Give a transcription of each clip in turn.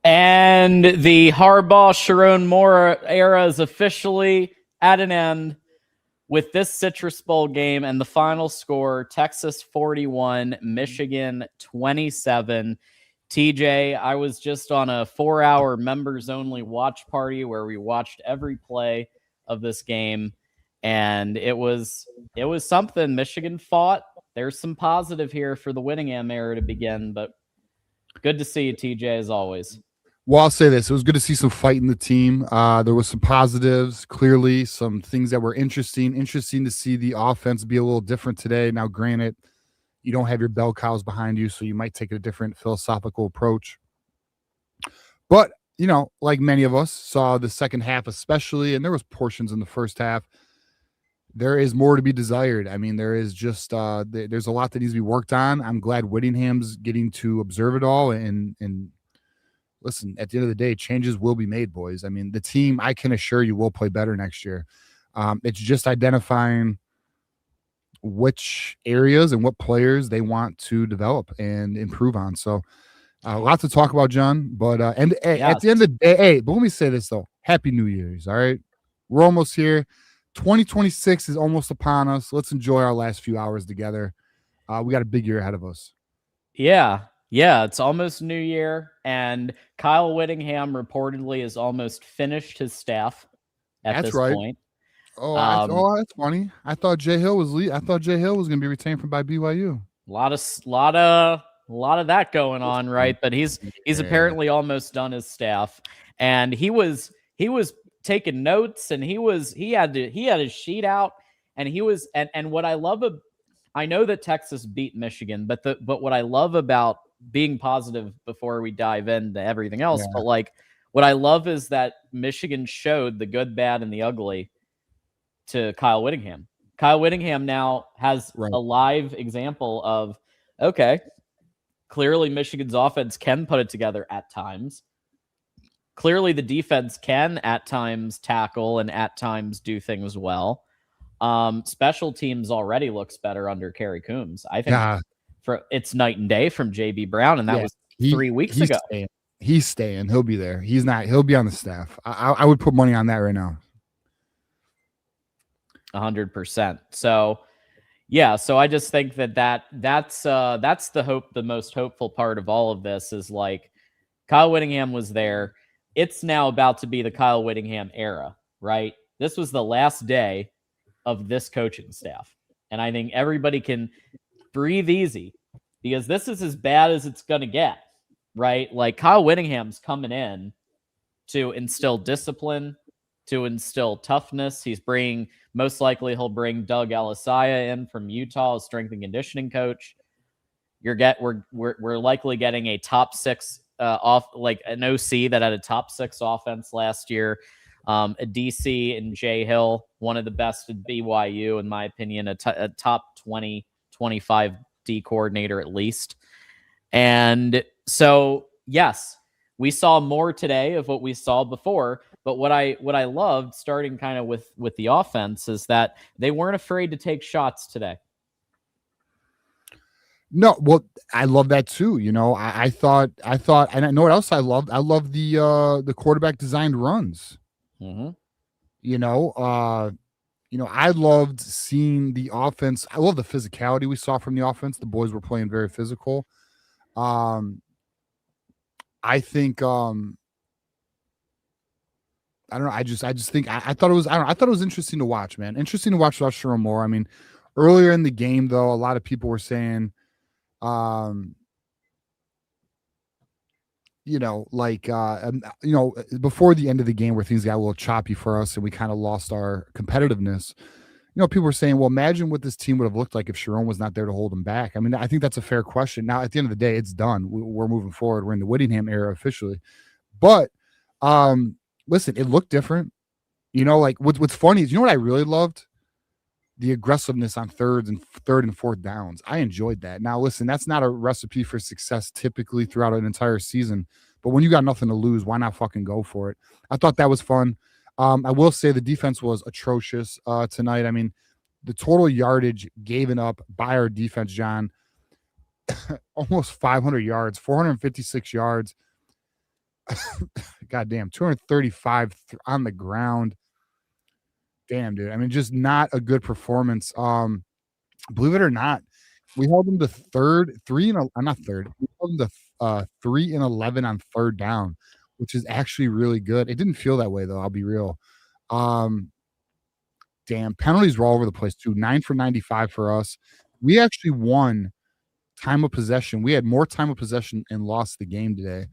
And the Harbaugh, Sharon Moore era is officially at an end with this Citrus Bowl game and the final score, Texas 41, Michigan 27. TJ, I was just on a 4-hour members-only watch party where we watched every play of this game, and it was something. Michigan fought. There's some positive here for the Whittingham era to begin, but good to see you, TJ, as always. Well, I'll say this. It was good to see some fight in the team. There was some positives, clearly, some things that were interesting. Interesting to see the offense be a little different today. Now, granted, you don't have your bell cows behind you, so you might take a different philosophical approach. But, you know, like many of us saw the second half especially, and there was portions in the first half, there is more to be desired. I mean, there is just there's a lot that needs to be worked on. I'm glad Whittingham's getting to observe it all and listen, at the end of the day, changes will be made, boys. I mean, the team, I can assure you, will play better next year. It's just identifying which areas and what players they want to develop and improve on. So, lots to talk about, John. But at the end of the day, but let me say this, though. Happy New Year's, all right? We're almost here. 2026 is almost upon us. Let's enjoy our last few hours together. We got a big year ahead of us. Yeah, it's almost New Year, and Kyle Whittingham reportedly has almost finished his staff at this point. Oh, that's funny. I thought Jay Hill was going to be retained by BYU. A lot of that going on, right? But he's apparently almost done his staff, and he was taking notes, and he had his sheet out, and he was and what I love I know that Texas beat Michigan, but what I love about being positive before we dive into everything else, but like what I love is that Michigan showed the good, bad, and the ugly to Kyle Whittingham. Kyle Whittingham now has a live example of, okay, clearly Michigan's offense can put it together at times. Clearly the defense can at times tackle and at times do things well. Special teams already looks better under Kerry Coombs. I think it's night and day from JB Brown, and that was 3 weeks ago. He's staying. He'll be there. He's not. He'll be on the staff. I would put money on that right now. 100%. So, yeah. So I just think that's the hope. The most hopeful part of all of this is like Kyle Whittingham was there. It's now about to be the Kyle Whittingham era, right? This was the last day of this coaching staff. And I think everybody can breathe easy because this is as bad as it's going to get, right? Like Kyle Whittingham's coming in to instill discipline, to instill toughness. Most likely he'll bring Doug Alisaya in from Utah, a strength and conditioning coach. We're likely getting a top 6 like an OC that had a top 6 offense last year. A DC and Jay Hill, one of the best at BYU, in my opinion, a top 20, 25 D coordinator at least. And so, yes, we saw more today of what we saw before. But what I loved, starting kind of with the offense, is that they weren't afraid to take shots today. No, well, I love that too. I thought, and I know what else I loved. I love the quarterback designed runs. Mm-hmm. I loved seeing the offense. I love the physicality we saw from the offense. The boys were playing very physical. I think I don't know. I just think I thought it was I thought it was interesting to watch, man. Interesting to watch Sharon Moore. I mean, earlier in the game though, a lot of people were saying, before the end of the game where things got a little choppy for us and we kind of lost our competitiveness. People were saying, well, imagine what this team would have looked like if Sharon was not there to hold them back. I mean, I think that's a fair question. Now, at the end of the day, it's done. We're moving forward. We're in the Whittingham era officially. But listen, it looked different. Like what's funny is, what I really loved? The aggressiveness on third and fourth downs. I enjoyed that. Now, listen, that's not a recipe for success typically throughout an entire season. But when you got nothing to lose, why not fucking go for it? I thought that was fun. I will say the defense was atrocious tonight. I mean, the total yardage given up by our defense, John, almost 500 yards, 456 yards. Goddamn, 235 on the ground. Damn, dude. I mean, just not a good performance. Believe it or not, we held them to We held them to 3 and 11 on third down, which is actually really good. It didn't feel that way though. I'll be real. Damn, penalties were all over the place too. 9 for 95 for us. We actually won time of possession. We had more time of possession and lost the game today.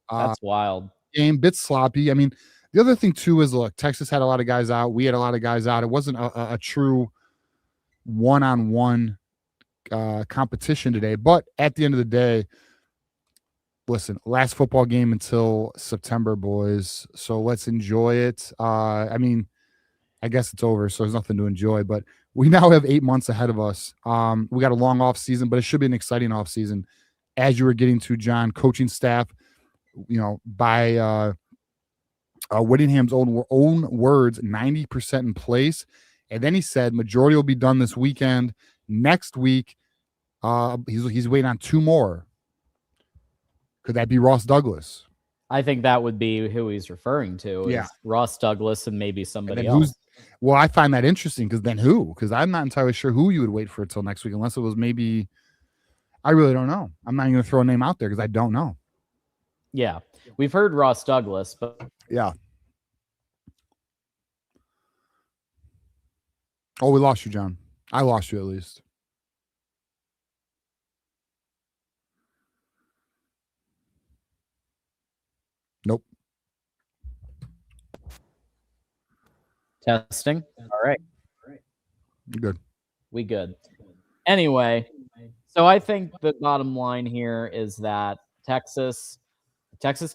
That's wild. Game bit sloppy. I mean, the other thing too is, look, Texas had a lot of guys out. We had a lot of guys out. It wasn't a true one-on-one competition today. But at the end of the day, listen, last football game until September, boys. So let's enjoy it. I mean, I guess it's over, so there's nothing to enjoy. But we now have 8 months ahead of us. We got a long off season, but it should be an exciting off season. As you were getting to, John, coaching staff, by Whittingham's own words, 90% in place. And then he said majority will be done this weekend. Next week, he's waiting on 2 more. Could that be Ross Douglas? I think that would be who he's referring to. Yeah, Ross Douglas and maybe somebody else. Well, I find that interesting because then who? Because I'm not entirely sure who you would wait for until next week, unless it was maybe. I really don't know. I'm not even going to throw a name out there because I don't know. Yeah, we've heard Ross Douglas, but yeah. Oh, we lost you, John. I lost you at least. Nope. Testing. All right. Good. We good. Anyway, so I think the bottom line here is that Texas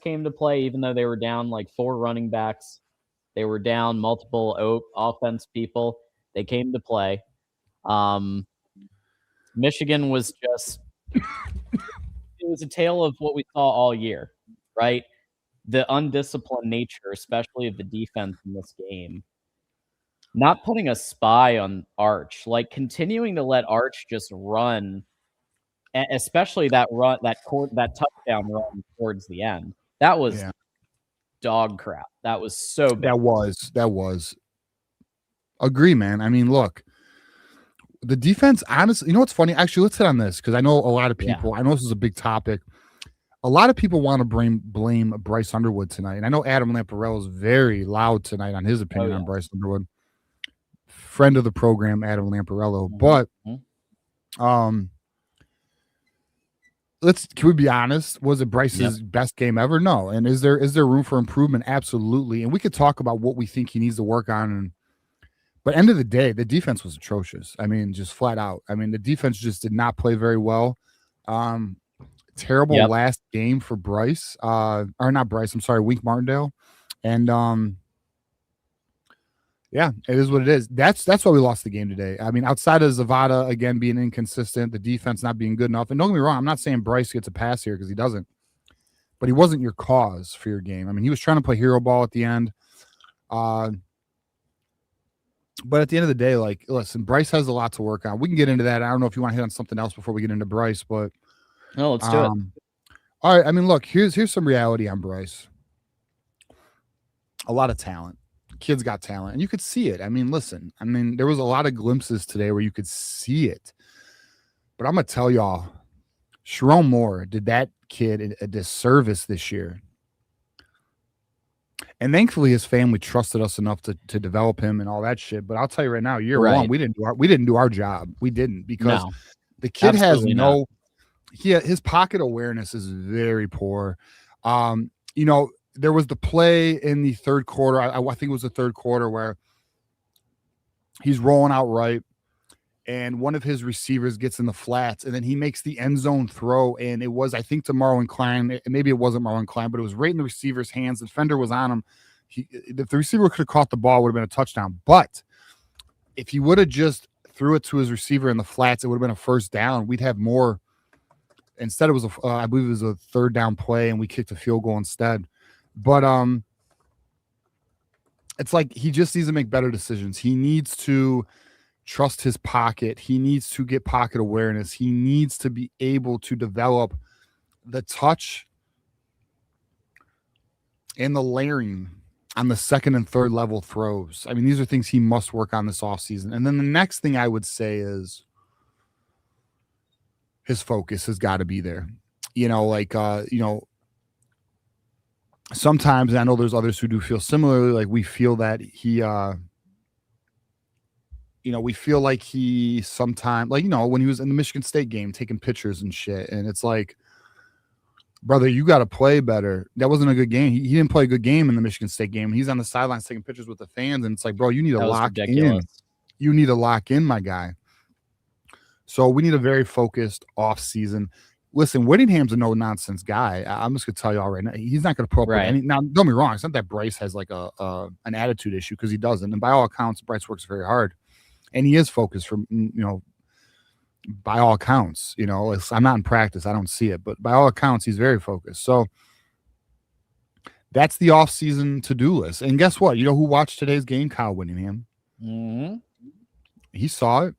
came to play even though they were down like 4 running backs. They were down multiple offense people. They came to play. Michigan was just it was a tale of what we saw all year, right? The undisciplined nature, especially of the defense in this game. Not putting a spy on Arch, like continuing to let Arch just run, especially that touchdown run towards the end. That was dog crap. That was so bad. That was. Agree, man. I mean, look, the defense, honestly, you know what's funny? Actually, let's hit on this because I know a lot of people, I know this is a big topic. A lot of people want to blame Bryce Underwood tonight. And I know Adam Lamparello is very loud tonight on his opinion on Bryce Underwood. Friend of the program, Adam Lamparello. But can we be honest? Was it Bryce's best game ever? No. And is there room for improvement? Absolutely. And we could talk about what we think he needs to work on. But end of the day, the defense was atrocious. I mean, just flat out. I mean, the defense just did not play very well. Terrible last game for Bryce. Or not Bryce, I'm sorry, Wink Martindale. And yeah, it is what it is. That's why we lost the game today. I mean, outside of Zavada, again, being inconsistent, the defense not being good enough. And don't get me wrong, I'm not saying Bryce gets a pass here because he doesn't. But he wasn't your cause for your game. I mean, he was trying to play hero ball at the end. But at the end of the day, like, listen, Bryce has a lot to work on. We can get into that. I don't know if you want to hit on something else before we get into Bryce, but No, let's do it. All right. I mean, look, here's some reality on Bryce. A lot of talent. Kid's got talent, and you could see it. I mean, listen, there was a lot of glimpses today where you could see it. But I'm gonna tell y'all, Sharon Moore did that kid a disservice this year. And thankfully, his family trusted us enough to develop him and all that shit. But I'll tell you right now, year one, we didn't do our job. We didn't, because the kid has his pocket awareness is very poor. There was the play in the third quarter. I think it was the third quarter where he's rolling out right, and one of his receivers gets in the flats, and then he makes the end zone throw. And it was, I think, to Marlon Klein. Maybe it wasn't Marlon Klein, but it was right in the receiver's hands. The defender was on him. If the receiver could have caught the ball, it would have been a touchdown. But if he would have just threw it to his receiver in the flats, it would have been a first down. We'd have more. Instead, it was I believe it was a third down play, and we kicked a field goal instead. But it's like he just needs to make better decisions. He needs to trust his pocket. He needs to get pocket awareness. He needs to be able to develop the touch and the layering on the second and third level throws. I mean, these are things he must work on this offseason. And then the next thing I would say is his focus has got to be there. Sometimes, and I know there's others who do feel similarly, like we feel that we feel like he sometimes, when he was in the Michigan State game taking pictures and shit, and it's like, brother, you got to play better. That wasn't a good game. He didn't play a good game in the Michigan State game. He's on the sidelines taking pictures with the fans, and it's like, bro, you need to lock in. You need to lock in, my guy. So we need a very focused off season. Listen, Whittingham's a no-nonsense guy. I'm just going to tell you all right now. He's not going to put up with any. Now, don't get me wrong. It's not that Bryce has like an attitude issue, because he doesn't. And by all accounts, Bryce works very hard. And he is focused by all accounts. I'm not in practice. I don't see it. But by all accounts, he's very focused. So that's the off-season to-do list. And guess what? You know who watched today's game? Kyle Whittingham. Mm-hmm. He saw it.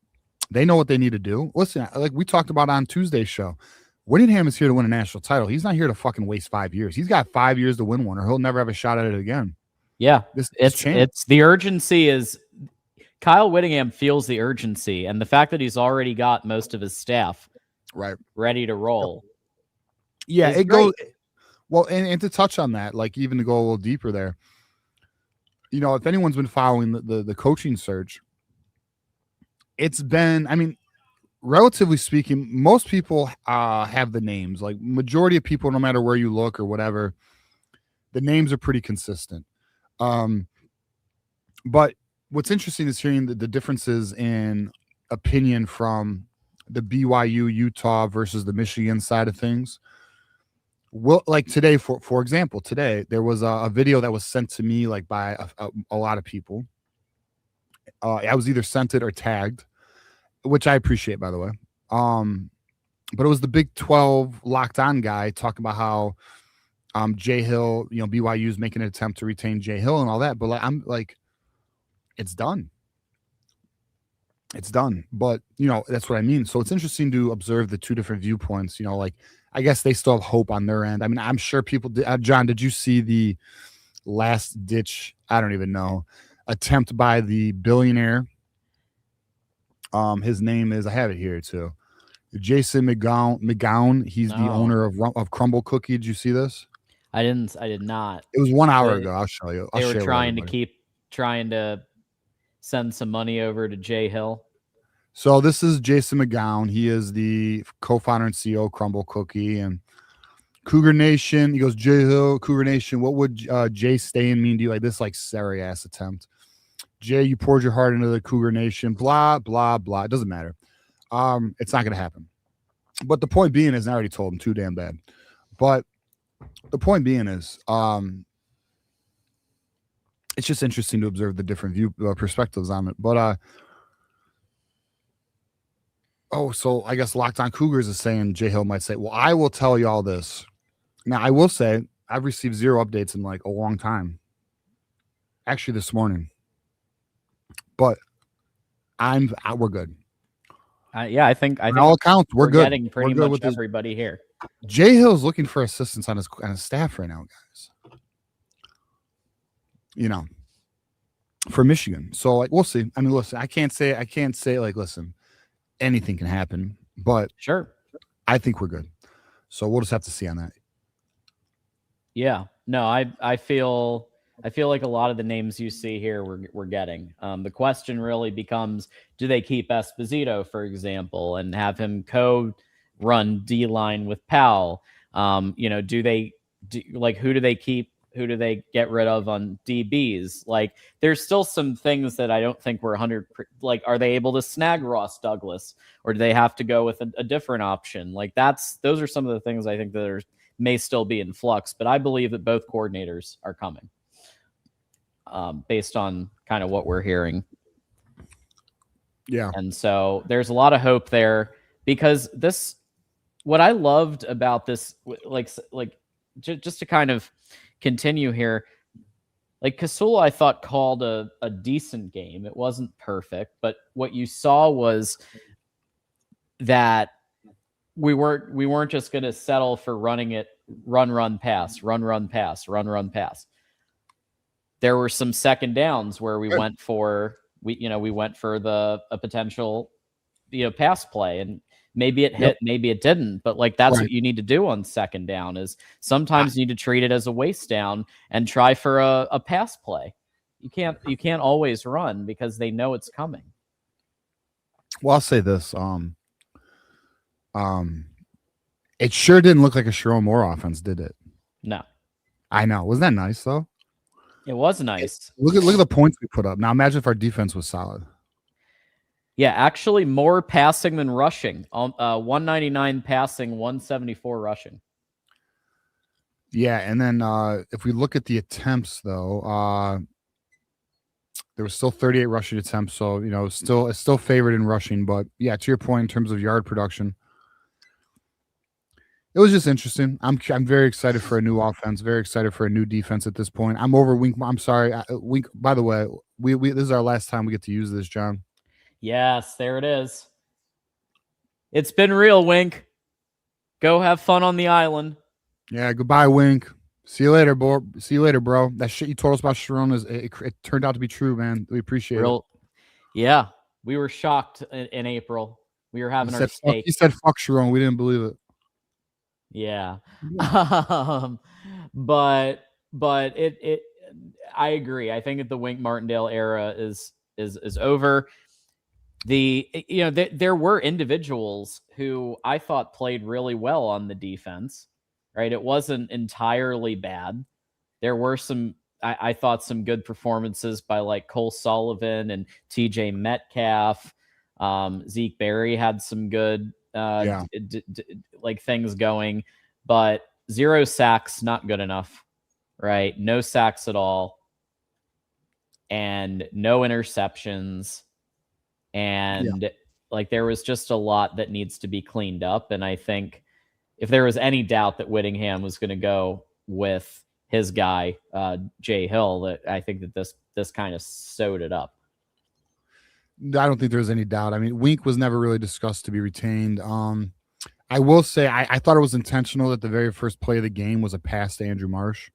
They know what they need to do. Listen, like we talked about on Tuesday's show, Whittingham is here to win a national title. He's not here to fucking waste 5 years. He's got 5 years to win one, or he'll never have a shot at it again. Yeah, it's the urgency is Kyle Whittingham feels the urgency, and the fact that he's already got most of his staff ready to roll. Yeah, it goes well, and to touch on that, like even to go a little deeper there, if anyone's been following the coaching search, it's been, relatively speaking, most people have the names. Like majority of people, no matter where you look or whatever, the names are pretty consistent. But what's interesting is hearing the differences in opinion from the BYU, Utah versus the Michigan side of things. Well, like today, for example, today there was a video that was sent to me like by a lot of people. I was either sent it or tagged, which I appreciate, by the way. But it was the Big 12 locked on guy talking about how Jay Hill, BYU is making an attempt to retain Jay Hill and all that. But I'm like, it's done. It's done. But, that's what I mean. So it's interesting to observe the two different viewpoints. Like, I guess they still have hope on their end. I mean, I'm sure people did. John, did you see the last ditch, I don't even know, attempt by the billionaire? His name is, I have it here too, Jason McGowan. He's the owner of Crumble Cookie. Did you see this? I did not. It was 1 hour ago. I'll show you. They were trying to send some money over to Jay Hill. So this is Jason McGowan. He is the co-founder and CEO of Crumble Cookie and Cougar Nation. He goes, Jay Hill, Cougar Nation. What would Jay staying mean to you? Like this, like sorry ass attempt. Jay, you poured your heart into the Cougar Nation, blah, blah, blah. It doesn't matter. It's not going to happen. But the point being is, I already told him too damn bad. But the point being is, it's just interesting to observe the different perspectives on it. But, so I guess Locked On Cougars is saying Jay Hill might say, well, I will tell you all this. Now, I will say I've received 0 updates in like a long time. Actually, this morning. But We're good. I think On all accounts, we're good. Getting pretty much everybody here. Jay Hill's looking for assistance on his staff right now, guys. You know, for Michigan. So like we'll see. I mean, listen, I can't say like, listen, anything can happen, but sure, I think we're good. So we'll just have to see on that. Yeah, no, I feel like a lot of the names you see here we're getting. The question really becomes: do they keep Esposito, for example, and have him co-run D-line with Powell? Do they who do they keep? Who do they get rid of on DBs? Like, there's still some things that I don't think we're 100. Like, are they able to snag Ross Douglas, or do they have to go with a different option? Like, those are some of the things I think that may still be in flux. But I believe that both coordinators are coming, based on kind of what we're hearing. Yeah, and so there's a lot of hope there, because what I loved about this, just to kind of continue here, like Casula, I thought called a decent game. It wasn't perfect, but what you saw was that we weren't just going to settle for running it run pass. There were some second downs where we went for a potential pass play, and maybe it hit, maybe it didn't, but like that's what you need to do on second down. Is sometimes you need to treat it as a waste down and try for a pass play. You can't always run because they know it's coming. Well, I'll say this. It sure didn't look like a Sharon Moore offense, did it? No. I know. Wasn't that nice though? It was nice. Look at the points we put up. Now imagine if our defense was solid. Yeah, actually more passing than rushing. 199 passing, 174 rushing. Yeah, and then if we look at the attempts, though, there was still 38 rushing attempts, so it's still favored in rushing. But yeah, to your point in terms of yard production, it was just interesting. I'm very excited for a new offense. Very excited for a new defense at this point. I'm over Wink. I'm sorry, Wink. By the way, we this is our last time we get to use this, John. Yes, there it is. It's been real, Wink. Go have fun on the island. Yeah, goodbye, Wink. See you later, bro. See you later, bro. That shit you told us about Sharon it turned out to be true, man. We appreciate it. Yeah, we were shocked in April. We were having our steak. He said, "Fuck Sharon." We didn't believe it. Yeah, but it. I agree. I think that the Wink Martindale era is over. There were individuals who I thought played really well on the defense, right? It wasn't entirely bad. There were I thought some good performances by like Cole Sullivan and TJ Metcalf. Zeke Berry had some good things going, but 0 sacks, not good enough, right? No sacks at all, and no interceptions. And there was just a lot that needs to be cleaned up. And I think if there was any doubt that Whittingham was going to go with his guy, Jay Hill, that I think that this kind of sewed it up. I don't think there's any doubt. I mean, Wink was never really discussed to be retained. I will say I thought it was intentional that the very first play of the game was a pass to Andrew Marsh.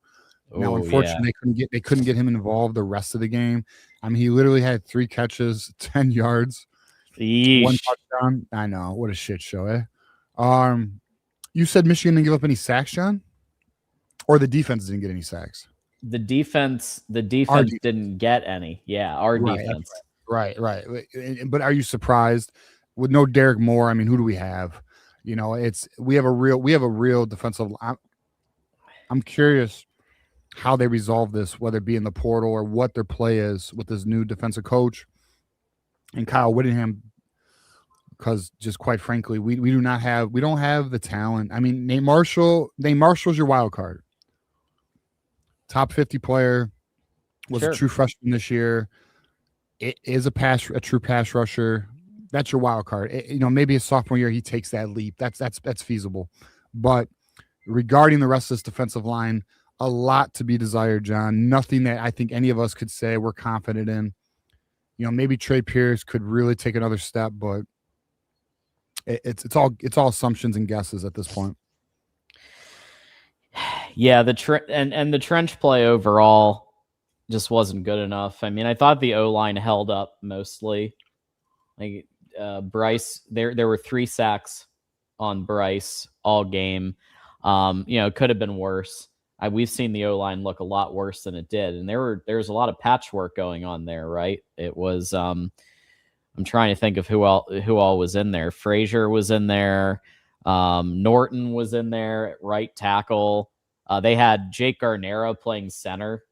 Now, unfortunately, they couldn't get him involved the rest of the game. I mean, he literally had 3 catches, 10 yards, Yeesh. 1 touchdown. I know, what a shit show, eh? You said Michigan didn't give up any sacks, John, or the defense didn't get any sacks. The defense didn't get any. Yeah, our defense. Right. But are you surprised with no Derek Moore? I mean, who do we have? We have a real defensive. I'm curious how they resolve this, whether it be in the portal or what their play is with this new defensive coach and Kyle Whittingham. Because just quite frankly, we don't have the talent. I mean, Nate Marshall's your wild card. Top 50 player, was a true freshman this year. It is a true pass rusher. That's your wild card. Maybe his sophomore year he takes that leap. That's feasible. But regarding the rest of this defensive line, a lot to be desired, John. Nothing that I think any of us could say we're confident in. Maybe Trey Pierce could really take another step, but it's all assumptions and guesses at this point. Yeah, the trench play overall just wasn't good enough. I mean, I thought the O-line held up mostly. Like Bryce, there were 3 sacks on Bryce all game. It could have been worse. We've seen the O-line look a lot worse than it did, and there was a lot of patchwork going on there, right? It was I'm trying to think of who all was in there. Frazier was in there. Norton was in there at right tackle. They had Jake Garnera playing center,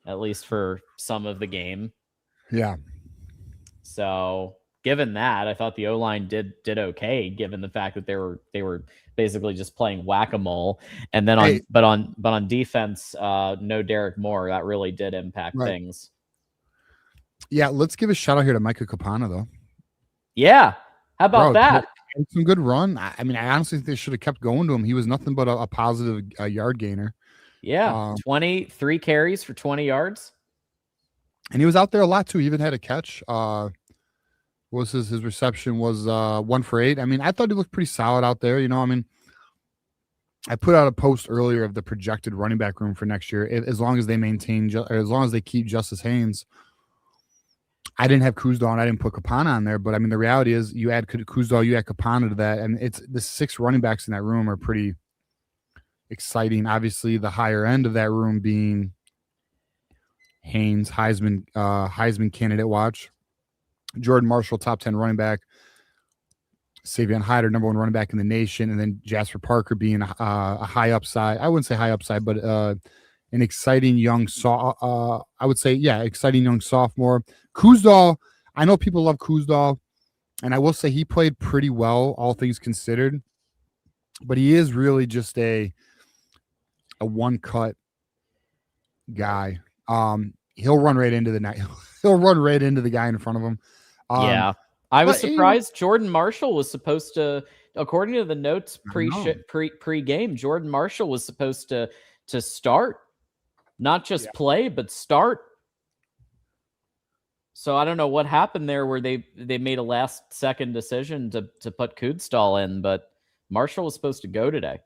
at least for some of the game. Yeah. So given that, I thought the O-line did okay, given the fact that they were basically just playing whack-a-mole. And then on defense, no Derek Moore. That really did impact things. Yeah, let's give a shout out here to Micah Capana though. Yeah, how about that? Some good run. I mean, I honestly think they should have kept going to him. He was nothing but a positive yard gainer. Yeah, 23 carries for 20 yards. And he was out there a lot too. He even had a catch. Was his reception was 1 for 8. I mean, I thought he looked pretty solid out there. I mean, I put out a post earlier of the projected running back room for next year. As long as they as long as they keep Justic Haynes. I didn't have Kuzdal and I didn't put Capana on there, but I mean, the reality is you add Kuzdal, you add Capana to that, and it's the 6 running backs in that room are pretty exciting. Obviously, the higher end of that room being Haynes, Heisman candidate watch, Jordan Marshall, top 10 running back, Savion Hyder, number 1 running back in the nation, and then Jasper Parker being a high upside. I wouldn't say high upside, but an exciting young exciting young sophomore. Kuzdal, I know people love Kuzdal, and I will say he played pretty well, all things considered, but he is really just a one-cut guy. He'll run right into he'll run right into the guy in front of him. Yeah. I was surprised Jordan Marshall was supposed to, according to the notes pre-game, Jordan Marshall was supposed to start. Not just play, but start. So I don't know what happened there where they made a last-second decision to put Kuzdal in, but Marshall was supposed to go today.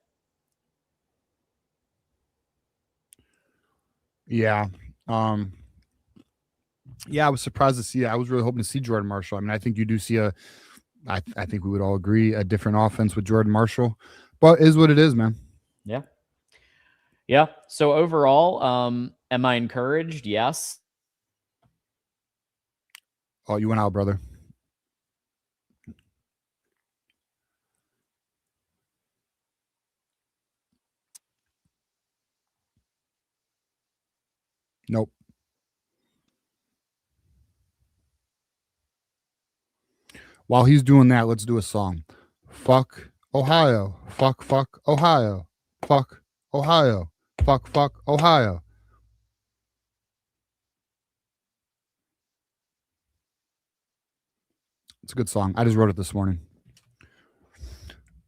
Yeah. I was surprised to see it. I was really hoping to see Jordan Marshall. I mean, I think you do see I think we would all agree, a different offense with Jordan Marshall, but is what it is, man. Yeah. Yeah. So overall, am I encouraged? Yes. Oh, you went out, brother. Nope. While he's doing that, let's do a song. Fuck Ohio. Fuck Ohio. Fuck Ohio. Fuck Ohio. It's a good song. I just wrote it this morning.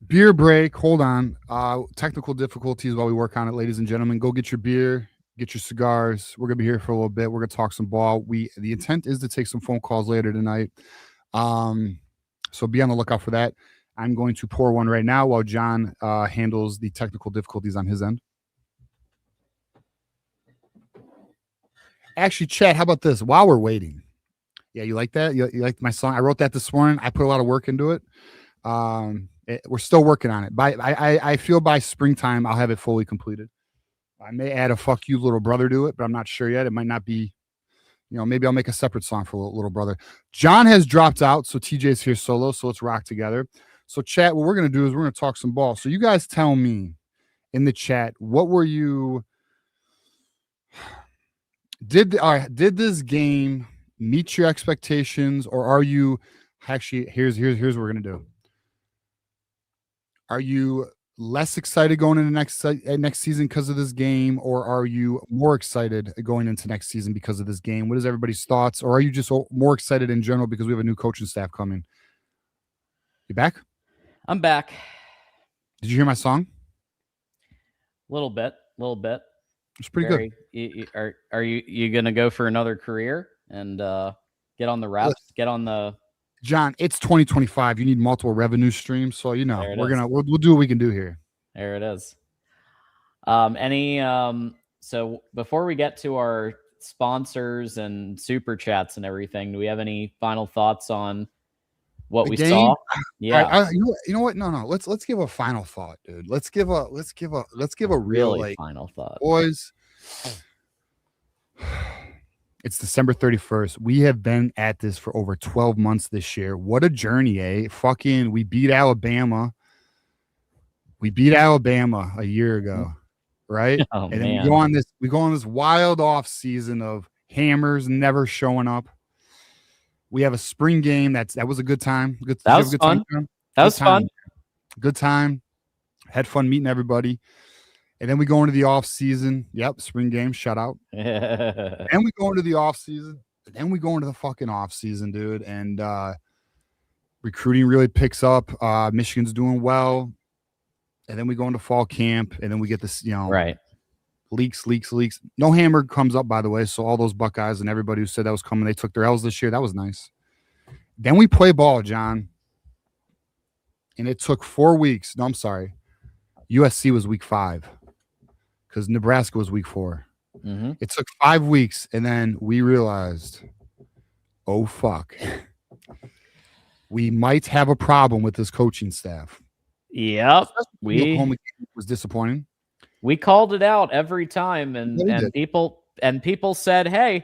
Beer break. Hold on. Technical difficulties while we work on it, ladies and gentlemen. Go get your beer, get your cigars. We're gonna be here for a little bit. We're gonna talk some ball. The intent is to take some phone calls later tonight. So be on the lookout for that. I'm going to pour one right now while John handles the technical difficulties on his end. Actually, Chad, how about this? While we're waiting, yeah, you like that? You like my song? I wrote that this morning. I put a lot of work into it. We're still working on it. I feel by springtime I'll have it fully completed. I may add a "fuck you, little brother" to it, but I'm not sure yet. It might not be. Maybe I'll make a separate song for little brother. John has dropped out, so TJ's here solo. So let's rock together. So chat, what we're gonna do is we're gonna talk some ball. So you guys tell me in the chat, what were you? Did this game meet your expectations, or are you actually? Here's what we're gonna do. Are you less excited going into next season because of this game, or are you more excited going into next season because of this game? What is everybody's thoughts, or are you just more excited in general because we have a new coaching staff coming? You back? I'm back. Did you hear my song? A little bit. It's pretty good. Are you gonna go for another career? and get on the reps, get on the. John, it's 2025. You need multiple revenue streams, so we'll do what we can do here. There it is. So before we get to our sponsors and super chats and everything, do we have any final thoughts on what we saw? Yeah. You know what? No. Let's give a final thought, dude. Let's give a real like final thought, boys. It's December 31st. We have been at this for over 12 months this year. What a journey, eh? Fucking, we beat Alabama. We beat Alabama a year ago, right? Oh, and then man. we go on this wild off season of hammers never showing up. We have a spring game. That was a good time. That was fun. That was fun. Good time. Had fun meeting everybody. And then we go into the off season. Yep, spring game, shout out. And we go into the off season. Then we go into the fucking off season, dude. And recruiting really picks up. Michigan's doing well. And then we go into fall camp. And then we get this, right. Leaks. No hammer comes up, by the way. So all those Buckeyes and everybody who said that was coming, they took their L's this year. That was nice. Then we play ball, John. And it took 4 weeks. No, I'm sorry. USC was week 5 because Nebraska was week 4. Mm-hmm. It took 5 weeks, and then we realized, oh, fuck. We might have a problem with this coaching staff. Yep. Oklahoma was disappointing. We called it out every time, and people said, "Hey,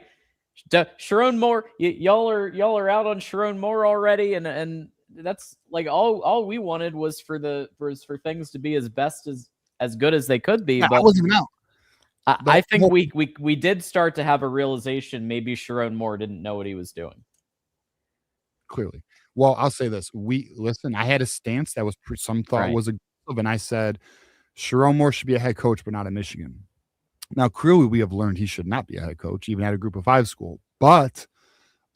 Sharon Moore, y'all are out on Sharon Moore already," and that's like all we wanted was for things to be as good as they could be. Yeah, but I wasn't even out. I think we did start to have a realization maybe Sharon Moore didn't know what he was doing. Clearly. Well, I'll say this. I had a stance that was some thought was aggressive, and I said Sharon Moore should be a head coach, but not at Michigan. Now, clearly, we have learned he should not be a head coach, even at a group of 5 school. But,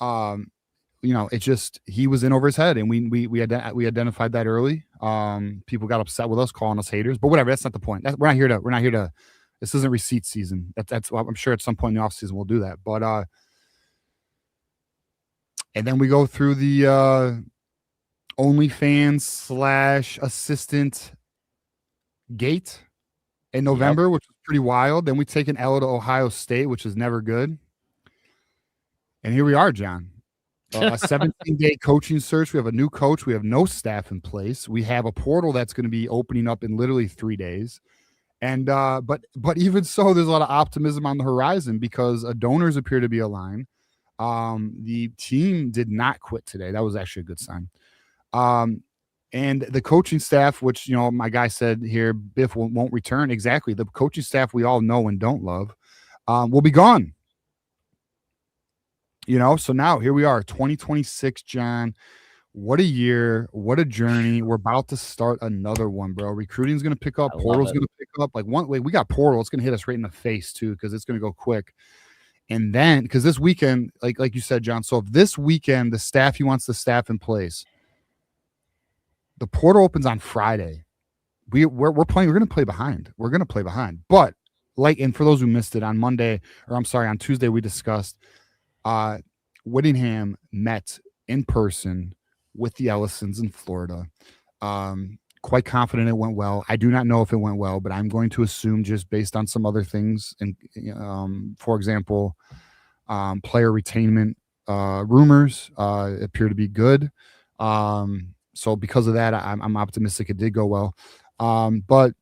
it just he was in over his head, and we identified that early. People got upset with us, calling us haters, but whatever. That's not the point. We're not here to. This isn't receipt season. That's. I'm sure at some point in the offseason we'll do that. But and then we go through the OnlyFans / assistant gate in November, which was pretty wild. Then we take an L to Ohio State, which is never good. And here we are, John. A 17-day coaching search. We have a new coach. We have no staff in place. We have a portal that's going to be opening up in literally 3 days. And but even so, there's a lot of optimism on the horizon because donors appear to be aligned. The team did not quit today. That was actually a good sign. And the coaching staff, which, my guy said here, Biff won't return. Exactly. The coaching staff we all know and don't love will be gone. So now here we are, 2026, John. What a year. What a journey. We're about to start another one, bro. Recruiting's going to pick up. Portal's going to pick up. We got portal. It's going to hit us right in the face, too, because it's going to go quick. And then, because this weekend, like you said, John, so if this weekend, he wants the staff in place, the portal opens on Friday. We're going to play behind. But and for those who missed it, on Tuesday, we discussed Whittingham met in person with the Ellisons in Florida. Quite confident it went well. I do not know if it went well, but I'm going to assume just based on some other things. And for example, player retainment rumors appear to be good. So because of that, I'm optimistic it did go well. But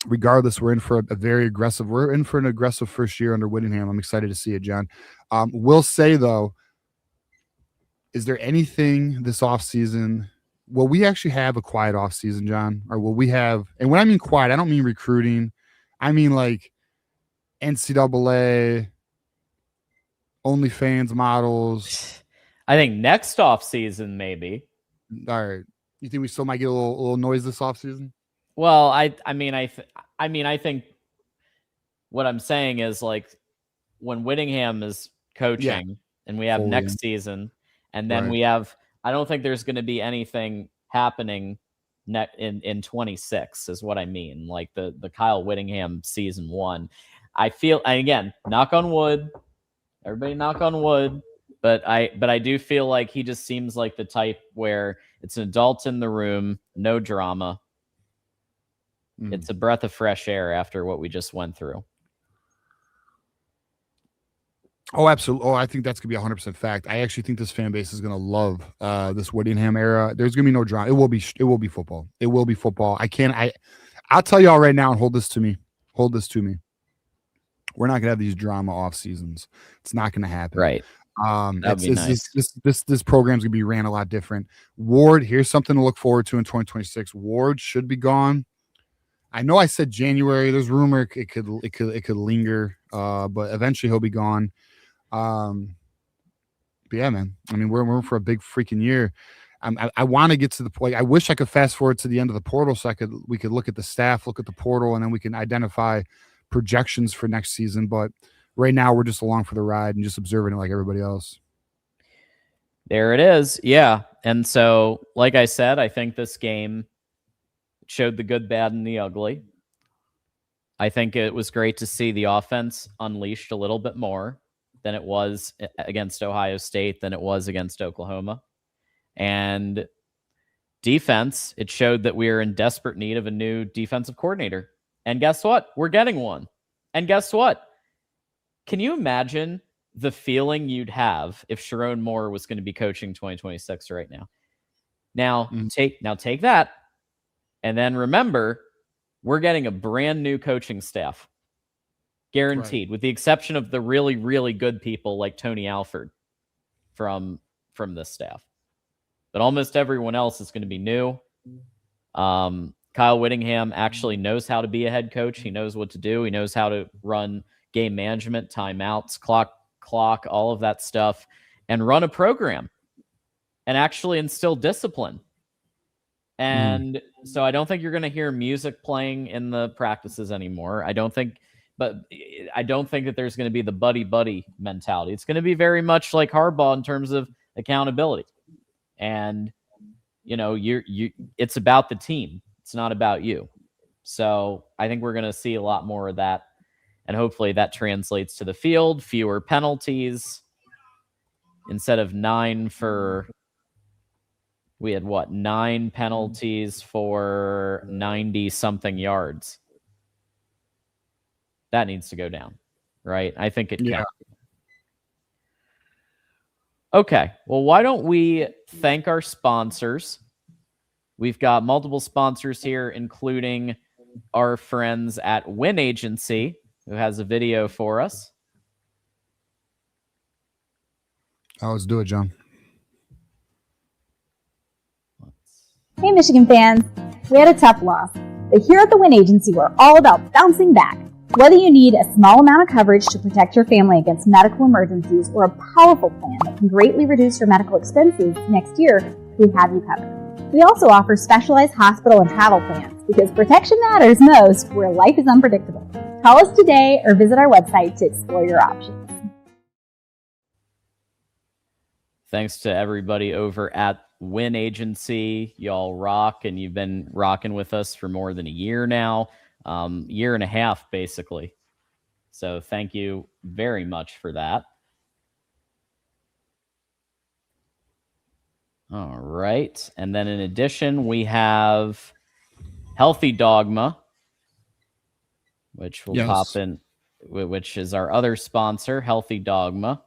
regardless, we're in for an aggressive first year under Whittingham. I'm excited to see it, John. We'll say though, is there anything this offseason? Will we actually have a quiet offseason, John? Or will we have, and when I mean quiet, I don't mean recruiting. I mean like NCAA, OnlyFans models. I think next offseason, maybe. All right. You think we still might get a little noise this offseason? Well, I think what I'm saying is like when Whittingham is coaching and we have next season, and then we have, I don't think there's going to be anything happening in 26 is what I mean. Like the Kyle Whittingham season 1, I feel, and again, knock on wood, Everybody knock on wood. But I do feel like he just seems like the type where it's an adult in the room, no drama. It's a breath of fresh air after what we just went through. Oh, absolutely. Oh, I think that's going to be 100% fact. I actually think this fan base is going to love this Whittingham era. There's going to be no drama. It will be football. It will be football. I'll tell y'all right now, and hold this to me. Hold this to me. We're not going to have these drama off seasons. It's not going to happen. Right. That'd be nice. This program's going to be ran a lot different. Ward, here's something to look forward to in 2026. Ward should be gone. I know I said January. There's rumor it could linger, but eventually he'll be gone. But yeah, man. I mean, we're in for a big freaking year. I want to get to the point. I wish I could fast forward to the end of the portal so we could look at the staff, look at the portal, and then we can identify projections for next season. But right now, we're just along for the ride and just observing it like everybody else. There it is. Yeah. And so, like I said, I think this game showed the good, bad, and the ugly. I think it was great to see the offense unleashed a little bit more than it was against Ohio State, than it was against Oklahoma. And defense, it showed that we are in desperate need of a new defensive coordinator. And guess what? We're getting one. And guess what? Can you imagine the feeling you'd have if Sharon Moore was going to be coaching 2026 right now? Now, take that. And then remember, we're getting a brand new coaching staff. Guaranteed, right, with the exception of the really, really good people like Tony Alford from this staff. But almost everyone else is going to be new. Kyle Whittingham actually knows how to be a head coach. He knows what to do. He knows how to run game management, timeouts, clock, all of that stuff, and run a program and actually instill discipline. And so I don't think you're going to hear music playing in the practices anymore. I don't think that there's going to be the buddy mentality. It's going to be very much like Harbaugh in terms of accountability. And, it's about the team. It's not about you. So I think we're going to see a lot more of that. And hopefully that translates to the field. Fewer penalties. Instead of 9 for... We had 9 penalties for 90-something yards. That needs to go down, right? I think it can. Okay, well, why don't we thank our sponsors? We've got multiple sponsors here, including our friends at Win Agency, who has a video for us. Oh, let's do it, John. Hey, Michigan fans. We had a tough loss, but here at the Win Agency, we're all about bouncing back. Whether you need a small amount of coverage to protect your family against medical emergencies or a powerful plan that can greatly reduce your medical expenses next year, we have you covered. We also offer specialized hospital and travel plans because protection matters most where life is unpredictable. Call us today or visit our website to explore your options. Thanks to everybody over at Win Agency. Y'all rock, and you've been rocking with us for more than a year now. Year and a half, basically. So thank you very much for that. All right. And then in addition, we have Healthy Dogma, which will pop in, which is our other sponsor, Healthy Dogma.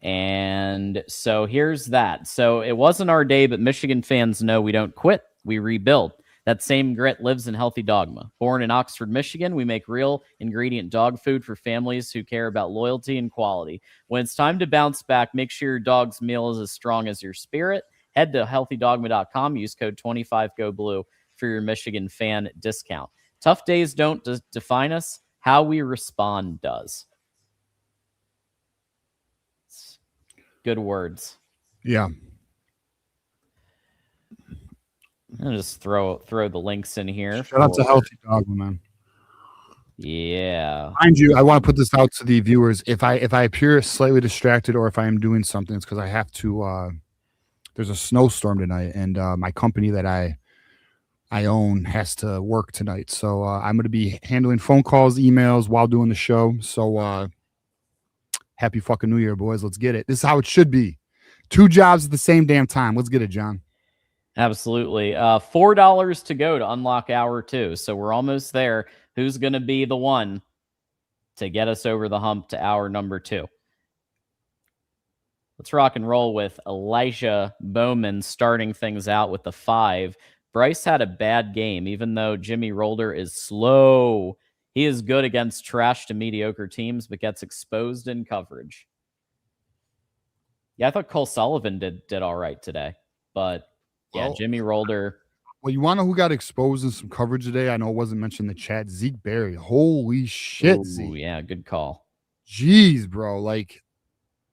And so here's that. So it wasn't our day, but Michigan fans know we don't quit. We rebuild. That same grit lives in Healthy Dogma. Born in Oxford, Michigan, we make real ingredient dog food for families who care about loyalty and quality. When it's time to bounce back, make sure your dog's meal is as strong as your spirit. Head to healthydogma.com. Use code 25GoBlue for your Michigan fan discount. Tough days don't define us. How we respond does. Good words. Yeah. I'll just throw the links in here. Shout out to Healthy Dogma, man. Yeah. Mind you, I want to put this out to the viewers. If I appear slightly distracted or if I am doing something, it's because I have to. There's a snowstorm tonight, and my company that I own has to work tonight. So I'm going to be handling phone calls, emails while doing the show. So Happy fucking New Year, boys. Let's get it. This is how it should be. 2 jobs at the same damn time. Let's get it, John. Absolutely. $4 to go to unlock hour 2. So we're almost there. Who's going to be the one to get us over the hump to hour number 2? Let's rock and roll with Elijah Bowman starting things out with the 5. Bryce had a bad game, even though Jimmy Rolder is slow. He is good against trash to mediocre teams, but gets exposed in coverage. Yeah, I thought Cole Sullivan did all right today. But, yeah, Jimmy Rolder. Well, you want to know who got exposed in some coverage today? I know it wasn't mentioned in the chat. Zeke Berry. Holy shit, Zeke. Yeah, good call. Jeez, bro. Like,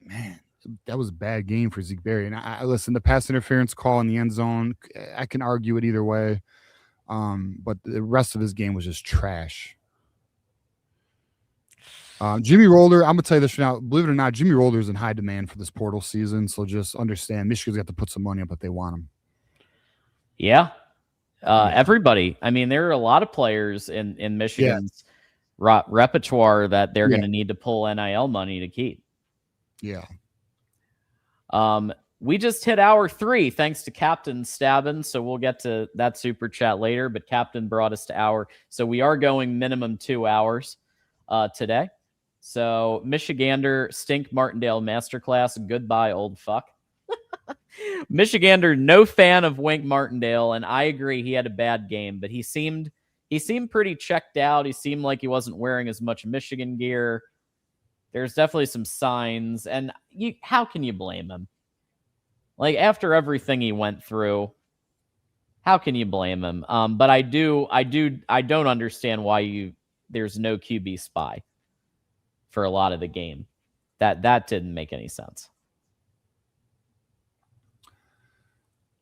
man, that was a bad game for Zeke Berry. And I listen, the pass interference call in the end zone, I can argue it either way. But the rest of his game was just trash. Jimmy Rolder, I'm going to tell you this right now. Believe it or not, Jimmy Rolder is in high demand for this portal season. So just understand, Michigan's got to put some money up if they want him. Yeah. Everybody. I mean, there are a lot of players in Michigan's repertoire that they're going to need to pull NIL money to keep. Yeah. We just hit hour 3 thanks to Captain Stabbin, so we'll get to that super chat later, but Captain brought us to hour. So we are going minimum 2 hours today. So Michigander Stink Martindale Masterclass. Goodbye, old fuck. Michigander, no fan of Wink Martindale, and I agree he had a bad game, but he seemed pretty checked out. He seemed like he wasn't wearing as much Michigan gear. There's definitely some signs, and how can you blame him? Like, after everything he went through, how can you blame him? But I don't understand why there's no QB spy for a lot of the game. That didn't make any sense.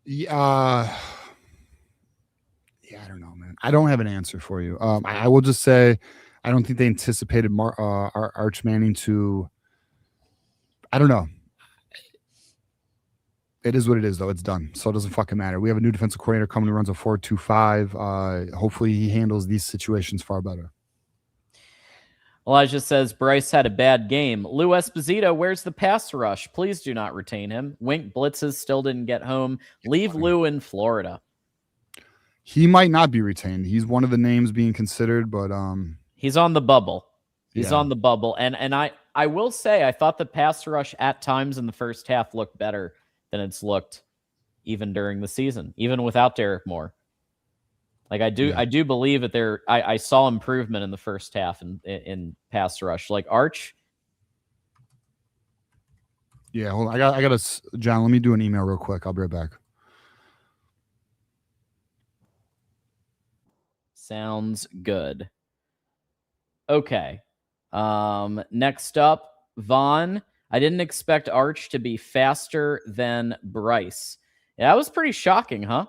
Yeah, I don't know, man. I don't have an answer for you. I will just say, I don't think they anticipated Arch Manning to. I don't know. It is what it is, though. It's done, so it doesn't fucking matter. We have a new defensive coordinator coming who runs a 4-2-5. Hopefully, he handles these situations far better. Elijah says, Bryce had a bad game. Lou Esposito, where's the pass rush? Please do not retain him. Wink blitzes, still didn't get home. Leave Lou in Florida. He might not be retained. He's one of the names being considered, but he's on the bubble. He's on the bubble. And I will say, I thought the pass rush at times in the first half looked better than it's looked even during the season, even without Derek Moore. Like I do believe that I saw improvement in the first half in pass rush. Like Arch. Yeah, hold on. I got a John. Let me do an email real quick. I'll be right back. Sounds good. Okay. Next up, Vaughn. I didn't expect Arch to be faster than Bryce. Yeah, that was pretty shocking, huh?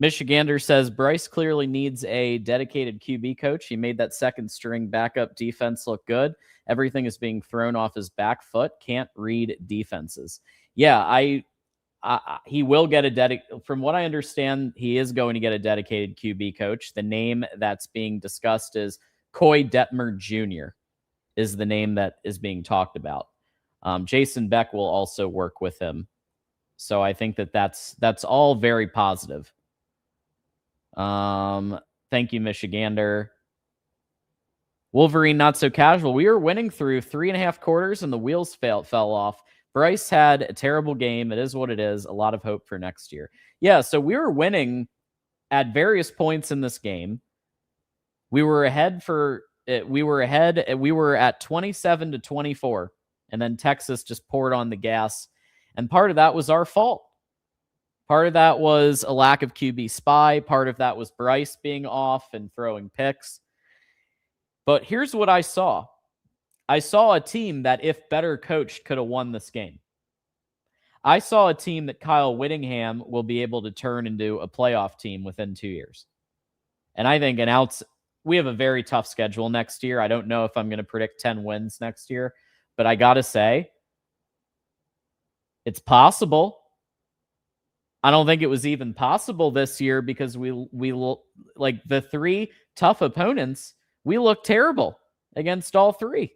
Michigander says Bryce clearly needs a dedicated QB coach. He made that second string backup defense look good. Everything is being thrown off his back foot. Can't read defenses. Yeah, he will get from what I understand, he is going to get a dedicated QB coach. The name that's being discussed is Coy Detmer Jr. is the name that is being talked about. Jason Beck will also work with him. So I think that's all very positive. Thank you, Michigander. Wolverine, not so casual. We were winning through 3.5 quarters and the wheels fell off. Bryce had a terrible game. It is what it is. A lot of hope for next year. Yeah, so we were winning at various points in this game. We were ahead we were at 27-24, and then Texas just poured on the gas. And part of that was our fault. Part of that was a lack of QB spy. Part of that was Bryce being off and throwing picks. But here's what I saw. I saw a team that, if better coached, could have won this game. I saw a team that Kyle Whittingham will be able to turn into a playoff team within 2 years. And I think we have a very tough schedule next year. I don't know if I'm going to predict 10 wins next year, but I got to say, it's possible. I don't think it was even possible this year because we like the 3 tough opponents, we looked terrible against all 3.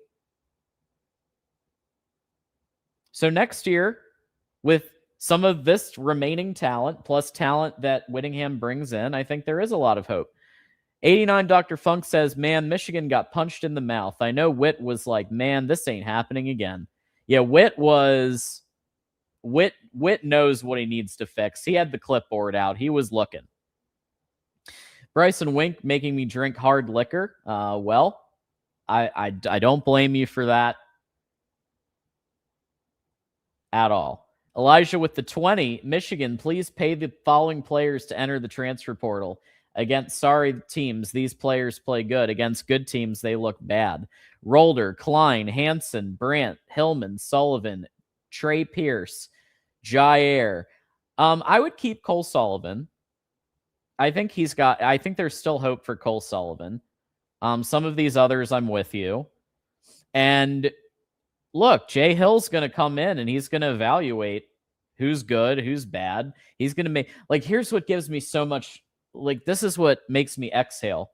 So next year, with some of this remaining talent plus talent that Whittingham brings in, I think there is a lot of hope. 89 Dr. Funk says, man, Michigan got punched in the mouth. I know Whit was like, man, this ain't happening again. Yeah, Whit knows what he needs to fix. He had the clipboard out. He was looking. Bryson Wink making me drink hard liquor. Well, I don't blame you for that at all. Elijah with the 20. Michigan, please pay the following players to enter the transfer portal. Against sorry teams, these players play good. Against good teams, they look bad. Rolder, Klein, Hansen, Brandt, Hillman, Sullivan, Trey Pierce, Jair. I would keep Cole Sullivan. I think there's still hope for Cole Sullivan. Some of these others, I'm with you. And look, Jay Hill's going to come in and he's going to evaluate who's good, who's bad. He's going to make, like, here's what gives me so much, like, this is what makes me exhale.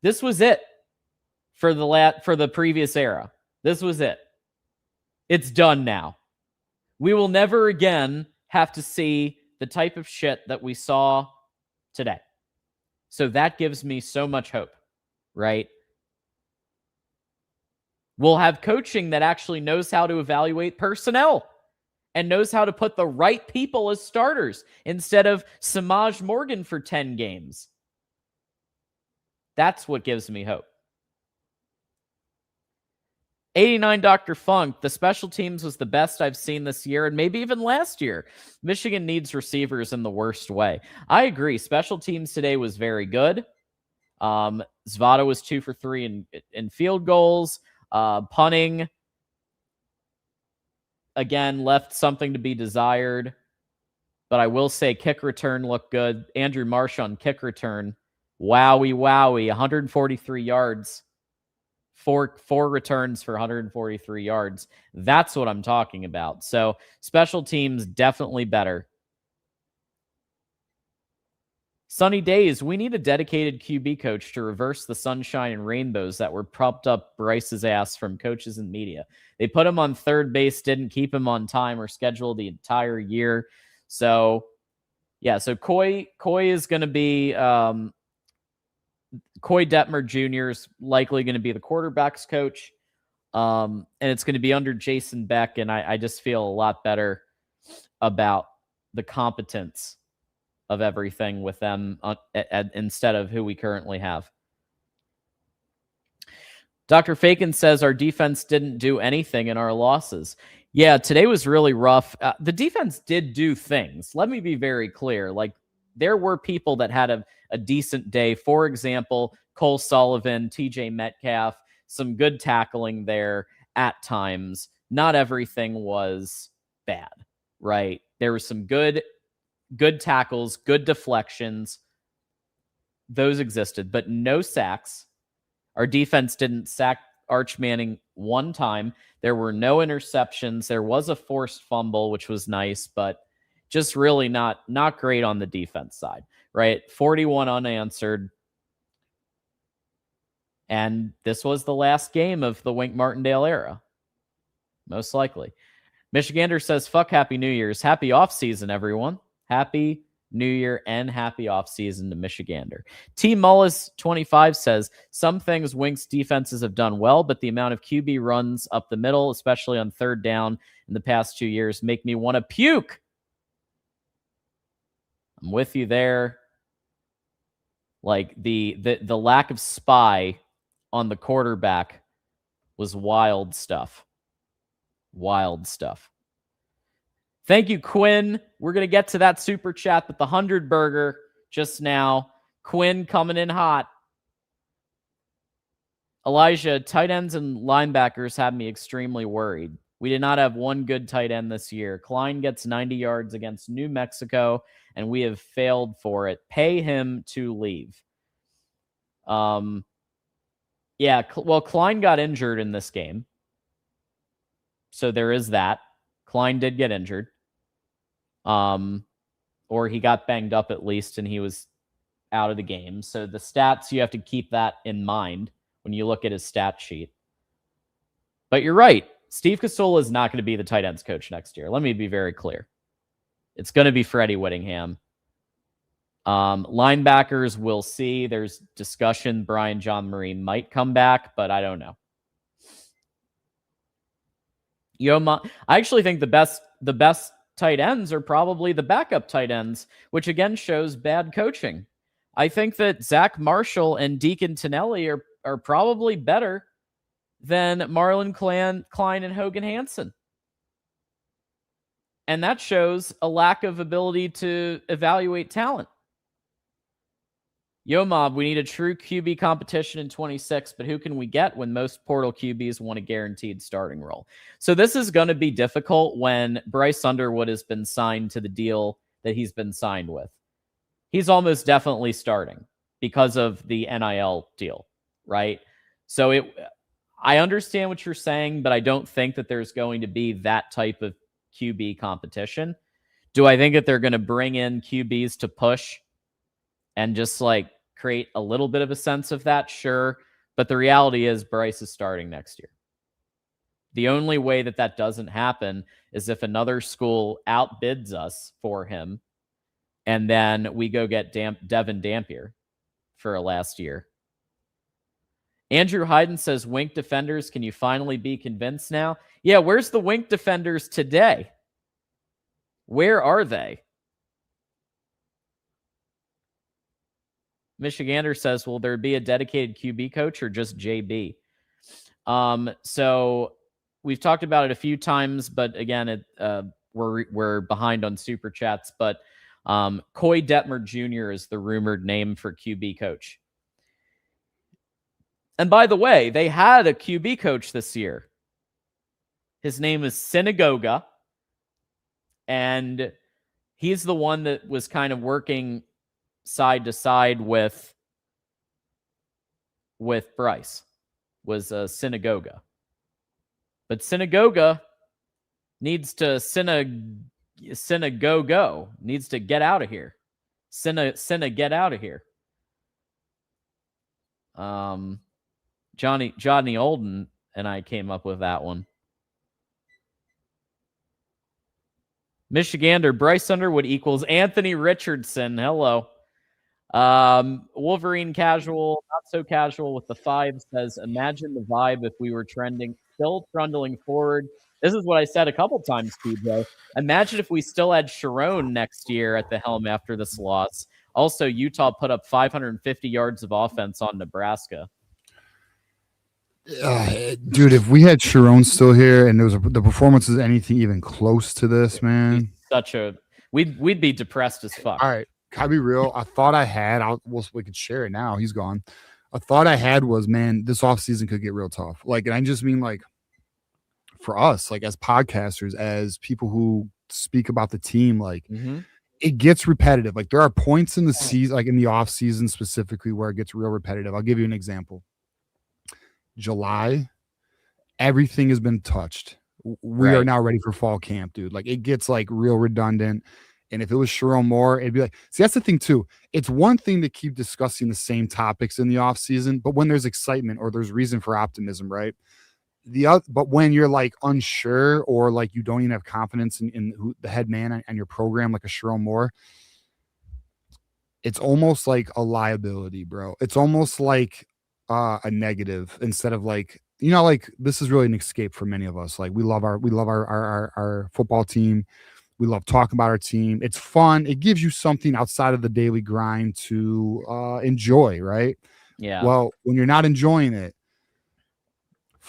This was it for the previous era. This was it. It's done now. We will never again have to see the type of shit that we saw today. So that gives me so much hope, right? We'll have coaching that actually knows how to evaluate personnel and knows how to put the right people as starters instead of Samaj Morgan for 10 games. That's what gives me hope. 89 Dr. Funk, the special teams was the best I've seen this year and maybe even last year. Michigan needs receivers in the worst way. I agree. Special teams today was very good. Zvada was 2 for 3 in field goals. Punting, again, left something to be desired. But I will say kick return looked good. Andrew Marsh on kick return. Wowie. 143 yards. Four returns for 143 yards. That's what I'm talking about. So special teams definitely better. Sunny days. We need a dedicated QB coach to reverse the sunshine and rainbows that were propped up Bryce's ass from coaches and media. They put him on third base, didn't keep him on time or schedule the entire year. So, yeah, so Coy is going to be Coy Detmer Jr. is likely going to be the quarterback's coach. And it's going to be under Jason Beck, and I just feel a lot better about the competence of everything with them instead of who we currently have. Dr. Fakin says our defense didn't do anything in our losses. Yeah, today was really rough. The defense did do things. Let me be very clear. Like, there were people that had a decent day. For example, Cole Sullivan, TJ Metcalf, some good tackling there at times. Not everything was bad, right? There were some good tackles, good deflections. Those existed, but no sacks. Our defense didn't sack Arch Manning one time. There were no interceptions. There was a forced fumble, which was nice, but just really not great on the defense side, right? 41 unanswered. And this was the last game of the Wink Martindale era. Most likely. Michigander says, fuck Happy New Year's. Happy offseason, everyone. Happy New Year and happy offseason to Michigander. T. Mullis 25 says, some things Wink's defenses have done well, but the amount of QB runs up the middle, especially on third down in the past 2 years, make me want to puke. I'm with you there. Like the lack of spy on the quarterback was wild stuff. Wild stuff. Thank you, Quinn. We're going to get to that super chat, but the 100 burger just now. Quinn coming in hot. Elijah, tight ends and linebackers have me extremely worried. We did not have one good tight end this year. Klein gets 90 yards against New Mexico, and we have failed for it. Pay him to leave. Yeah, well, Klein got injured in this game. So there is that. Klein did get injured. Or he got banged up at least, and he was out of the game. So the stats, you have to keep that in mind when you look at his stat sheet. But you're right. Steve Casola is not going to be the tight ends coach next year. Let me be very clear. It's going to be Freddie Whittingham. Linebackers, we'll see. There's discussion Brian John Marie might come back, but I don't know. I actually think the best tight ends are probably the backup tight ends, which again shows bad coaching. I think that Zach Marshall and Deacon Tonelli are probably better than Marlon Klein and Hogan Hansen. And that shows a lack of ability to evaluate talent. Yo, Mob, we need a true QB competition in 26, but who can we get when most portal QBs want a guaranteed starting role? So this is going to be difficult when Bryce Underwood has been signed to the deal that he's been signed with. He's almost definitely starting because of the NIL deal, right? So I understand what you're saying, but I don't think that there's going to be that type of QB competition. Do I think that they're going to bring in QBs to push and just like create a little bit of a sense of that? Sure. But the reality is Bryce is starting next year. The only way that doesn't happen is if another school outbids us for him and then we go get Devin Dampier for a last year. Andrew Hayden says, Wink defenders, can you finally be convinced now? Yeah, where's the Wink defenders today? Where are they? Michigander says, will there be a dedicated QB coach or just JB? So we've talked about it a few times, but again, we're behind on super chats. But Coy Detmer Jr. is the rumored name for QB coach. And by the way, they had a QB coach this year. His name is Synagoga. And he's the one that was kind of working side to side with Bryce, was a Synagoga. But Synagoga needs to Synagogo needs to get out of here. Get out of here. Johnny Olden and I came up with that one. Michigander, Bryce Underwood equals Anthony Richardson. Hello. Wolverine casual, not so casual with the 5 says, imagine the vibe if we were still trundling forward. This is what I said a couple times, PJ. Imagine if we still had Sharon next year at the helm after this loss. Also, Utah put up 550 yards of offense on Nebraska. Dude, if we had Sharon still here and the performance is anything even close to this, man, we'd be depressed as fuck. All right, can I be real? I thought I had. We could share it now. He's gone. I thought I had was, man, this offseason could get real tough. Like, and I just mean like for us, like as podcasters, as people who speak about the team, like it gets repetitive. Like there are points in the season, like in the off season specifically, where it gets real repetitive. I'll give you an example. July, everything has been touched. We are now ready for fall camp, dude. Like it gets like real redundant. And if it was Sharon Moore, it'd be like, see, that's the thing too. It's one thing to keep discussing the same topics in the off season, but when there's excitement or there's reason for optimism, right? But when you're like unsure or like you don't even have confidence in who the head man and your program, like a Sharon Moore, it's almost like a liability, bro. It's almost like a negative instead of like, you know, like this is really an escape for many of us. Like we love our football team. We love talking about our team. It's fun. It gives you something outside of the daily grind to enjoy, right? Yeah. Well, when you're not enjoying it,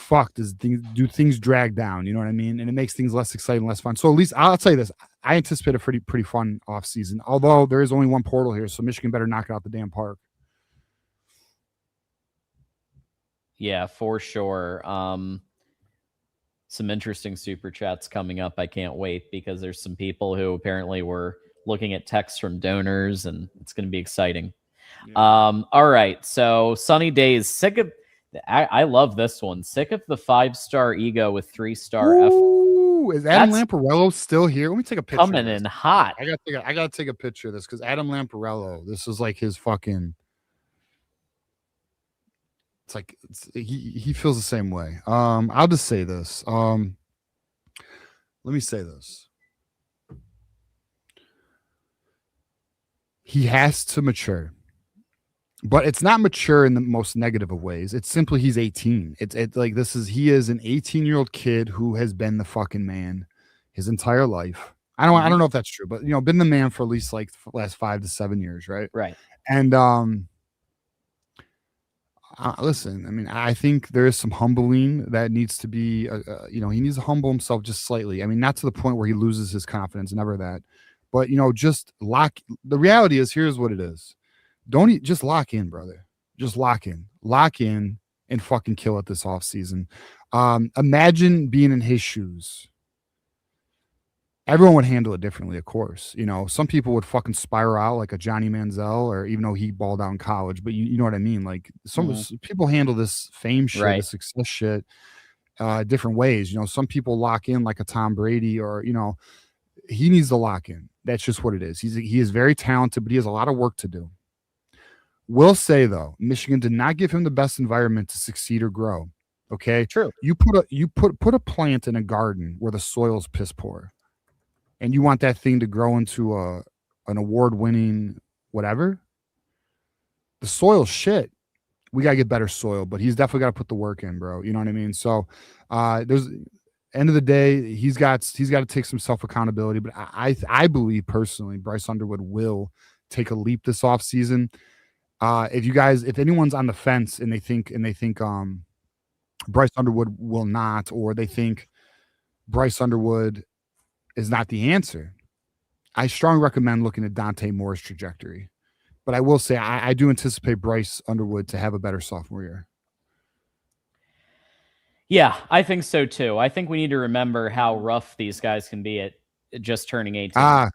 do things drag down? You know what I mean? And it makes things less exciting, less fun. So at least I'll tell you this: I anticipate a pretty fun off season. Although there is only one portal here, so Michigan better knock it out the damn park. Yeah, for sure. Some interesting super chats coming up. I can't wait because there's some people who apparently were looking at texts from donors, and it's going to be exciting. Yeah. All right. So Sunny Days, sick of. I love this one. Sick of the 5-star ego with 3-star. Ooh, is Adam Lamparello still here? Let me take a picture. Coming in hot. I gotta take a picture of this because Adam Lamparello. This is like his fucking. It's like he feels the same way. I'll just say this. Let me say this. He has to mature, but it's not mature in the most negative of ways. It's simply he's 18. It's like he is an 18-year-old kid who has been the fucking man his entire life. I don't know if that's true, but been the man for at least like the last 5 to 7 years, right? Right. And listen, I mean, I think there is some humbling that needs to be, he needs to humble himself just slightly. I mean, not to the point where he loses his confidence, never that. But, just the reality is, here's what it is. Just lock in, brother. Just lock in and fucking kill it this offseason. Imagine being in his shoes. Everyone would handle it differently, of course. Some people would fucking spiral out like a Johnny Manziel, or even though he balled out in college, but you know what I mean? Like some people handle this fame shit, right. this success shit, different ways. Some people lock in like a Tom Brady, or, he needs to lock in. That's just what it is. He is very talented, but he has a lot of work to do. Will say though, Michigan did not give him the best environment to succeed or grow. Okay. True. You put a plant in a garden where the soil's piss poor, and you want that thing to grow into an award-winning whatever. The soil's shit. We gotta get better soil, but he's definitely got to put the work in, bro. You know what I mean? So there's end of the day, he's got to take some self-accountability. But I believe personally, Bryce Underwood will take a leap this offseason. If anyone's on the fence and they think Bryce Underwood will not, or they think Bryce Underwood is not the answer, I strongly recommend looking at Dante Moore's trajectory. But I will say I do anticipate Bryce Underwood to have a better sophomore year. Yeah, I think so too. I think we need to remember how rough these guys can be at just turning 18.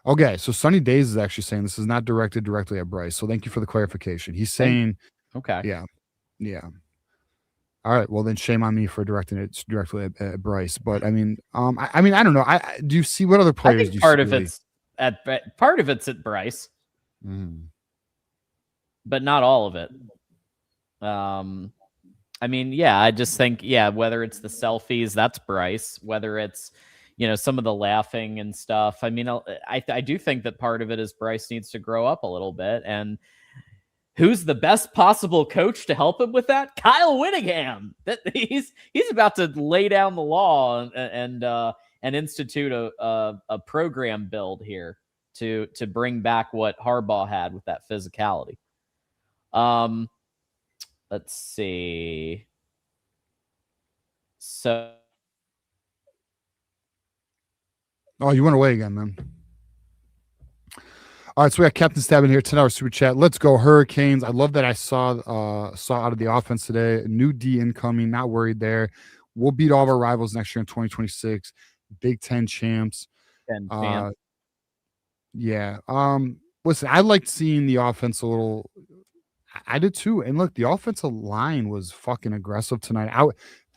Okay. So Sunny Days is actually saying this is not directed directly at Bryce. So thank you for the clarification. He's saying, okay. Yeah. All right. Well, then shame on me for directing it directly at Bryce. But I mean, I don't know. Do you see what other players? I think part of it's at Bryce, but not all of it. I mean, yeah, I just think, whether it's the selfies, that's Bryce. Whether it's, some of the laughing and stuff. I mean, I do think that part of it is Bryce needs to grow up a little bit. And who's the best possible coach to help him with that? Kyle Whittingham. That he's about to lay down the law and institute a program build here to bring back what Harbaugh had with that physicality. Let's see. So. Oh, you went away again, man. All right, so we got Captain Stab in here, $10 super chat. Let's go Hurricanes. I love that I saw out of the offense today. New D incoming, not worried there. We'll beat all of our rivals next year in 2026. Big Ten champs. Yeah. Listen, I liked seeing the offense a little. I did too. And look, the offensive line was fucking aggressive tonight.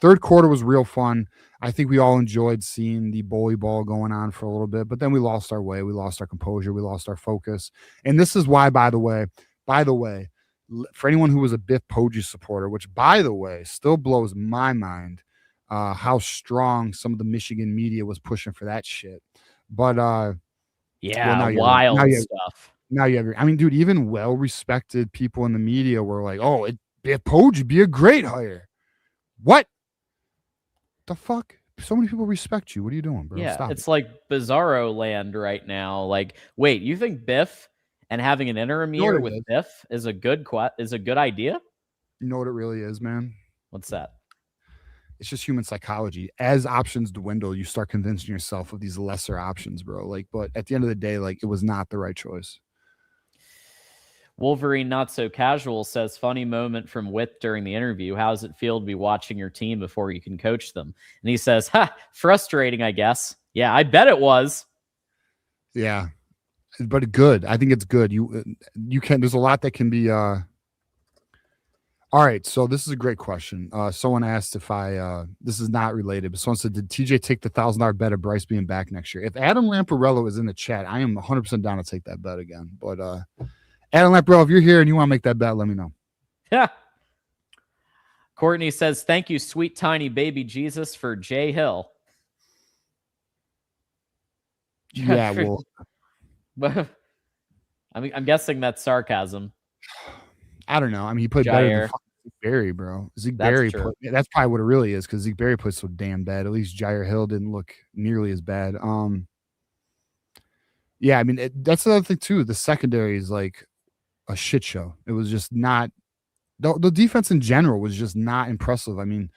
Third quarter was real fun. I think we all enjoyed seeing the bully ball going on for a little bit, but then we lost our way. We lost our composure. We lost our focus. And this is why, by the way, for anyone who was a Biff Poggi supporter, which, by the way, still blows my mind how strong some of the Michigan media was pushing for that shit. But wild stuff. Now you have dude, even well-respected people in the media were like, "Oh, Biff Poggi be a great hire." What the fuck? So many people respect you. What are you doing, bro? Yeah, Stop it's like bizarro land right now. Like, wait, you think Biff and having an interim year with Biff is a good idea? You know what it really is, man? What's that? It's just human psychology. As options dwindle, you start convincing yourself of these lesser options, bro. Like, but at the end of the day, like, it was not the right choice. Wolverine Not So Casual says, funny moment from Witt during the interview. How does it feel to be watching your team before you can coach them? And he says, frustrating, I guess. Yeah, I bet it was. Yeah, but good. I think it's good. You can, there's a lot that can be, all right. So this is a great question. Someone asked if this is not related, but someone said, did TJ take the $1,000 bet of Bryce being back next year? If Adam Lamparello is in the chat, I am 100% down to take that bet again. But, Adam Lamparello, if you're here and you want to make that bet, let me know. Yeah. Courtney says, thank you, sweet tiny baby Jesus, for Jay Hill. Yeah, well, I'm guessing that's sarcasm. I don't know. I mean, he played better than Jair. Zeke Berry, bro. Zeke That's Berry true. that's probably what it really is, because Zeke Berry played so damn bad. At least Jair Hill didn't look nearly as bad. Yeah, I mean, that's another thing too. The secondary is like a shit show. It was just not the defense in general was just not impressive. I mean,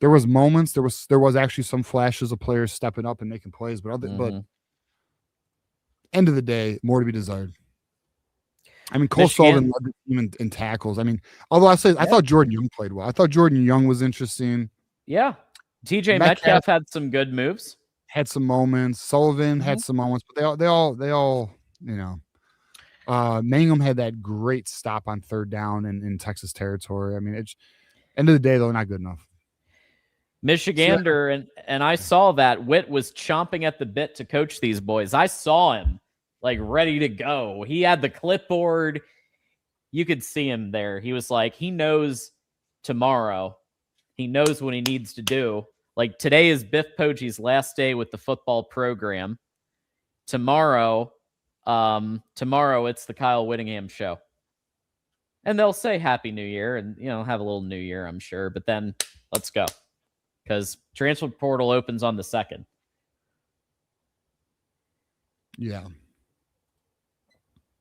there was moments, there was actually some flashes of players stepping up and making plays, but end of the day, more to be desired. I mean, Cole Sullivan led the team in tackles. I mean, although I thought Jordan Young played well. I thought Jordan Young was interesting. Yeah. TJ Metcalf had some good moves. Had some moments. Sullivan had some moments, but they all, you know. Mangum had that great stop on third down in Texas territory. I mean, it's end of the day though, not good enough. Michigander, and I saw that Witt was chomping at the bit to coach these boys. I saw him like ready to go. He had the clipboard. You could see him there. He was like, he knows tomorrow. He knows what he needs to do. Like today is Biff Poggi's last day with the football program. Tomorrow it's the Kyle Whittingham show. And they'll say Happy New Year and, you know, have a little New Year, I'm sure. But then let's go. Because transfer portal opens on the 2nd. Yeah.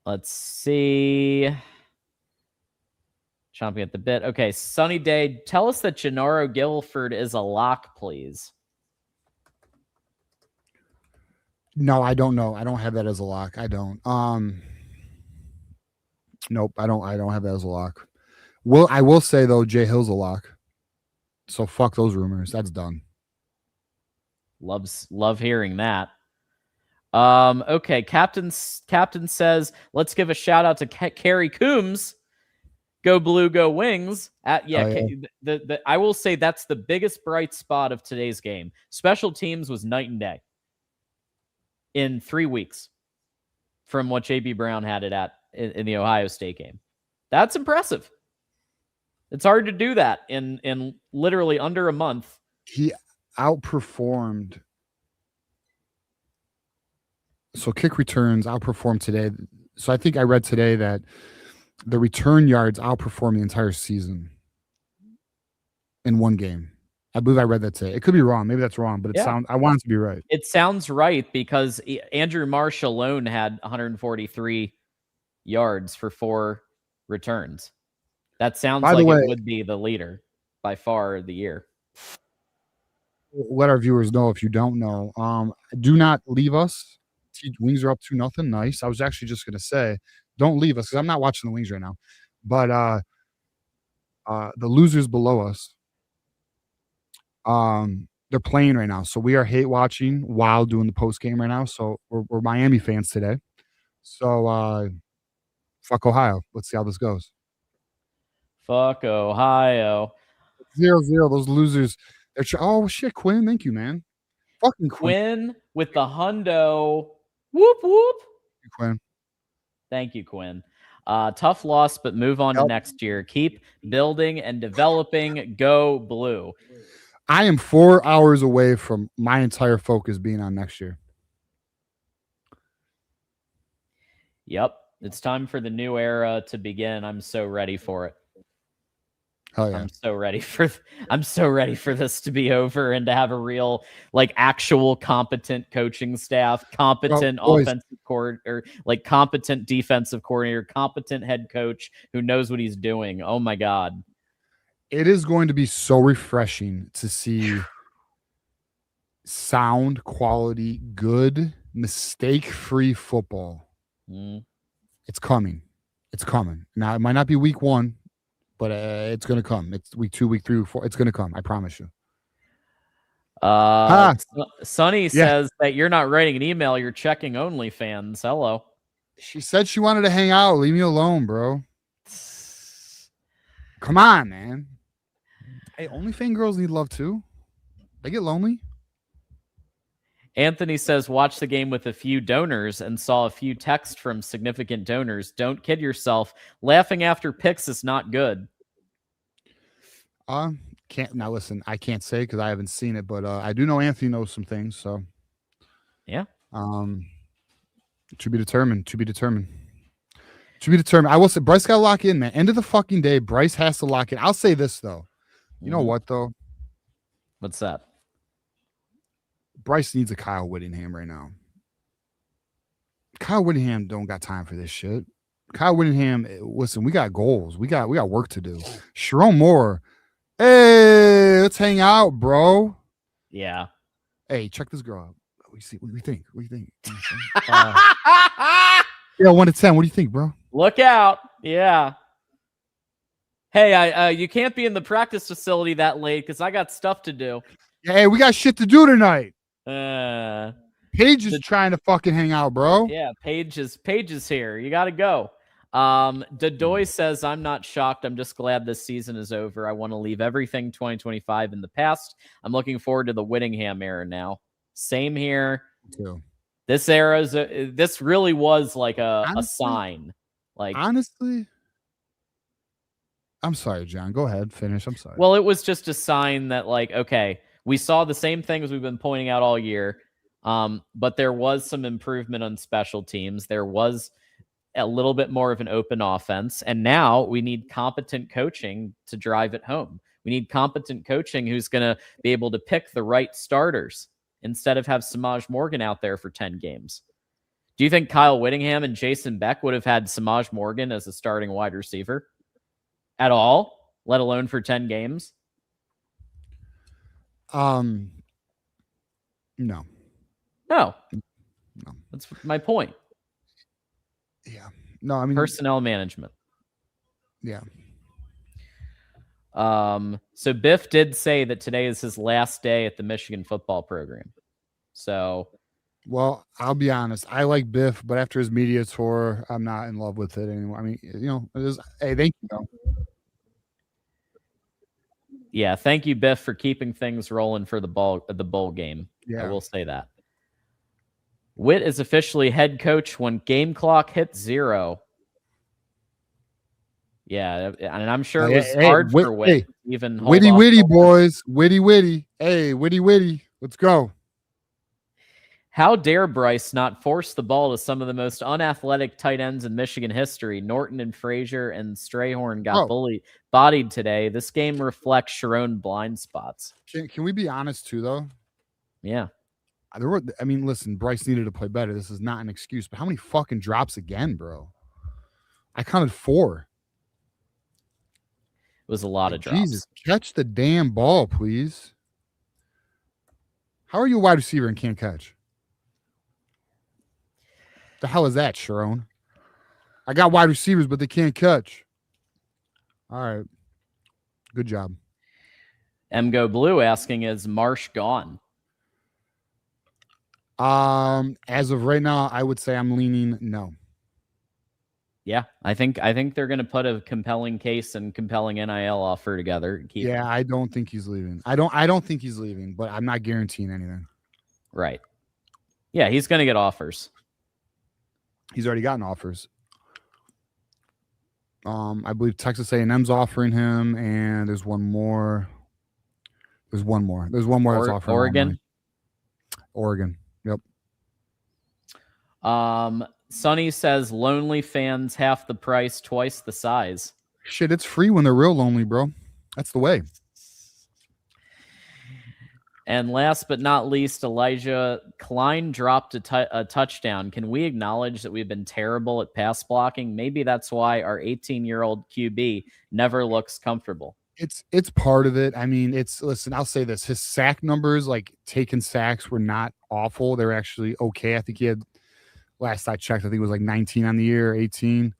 Let's see. Chomping at the bit. Okay, Sunny Day, tell us that Gennaro Guilford is a lock, please. No, I don't know. I don't have that as a lock. I don't. Nope, I don't have that as a lock. I will say though, Jay Hill's a lock. So fuck those rumors. That's done. Love hearing that. Okay, Captain says, let's give a shout out to Kerry Coombs. Go Blue, go Wings. I will say that's the biggest bright spot of today's game. Special teams was night and day in 3 weeks from what JB Brown had it at in the Ohio State game. That's impressive. It's hard to do that in literally under a month. He outperformed. So kick returns outperformed today. So I think I read today that the return yards outperformed the entire season in one game. I believe I read that today. It could be wrong. Maybe that's wrong, but I want it to be right. It sounds right because Andrew Marsh alone had 143 yards for 4 returns. That sounds like it would be the leader by far of the year. Let our viewers know if you don't know. Do not leave us. Wings are up 2-0. Nice. I was actually just going to say, don't leave us because I'm not watching the Wings right now. But the losers below us, they're playing right now. So we are hate watching while doing the post game right now. So we're Miami fans today. So fuck Ohio. Let's see how this goes. Fuck Ohio. 0-0. Those losers. Oh shit, Quinn. Thank you, man. Fucking Quinn with the hundo. Whoop whoop. Quinn. Thank you, Quinn. Tough loss, but move on to next year. Keep building and developing. Go Blue. I am 4 hours away from my entire focus being on next year. Yep. It's time for the new era to begin. I'm so ready for it. Hell yeah. I'm so ready for this to be over and to have a real, like, actual competent coaching staff, competent offensive coordinator, like competent defensive coordinator, competent head coach who knows what he's doing. Oh my God. It is going to be so refreshing to see sound, quality, good, mistake-free football. It's coming. It's coming. Now, it might not be week 1. But it's going to come. It's week 2, week 3, week 4. It's going to come. I promise you. Sonny says that you're not writing an email. You're checking OnlyFans. Hello. She said she wanted to hang out. Leave me alone, bro. Come on, man. Hey, OnlyFans girls need love too. They get lonely. Anthony says, watch the game with a few donors and saw a few texts from significant donors. Don't kid yourself. Laughing after picks is not good. Can't now listen. I can't say because I haven't seen it, but I do know Anthony knows some things. So yeah. To be determined. To be determined. To be determined. I will say Bryce got to lock in, man. End of the fucking day, Bryce has to lock in. I'll say this though. You know what though? What's that? Bryce needs a Kyle Whittingham right now. Kyle Whittingham don't got time for this shit. Kyle Whittingham, listen, we got goals. We got work to do. Sharon Moore, hey, let's hang out, bro. Yeah. Hey, check this girl out. What do you think? 1 to 10. What do you think, bro? Look out. Yeah. Hey, you can't be in the practice facility that late because I got stuff to do. Yeah, hey, we got shit to do tonight. Paige is the- trying to fucking hang out, bro. Yeah, Paige is here. You got to go. Dadoy says, I'm not shocked. I'm just glad this season is over. I want to leave everything 2025 in the past. I'm looking forward to the Whittingham era now. Same here. Too. This this really was like a sign. Like, honestly, I'm sorry, John. Go ahead. Finish. I'm sorry. Well, it was just a sign that, like, okay, we saw the same things we've been pointing out all year, but there was some improvement on special teams. There was a little bit more of an open offense, and now we need competent coaching to drive it home. We need competent coaching who's going to be able to pick the right starters instead of have Samaj Morgan out there for 10 games. Do you think Kyle Whittingham and Jason Beck would have had Samaj Morgan as a starting wide receiver at all, let alone for 10 games? No. That's my point. Yeah. No, I mean personnel management. Yeah. So Biff did say that today is his last day at the Michigan football program. So, well, I'll be honest. I like Biff, but after his media tour, I'm not in love with it anymore. I mean, hey, thank you. Though. Yeah, thank you, Biff, for keeping things rolling for the bowl game. Yeah. I will say that. Witt is officially head coach when game clock hits 0. Yeah, and I'm sure it was hard for Witt. Hey, even witty, boys. Witty. Hey, witty. Let's go. How dare Bryce not force the ball to some of the most unathletic tight ends in Michigan history? Norton and Frazier and Strayhorn got bodied today. This game reflects Sharon blind spots. Can we be honest too, though? Yeah. Listen, Bryce needed to play better. This is not an excuse, but how many fucking drops again, bro? I counted 4. It was a lot of drops. Jesus, catch the damn ball, please. How are you a wide receiver and can't catch? The hell is that, Sharon? I got wide receivers, but they can't catch. All right. Good job. Go Blue asking, is Marsh gone? As of right now, I would say I'm leaning no. Yeah, I think they're going to put a compelling case and compelling NIL offer together. I don't think he's leaving. I don't think he's leaving, but I'm not guaranteeing anything. Right. Yeah, he's going to get offers. He's already gotten offers. I believe Texas A&M's offering him, and there's one more. There's one more that's offering Oregon. Oregon. Yep. Sonny says lonely fans half the price, twice the size. Shit, it's free when they're real lonely, bro. That's the way. And last but not least, Elijah Klein dropped a touchdown. Can we acknowledge that we've been terrible at pass blocking? Maybe that's why our 18-year-old QB never looks comfortable. It's part of it. I mean, listen, I'll say this. His sack numbers, like taken sacks, were not awful. They're actually okay. I think he had, last I checked, I think it was like 19 on the year, 18.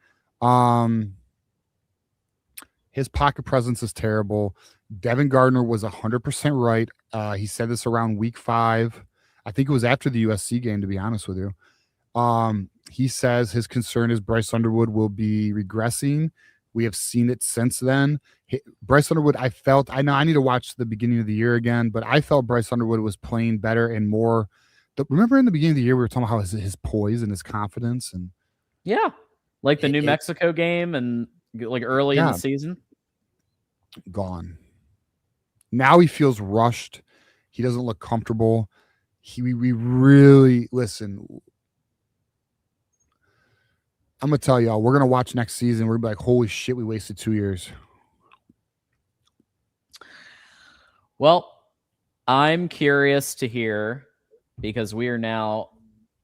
His pocket presence is terrible. Devin Gardner was 100% right. He said this around week 5. I think it was after the USC game, to be honest with you. He says his concern is Bryce Underwood will be regressing. We have seen it since then. Bryce Underwood, I know I need to watch the beginning of the year again, but I felt Bryce Underwood was playing better and more. Remember in the beginning of the year, we were talking about how his poise and his confidence. And yeah, like the New Mexico game and like early in the season. Gone. Now he feels rushed. He doesn't look comfortable. We really listen. I'm gonna tell y'all, we're gonna watch next season. We're gonna be like, holy shit, we wasted 2 years. Well, I'm curious to hear, because we are now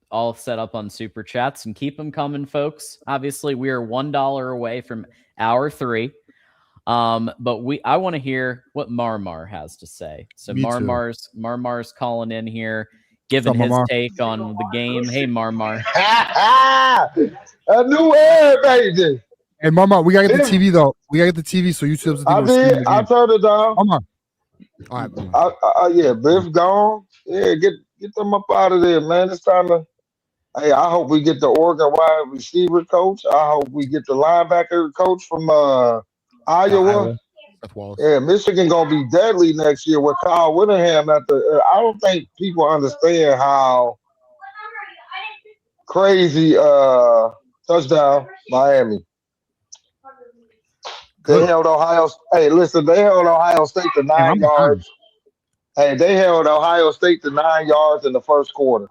all set up on super chats, and keep them coming, folks. Obviously, we are $1 away from hour 3. But I want to hear what Marmar has to say. So Marmar's calling in here, giving his take on the game. Hey, Marmar. A new air, baby. Hey, Marmar, we gotta get the TV though. We gotta get the TV so YouTube's. I did. I turned it down. Marmar. All right. Yeah, Biff gone. Yeah, get them up out of there, man. It's time to. Hey, I hope we get the Oregon wide receiver coach. I hope we get the linebacker coach from Iowa. Yeah, Michigan gonna be deadly next year with Kyle Whittingham at the. I don't think people understand how crazy touchdown Miami. They held Ohio. Hey, listen, they held Ohio State to 9 yards. Hey, they held Ohio State to 9 yards in the first quarter.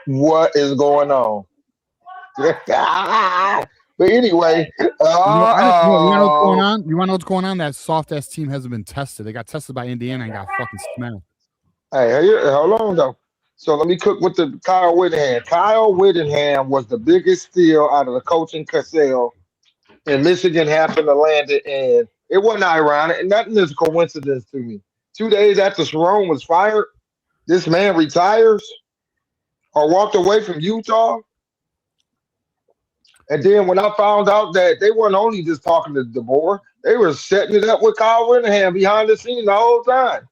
What is going on? But anyway, you know what's going on? You want to know what's going on? That soft ass team hasn't been tested. They got tested by Indiana and got fucking smacked. Hey, hold on though. So let me cook with the Kyle Whittingham. Kyle Whittingham was the biggest steal out of the coaching carousel, and Michigan happened to land it, and it wasn't ironic, and nothing is a coincidence to me. 2 days after Sharon was fired, this man retires or walked away from Utah. And then when I found out that they weren't only just talking to DeBoer, they were setting it up with Kyle Whittingham behind the scenes the whole time.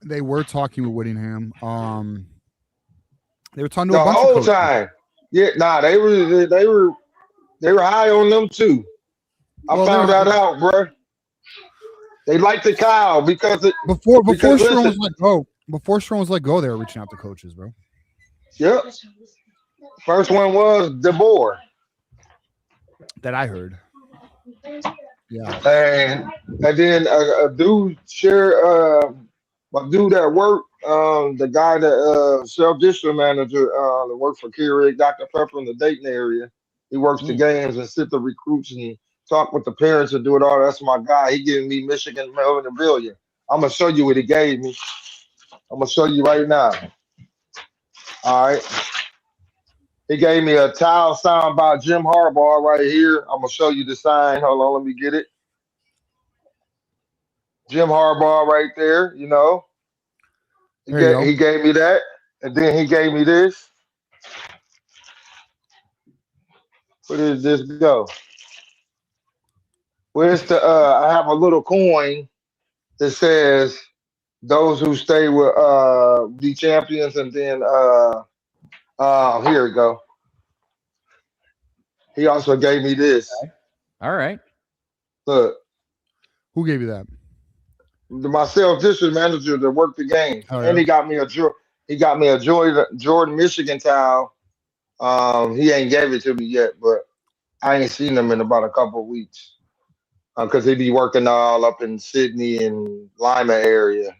They were talking with Whittingham. They were talking to the a bunch whole of time. Yeah, they were high on them too. I found that out, bro. They liked the Kyle because before Sharon was let go. Before Sharon was let go, they were reaching out to coaches, bro. Yep. First one was DeBoer. That I heard. Yeah. And then a dude my dude at work, the guy that shelf district manager that works for Keurig, Dr. Pepper in the Dayton area. He works the games and sit the recruits and talk with the parents and do it all. That's my guy. He giving me Michigan memorabilia. I'm gonna show you what he gave me. I'm gonna show you right now. All right. He gave me a towel signed by Jim Harbaugh right here. I'm gonna show you the sign. Hold on, let me get it. Jim Harbaugh right there, you know. He gave me that, and then he gave me this. Where did this go? Where's the I have a little coin that says those who stay will be champions, and then here we go. He also gave me this. Okay. All right. Look. Who gave you that? My sales district manager that worked the game. Oh, yeah. And he got me a Jordan Michigan towel. He ain't gave it to me yet, but I ain't seen him in about a couple of weeks. Because he be working all up in Sydney and Lima area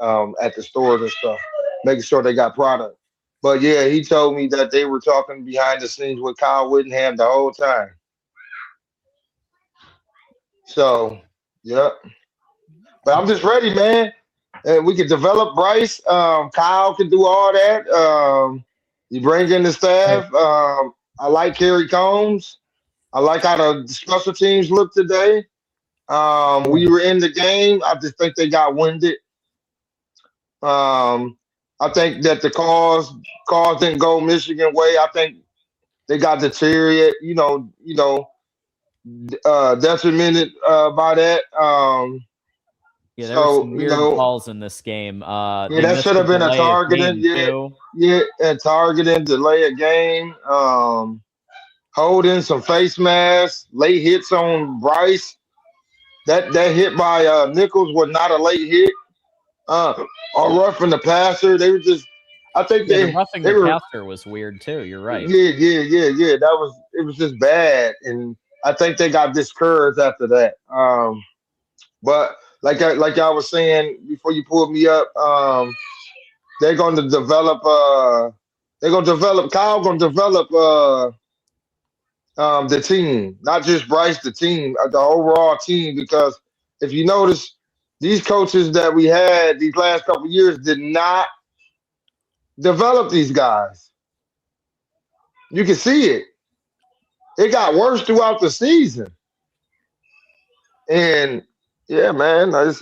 at the stores and stuff, making sure they got product. But yeah, he told me that they were talking behind the scenes with Kyle Whittingham the whole time. So, yeah. But I'm just ready, man. And we can develop Bryce. Kyle can do all that. You bring in the staff. I like Kerry Combs. I like how the special teams look today. We were in the game. I just think they got winded. I think that the calls didn't go Michigan way. I think they got deteriorated, detrimented by that. Yeah, there were some weird calls in this game. That should have been a targeting. A targeting, delay a game. Holding some face masks, late hits on Bryce. That hit by Nichols was not a late hit. Or roughing the passer. They were just. I think the roughing the passer was weird too. You're right. Yeah. It was just bad, and I think they got discouraged after that. But like I was saying before you pulled me up, they're going to develop. Kyle going to develop the team, not just Bryce, the team, the overall team. Because if you notice, these coaches that we had these last couple of years did not develop these guys. You can see it. It got worse throughout the season. And yeah, man, but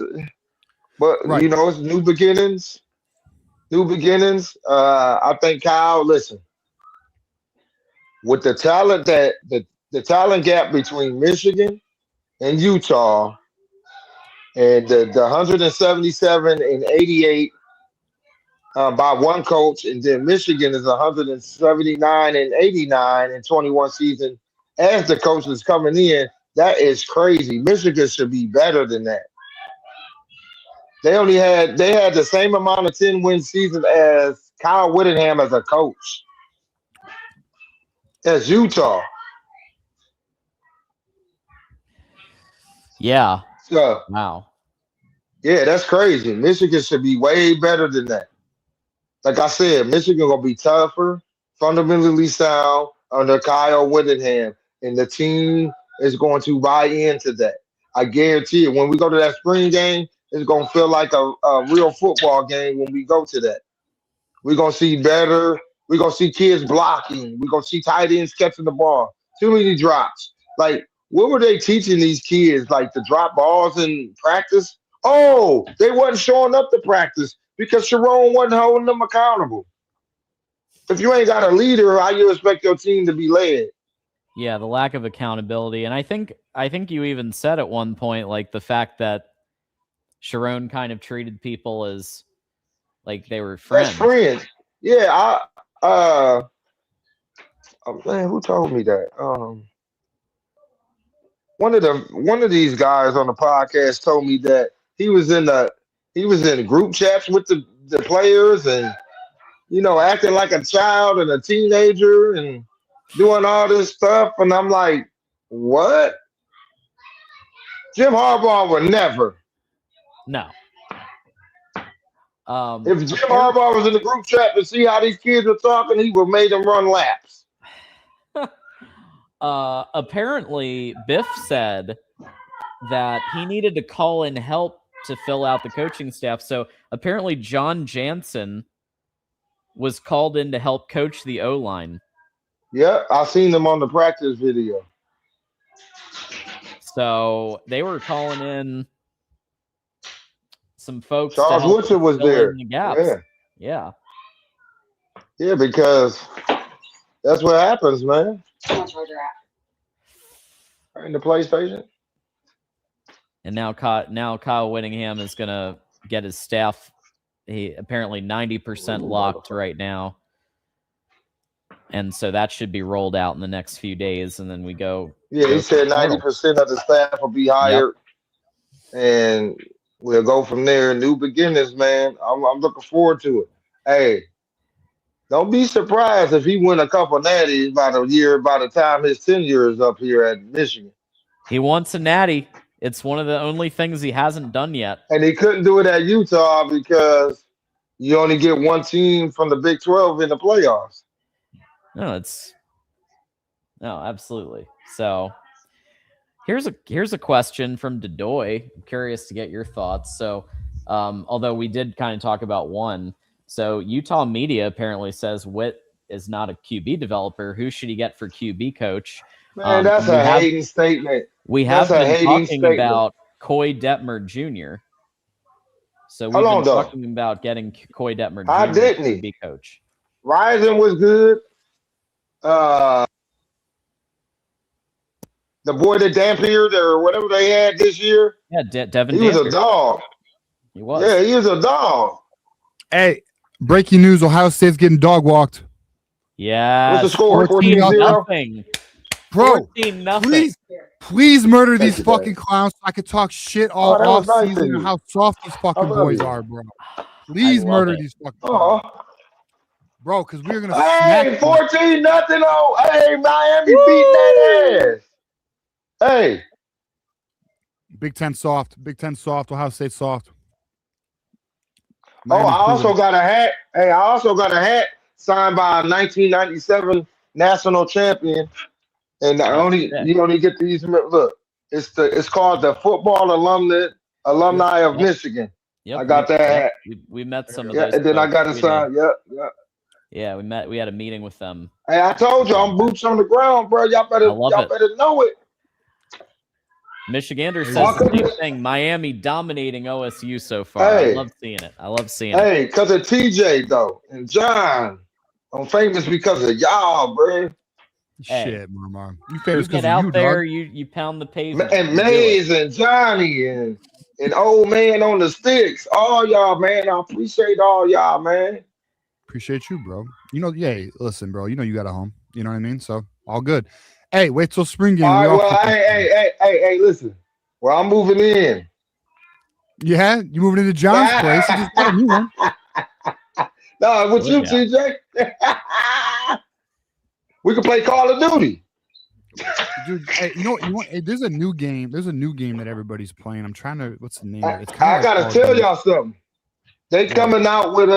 Right. you know, it's new beginnings. New beginnings. I think Kyle, listen, with the talent that the talent gap between Michigan and Utah and the 177 and 88 by one coach, and then Michigan is 179 and 89 in 21 season as the coach is coming in. That is crazy. Michigan should be better than that. They had the same amount of 10-win season as Kyle Whittingham as a coach. As Utah. Yeah. So, Wow. yeah, that's crazy. Michigan should be way better than that. Like I said, Michigan gonna be tougher, fundamentally sound under Kyle Whittingham, and the team is going to buy into that. I guarantee it. When we go to that spring game, it's gonna feel like a real football game when we go to that. We're gonna see better. We're gonna see kids blocking. We're gonna see tight ends catching the ball. Too many drops. Like, what were they teaching these kids? Like to drop balls in practice? Oh, they wasn't showing up to practice because Sharon wasn't holding them accountable. If you ain't got a leader, how you expect your team to be led? Yeah, the lack of accountability. And I think you even said at one point, like, the fact that Sharon kind of treated people as like they were friends. That's friends. Yeah, oh, man, who told me that? One of these guys on the podcast told me that he was in group chats with the players and, you know, acting like a child and a teenager and doing all this stuff. And I'm like, what? Jim Harbaugh would never. No. If Jim Harbaugh was in the group chat to see how these kids were talking, he would have made them run laps. Apparently, Biff said that he needed to call in help to fill out the coaching staff. So apparently John Jansen was called in to help coach the O-line. Yeah, I seen them on the practice video. So they were calling in some folks. Charles Woodson was there. The gaps. Yeah, because that's what happens, man. Right in the PlayStation. And now Kyle Whittingham is gonna get his staff. He apparently 90% locked right now, and so that should be rolled out in the next few days, and then we go. Yeah, he said 90% of the staff will be hired, and we'll go from there. New beginnings, man. I'm looking forward to it. Hey, don't be surprised if he win a couple natties by the time his tenure is up here at Michigan. He wants a natty. It's one of the only things he hasn't done yet. And he couldn't do it at Utah because you only get one team from the Big 12 in the playoffs. No, absolutely. So here's a question from Dedoy. I'm curious to get your thoughts. So although we did kind of talk about one, so Utah media apparently says Witt is not a QB developer. Who should he get for QB coach? Man, that's a hating statement. We have been talking about Coy Detmer Jr. So we've been talking about getting Coy Detmer Jr. How didn't he? QB coach. Rising was good. The boy that Dampier or whatever they had this year. Yeah, Devin He Dampier. was a dog. He was. Yeah, he was a dog. Hey, breaking news, Ohio State's getting dog walked. Yeah. What's the score? 14-0. Bro, 14-0. please murder these fucking clowns so I could talk shit all off season and how soft these fucking boys are, bro. Please murder these fucking clowns. Bro, because we're going to Hey, 14-0. Oh, hey, Miami beating that ass. Hey. Big Ten soft. Big Ten soft. Ohio State soft. Oh, I Miami also cooler. got a hat. Hey, I also got a hat signed by a 1997 national champion. And I Oh, only shit. you only get these. Look, it's called the Football Alumni of Yep. Michigan. Yep, I got that hat. we met some of Yeah, those. and then I folks. got a sign. Yep. Yeah, we met. We had a meeting with them. Hey, I told you I'm boots on the ground, bro. Y'all I love it. better know it. Michigander says Fuck the it. same thing. Miami dominating OSU so far. Hey. I love seeing it. I love seeing it. Hey, because of TJ though and John, I'm famous because of y'all, bro. Hey. Shit, Mama. You You famous get because out of there, you, you pound the pavement. And You do it. Maze and Johnny and old man on the sticks. All y'all, man. I appreciate all y'all, man. Appreciate you, bro. You know, yeah, listen, bro. You know you got a home. You know what I mean? So all good. Hey, wait till spring game. All We right, all well, fucking- hey, listen. Well, I'm moving in. Yeah, you moving into John's place. You just got a new one. No, with you, Yeah. TJ. We can play Call of Duty. Dude, hey, you know what? Hey, there's a new game. There's a new game that everybody's playing. I'm trying to. What's the name? of it? It's I kinda gotta like tell y'all something. They coming out with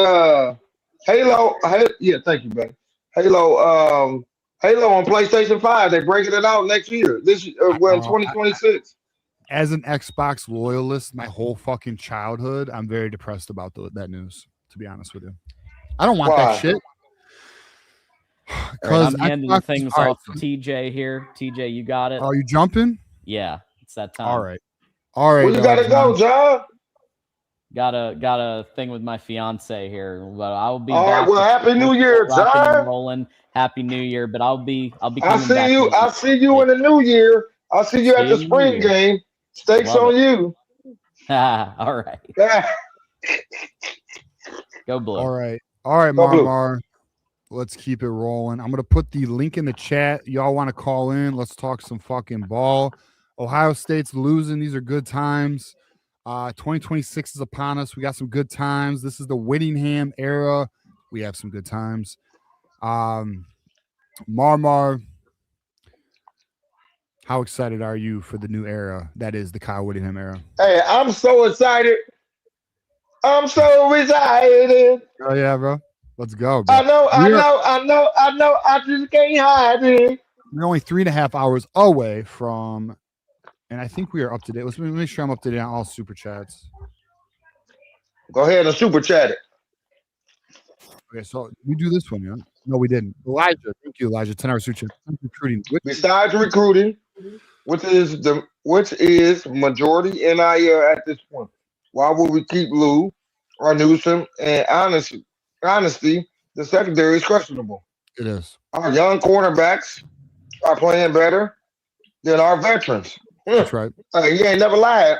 Halo. Yeah, thank you, man. Halo on PlayStation 5. They're breaking it out next year. In 2026. As an Xbox loyalist, my whole fucking childhood, I'm very depressed about that news. To be honest with you, I don't want Why? that shit. All right, Because I'm handing things off to TJ here. TJ, you got it. Are you jumping? Yeah, it's that time. All right. All right. Where you gotta go, John? Got a thing with my fiance here, but I'll be All back. right, well, Happy New Year, Rocking and John. rolling. Happy New Year, but I'll be coming I see back. you. I see you in the new year. I'll see you at the See you in the spring new year. game. Stakes Love on you. All right, Yeah. go blue. All right. All right, Go blue. Marmar. Let's keep it rolling. I'm going to put the link in the chat. Y'all want to call in? Let's talk some fucking ball. Ohio State's losing. These are good times. 2026 is upon us. We got some good times. This is the Whittingham era. We have some good times. Marmar, how excited are you for the new era that is the Kyle Whittingham era? Hey, I'm so excited. I'm so excited. Oh, yeah, bro. Let's go, bro. I know. I just can't hide it. We're only 3.5 hours away from, and I think we are up to date. Let's make sure I'm up to date on all super chats. Go ahead and super chat it. Okay, so we do this one, yeah? No, we didn't. Elijah, thank you, Elijah. 10 hour super chat. Recruiting. Besides recruiting, which is majority NIL at this point. Why would we keep Lou or Newsom? And honesty, the secondary is questionable. It is. Our young cornerbacks are playing better than our veterans. That's right. You ain't never lied.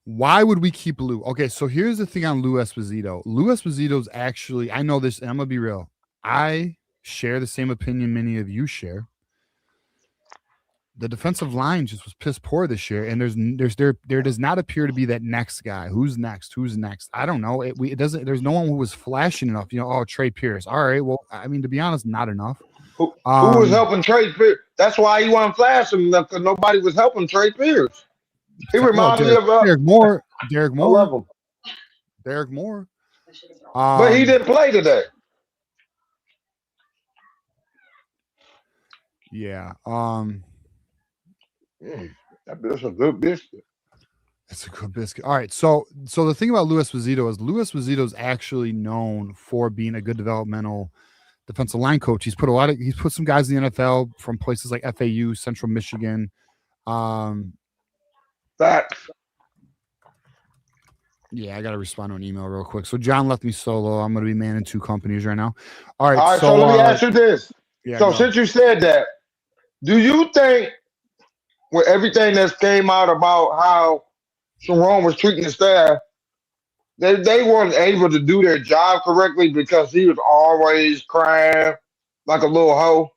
Why would we keep Lou? Okay, so here's the thing on Lou Esposito. Lou Esposito's actually, I know this, and I'm gonna be real. I share the same opinion many of you share. The defensive line just was piss poor this year, and there does not appear to be that next guy. Who's next? I don't know. It doesn't. There's no one who was flashing enough. Oh, Trey Pierce. All right. Well, I mean, to be honest, not enough. Who was helping Trey Pierce? That's why he wasn't flashing enough, because nobody was helping Trey Pierce. He reminded me of Derek Moore. Derek I Moore. love him. Derek Moore. But he didn't play today. Yeah. That's a good biscuit. It's a good biscuit. All right. So the thing about Lou Esposito is Lou Esposito is actually known for being a good developmental defensive line coach. He's put some guys in the NFL from places like FAU, Central Michigan. Facts. Yeah, I got to respond to an email real quick. So John left me solo. I'm going to be manning 2 companies right now. All right. All right, so let me ask you this. Yeah, So since you said that, do you think with everything that's came out about how Sharon was treating the staff, they weren't able to do their job correctly because he was always crying like a little hoe?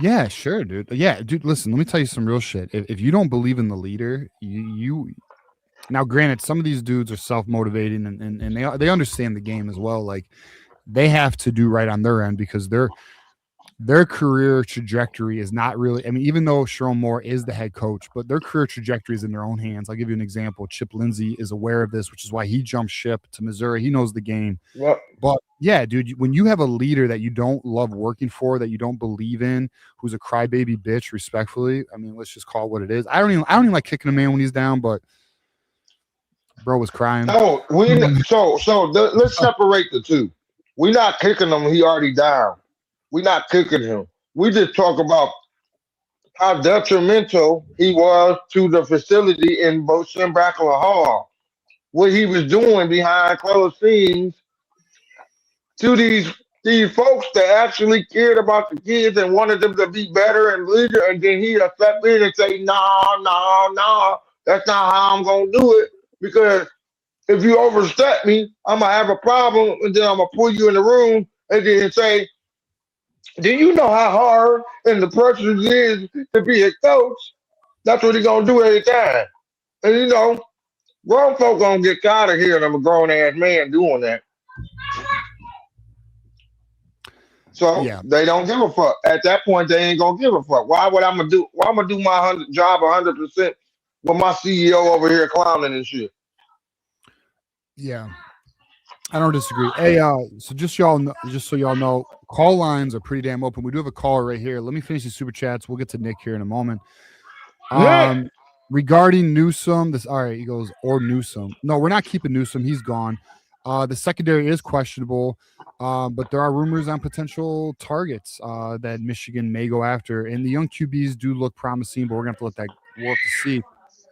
Yeah, sure, dude. Yeah, dude, listen, let me tell you some real shit. If you don't believe in the leader, you now granted, some of these dudes are self-motivating and they understand the game as well. Like they have to do right on their end because their career trajectory is not really. I mean, even though Sharon Moore is the head coach, but their career trajectory is in their own hands. I'll give you an example. Chip Lindsey is aware of this, which is why he jumped ship to Missouri. He knows the game. Well, But yeah, dude, when you have a leader that you don't love working for, that you don't believe in, who's a crybaby bitch, respectfully, I mean, let's just call it what it is. I don't even like kicking a man when he's down, but bro was crying. no, let's separate the two. We're not kicking him. He already down. We're not kicking him. We just talk about how detrimental he was to the facility in both Simbrackler Hall. What he was doing behind closed scenes to these folks that actually cared about the kids and wanted them to be better and leader, and then he step in and say, no, that's not how I'm gonna do it. Because if you overstep me, I'm gonna have a problem, and then I'm gonna pull you in the room and then say, do you know how hard and the pressure it is to be a coach? That's what he's gonna do every time. And grown folk gonna get tired of hearing I'm a grown ass man doing that. So Yeah. they don't give a fuck. At that point, they ain't gonna give a fuck. Why I'm gonna do my job 100% with my CEO over here clowning and shit? Yeah, I don't disagree. Hey, so just so y'all know, call lines are pretty damn open. We do have a caller right here. Let me finish these super chats. We'll get to Nick here in a moment. Regarding Newsome, all right, he goes, or Newsome. No, we're not keeping Newsome. He's gone. The secondary is questionable, but there are rumors on potential targets that Michigan may go after. And the young QBs do look promising, but we're going to have to let that we'll have to see.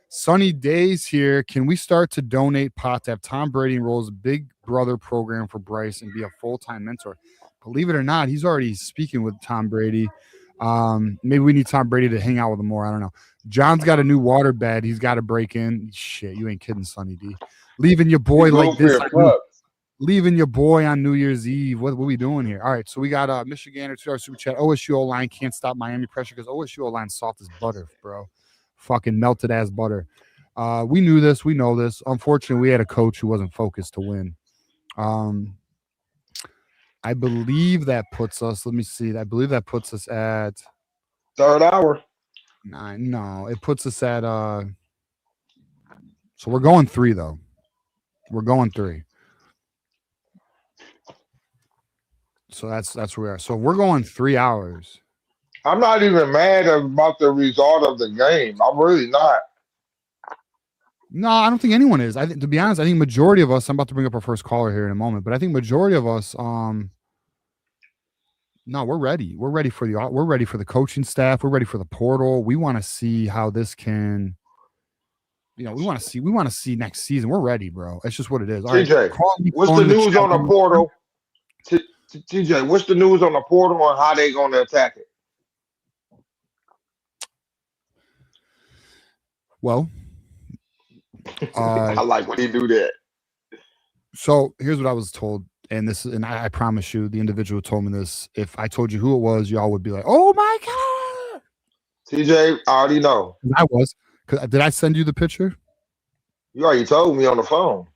Sunny Days here. Can we start to donate pot to have Tom Brady enroll as a big brother program for Bryce and be a full-time mentor? Believe it or not, he's already speaking with Tom Brady. Maybe we need Tom Brady to hang out with him more. I don't know. John's got a new water bed. He's got to break in. Shit, you ain't kidding, Sunny D. Leaving your boy like this. Leaving your boy on New Year's Eve. What are we doing here? All right, so we got Michigan or 2-hour super chat. OSU O-line can't stop Miami pressure because OSU O-line soft as butter, bro. Fucking melted ass butter. We knew this. We know this. Unfortunately, we had a coach who wasn't focused to win. I believe that puts us. Let me see. I believe that puts us at third hour. No, it puts us at. So we're going 3 though. We're going 3. So that's where we are. So we're going 3 hours. I'm not even mad about the result of the game. I'm really not. No, I don't think anyone is. To be honest, I think majority of us. I'm about to bring up our first caller here in a moment, but I think majority of us. No, we're ready. We're ready for the coaching staff. We're ready for the portal. We want to see how this can. We want to see next season. We're ready, bro. It's just what it is. All TJ, right, what's the news on the portal? TJ, what's the news on the portal and how they going to attack it? Well, I like when he do that. So here's what I was told, and I promise you, the individual told me this. If I told you who it was, y'all would be like, "Oh my god!" TJ, I already know. I was. Did I send you the picture? You already told me on the phone.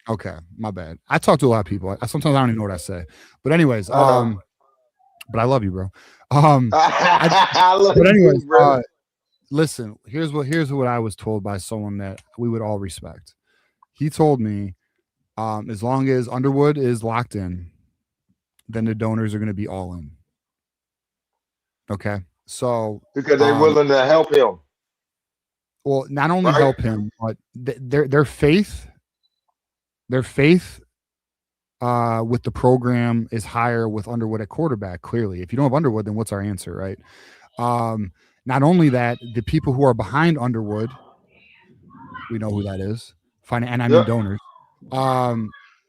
Okay, my bad. I talk to a lot of people. Sometimes I don't even know what I say. But anyways, but I love you, bro. I love you, bro. Listen, here's what I was told by someone that we would all respect. He told me, as long as Underwood is locked in, then the donors are going to be all in. Okay, so because they're willing to help him. Well, not only help him, but their faith with the program is higher with Underwood at quarterback. Clearly, if you don't have Underwood, then what's our answer, right? Not only that, the people who are behind Underwood, we know who that is. And I mean donors.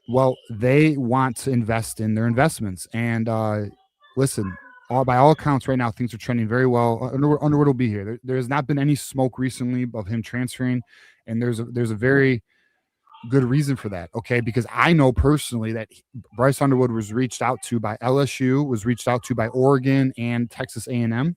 Well, they want to invest in their investments. And listen, by all accounts, right now things are trending very well. Underwood will be here. There has not been any smoke recently of him transferring, and there's a very good reason for that. Okay, because I know personally that Bryce Underwood was reached out to by LSU, was reached out to by Oregon and Texas A&M.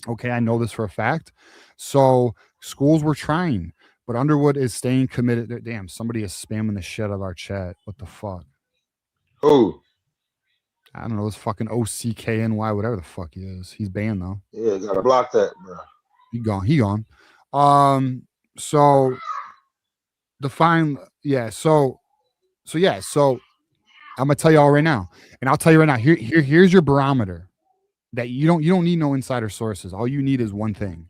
Okay, I know this for a fact. So schools were trying, but Underwood is staying committed. Damn, somebody is spamming the shit out of our chat. What the fuck? Who? I don't know, it's fucking OCKNY, whatever the fuck he is. He's banned though. Yeah, gotta block that, bro. He gone. So the fine, yeah. So I'm gonna tell you all right now, and I'll tell you right now. Here's your barometer. That you don't need no insider sources. All you need is one thing.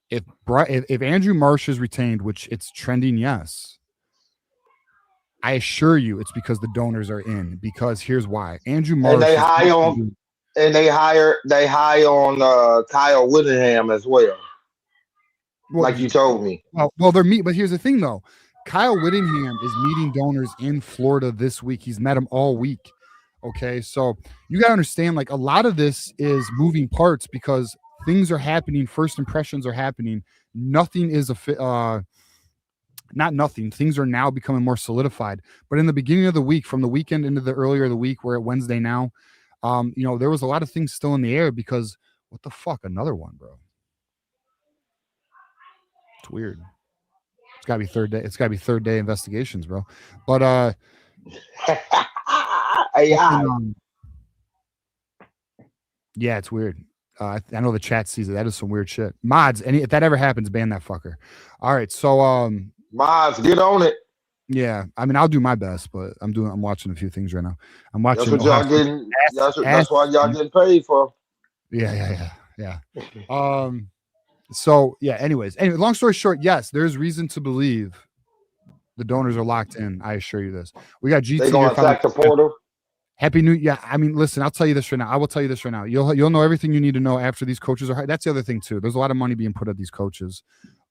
If Andrew Marsh is retained, which it's trending, yes, I assure you it's because the donors are in. Because here's why. Andrew Marsh And they high on Kyle Whittingham as well. Like you told me. Well, but here's the thing though. Kyle Whittingham is meeting donors in Florida this week. He's met them all week. Okay, so you gotta understand, like, a lot of this is moving parts because things are happening. First impressions are happening. Nothing is not nothing. Things are now becoming more solidified. But in the beginning of the week, from the weekend into the earlier of the week, we're at Wednesday now. There was a lot of things still in the air because what the fuck, another one, bro. It's weird. It's gotta be third day. It's gotta be third day investigations, bro. But yeah, it's weird. I know the chat sees it. That is some weird shit. Mods, if that ever happens, ban that fucker. All right, so Mods, get on it. Yeah, I mean, I'll do my best, but I'm watching a few things right now. I'm watching. That's what y'all getting. That's why y'all getting paid for. Yeah. So yeah. Anyway, long story short, yes, there's reason to believe the donors are locked in. I assure you this. We got GT. They gonna attack the portal. Happy New Year. Yeah, I mean, listen, I'll tell you this right now. I will tell you this right now. You'll know everything you need to know after these coaches are hired. That's the other thing too. There's a lot of money being put at these coaches,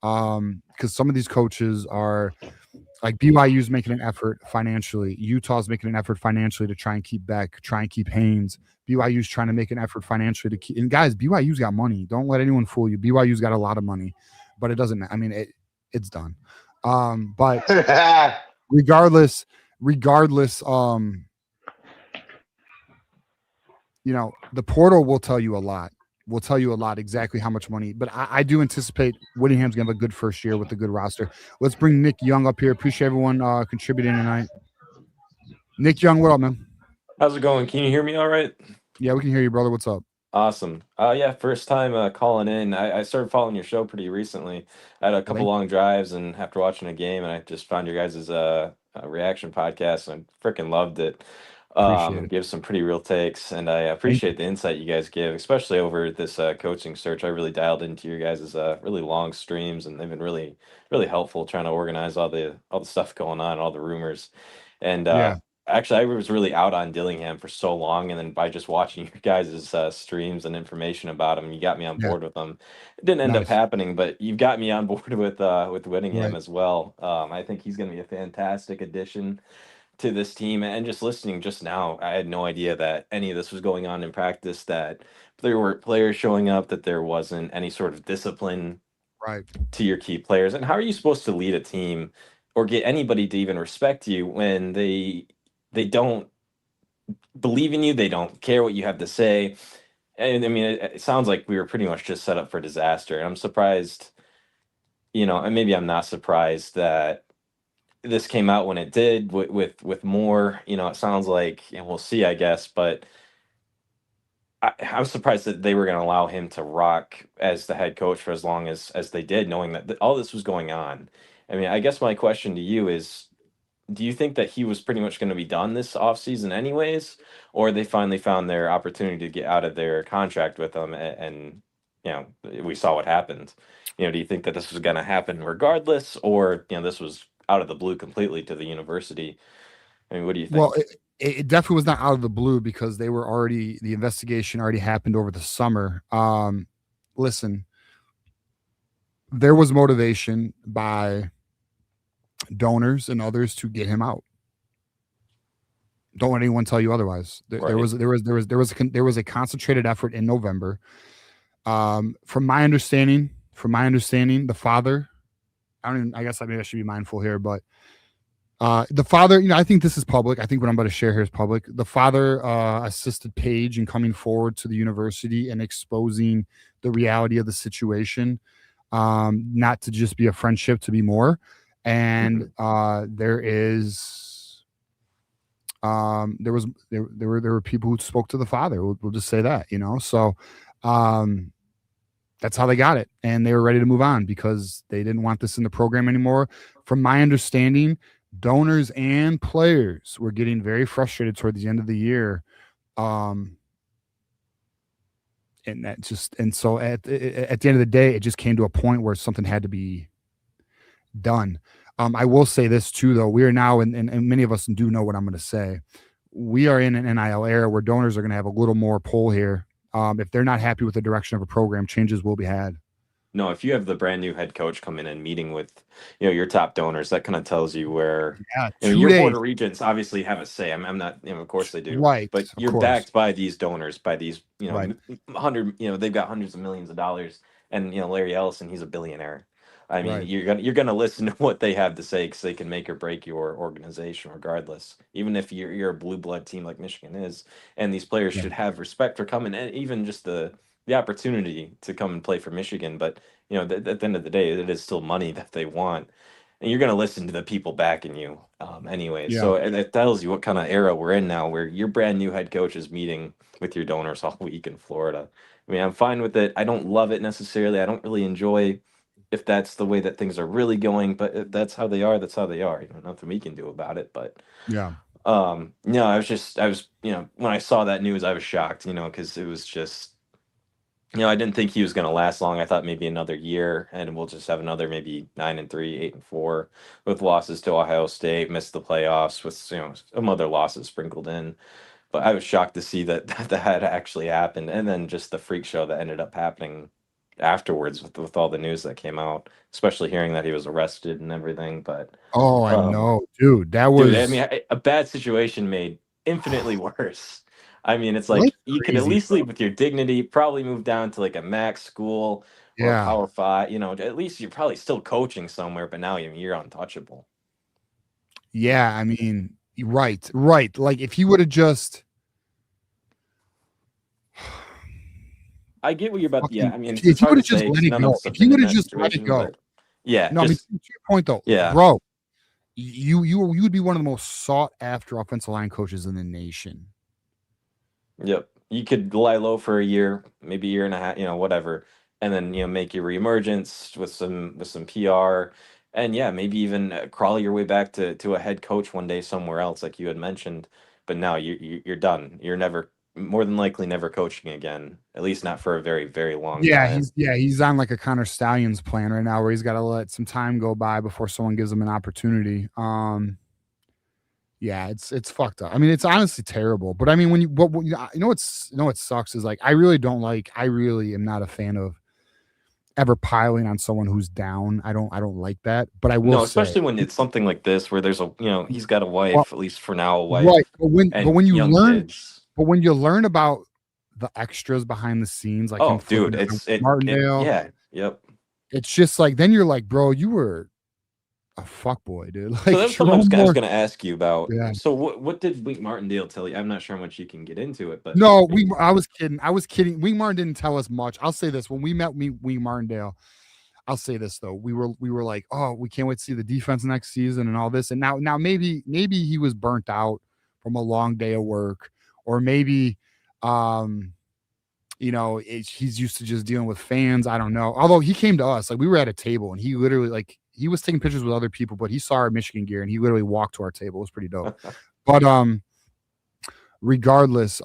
because some of these coaches are like BYU's making an effort financially. Utah's making an effort financially to try and keep Beck, try and keep Haynes. BYU's trying to make an effort financially to keep. And guys, BYU's got money. Don't let anyone fool you. BYU's got a lot of money, but it doesn't. I mean, it's done. But regardless. The portal will tell you a lot. Will tell you a lot exactly how much money. But I do anticipate Whittingham's going to have a good first year with a good roster. Let's bring Nick Young up here. Appreciate everyone contributing tonight. Nick Young, what up, man? How's it going? Can you hear me all right? Yeah, we can hear you, brother. What's up? Awesome. Yeah, first time calling in. I started following your show pretty recently. I had a couple long drives, and after watching a game, and I just found your guys' reaction podcast, and I freaking loved it. Give some pretty real takes, and I appreciate the insight you guys give, especially over this coaching search. I really dialed into your guys' really long streams, and they've been really, really helpful trying to organize all the stuff going on, all the rumors. And actually, I was really out on Dillingham for so long, and then by just watching your guys' streams and information about him, you got me on board with them. It didn't end up happening, but you've got me on board with Whittingham as well. I think he's going to be a fantastic addition to this team. And just listening just now, I had no idea that any of this was going on in practice, that there were players showing up, that there wasn't any sort of discipline to your key players. And how are you supposed to lead a team or get anybody to even respect you when they don't believe in you, they don't care what you have to say? And I mean, it sounds like we were pretty much just set up for disaster. And I'm surprised, and maybe I'm not surprised that this came out when it did with more, it sounds like, and we'll see, I guess, but I'm surprised that they were going to allow him to rock as the head coach for as long as they did, knowing that all this was going on. I mean, I guess my question to you is, do you think that he was pretty much going to be done this offseason anyways, or they finally found their opportunity to get out of their contract with him and we saw what happened? Do you think that this was going to happen regardless, or, this was out of the blue completely to the university? I mean, what do you think? Well, it definitely was not out of the blue because the investigation already happened over the summer. Listen, there was motivation by donors and others to get him out. Don't let anyone tell you otherwise. There was a concentrated effort in November. From my understanding, the father, I guess maybe I should be mindful here, but the father, I think this is public. I think what I'm about to share here is public. The father assisted Paige in coming forward to the university and exposing the reality of the situation, not to just be a friendship, to be more. And there is There were people who spoke to the father. We'll just say that, So that's how they got it, and they were ready to move on because they didn't want this in the program anymore. From my understanding, donors and players were getting very frustrated toward the end of the year. And so at the end of the day, it just came to a point where something had to be done. I will say this too, though. We are now, and many of us do know what I'm going to say. We are in an NIL era where donors are going to have a little more pull here. If they're not happy with the direction of a program, changes will be had. No, if you have the brand new head coach come in and meeting with, your top donors, that kind of tells you where, your board of regents obviously have a say. I'm not, of course they do, right? But you're backed by these donors, by these, Right. they've got hundreds of millions of dollars, and Larry Ellison, he's a billionaire. I mean, Right. you're gonna listen to what they have to say because they can make or break your organization regardless. Even if you're a blue blood team like Michigan is, and these players Yeah. should have respect for coming, and even just the opportunity to come and play for Michigan. But at the end of the day, it is still money that they want, and you're gonna listen to the people backing you, anyway. Yeah. So it tells you what kind of era we're in now, where your brand new head coach is meeting with your donors all week in Florida. I mean, I'm fine with it. I don't love it necessarily. I don't really enjoy if that's the way that things are really going, but if that's how they are, that's how they are. Nothing we can do about it. But Yeah. no, I was, when I saw that news, I was shocked, because it was just, I didn't think he was going to last long. I thought maybe another year, and we'll just have another maybe 9-3, 8-4, with losses to Ohio State, missed the playoffs with some other losses sprinkled in. But I was shocked to see that had actually happened, and then just the freak show that ended up happening afterwards with all the news that came out, especially hearing that he was arrested and everything. But I know, dude. That was, I mean, a bad situation made infinitely worse. I mean, it's like you could at least leave with your dignity, probably move down to like a MAC school or a Power 5. At least you're probably still coaching somewhere, but now you're untouchable. Yeah, I mean, right. Like if he would have just, I get what you're about. Yeah, I mean, if he would have just let it go, if he would have just let it go. Yeah. No, I mean, to your point though, yeah, bro, you would be one of the most sought after offensive line coaches in the nation. Yep. You could lie low for a year, maybe a year and a half, whatever, and then make your reemergence with some PR, and yeah, maybe even crawl your way back to a head coach one day somewhere else, like you had mentioned. But now you're done. You're never, more than likely, never coaching again. At least not for a very, very long time. He's on like a Connor Stallions plan right now, where he's got to let some time go by before someone gives him an opportunity. Yeah, it's fucked up. I mean, it's honestly terrible. But I mean, when what sucks is like I really am not a fan of ever piling on someone who's down. I don't like that. But I will especially when it's something like this where there's he's got a wife, at least for now, a wife. Right. But when you learn kids. about the extras behind the scenes, like Martindale. Yep. It's just like then you're like, bro, you were a fuckboy, dude. Like, so that's something I was going to ask you about. Yeah. So what did Wink Martindale tell you? I'm not sure how much you can get into it, but no, I was kidding. Wink Martin didn't tell us much. I'll say this: when we met Wink Martindale, I'll say this though, we were like, oh, we can't wait to see the defense next season and all this. And now maybe he was burnt out from a long day of work, or maybe he's used to just dealing with fans. I don't know. Although he came to us, like we were at a table and he literally he was taking pictures with other people, but he saw our Michigan gear and he literally walked to our table. It was pretty dope. But regardless,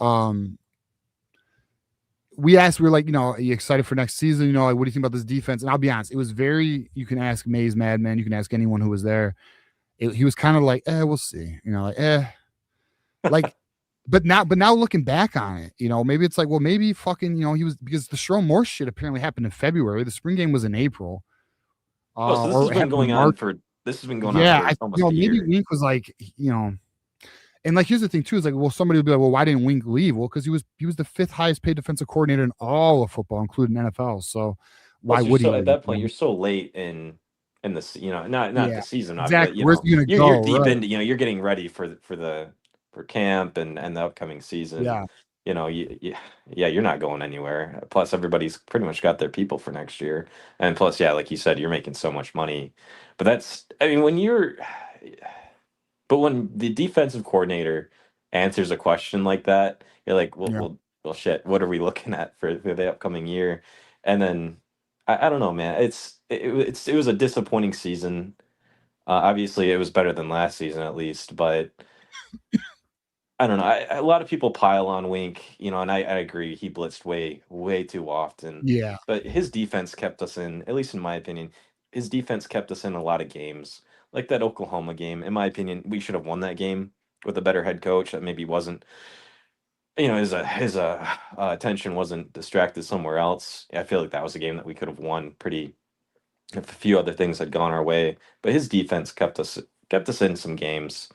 we were like, are you excited for next season? Like, what do you think about this defense? And I'll be honest, it was you can ask Maze Madman, you can ask anyone who was there. He was kind of like, we'll see, but now looking back on it, maybe it's like, well, maybe fucking, he was, because the Sherrone Morse shit apparently happened in February. The spring game was in April. So this has been going on for almost a year. Maybe Wink was like, and like, here's the thing too, is like, well, somebody would be like, well, why didn't Wink leave? Well, because he was the 5th highest paid defensive coordinator in all of football, including NFL. So why would he? At that point, you're so late in the, not the season, exactly. But, you're deep into, you're getting ready for camp and the upcoming season. Yeah. You're not going anywhere. Plus, everybody's pretty much got their people for next year. And plus, like you said, you're making so much money. But when the defensive coordinator answers a question like that, you're like, well, Yeah. well, shit. What are we looking at for the upcoming year? And then I don't know, man. It was a disappointing season. Obviously, it was better than last season at least, but I don't know. A lot of people pile on Wink, and I agree. He blitzed way too often. Yeah. But his defense kept us in, at least in my opinion, his defense kept us in a lot of games. Like that Oklahoma game. In my opinion, we should have won that game with a better head coach that maybe wasn't, his attention wasn't distracted somewhere else. I feel like that was a game that we could have won pretty if a few other things had gone our way. But his defense kept us in some games.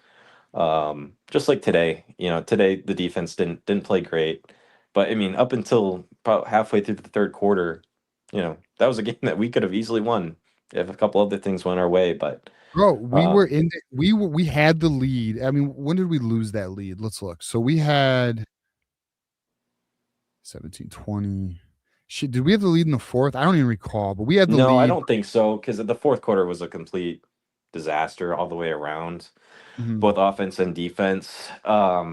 Just like today, today the defense didn't play great, but I mean, up until about halfway through the third quarter, that was a game that we could have easily won if a couple other things went our way. But Bro, we had the lead. I mean, when did we lose that lead? Let's look. So we had 17-20. Shit, did we have the lead in the fourth? I don't even recall, but we had the no, lead. I don't think so, because the fourth quarter was a complete disaster all the way around, both offense and defense. I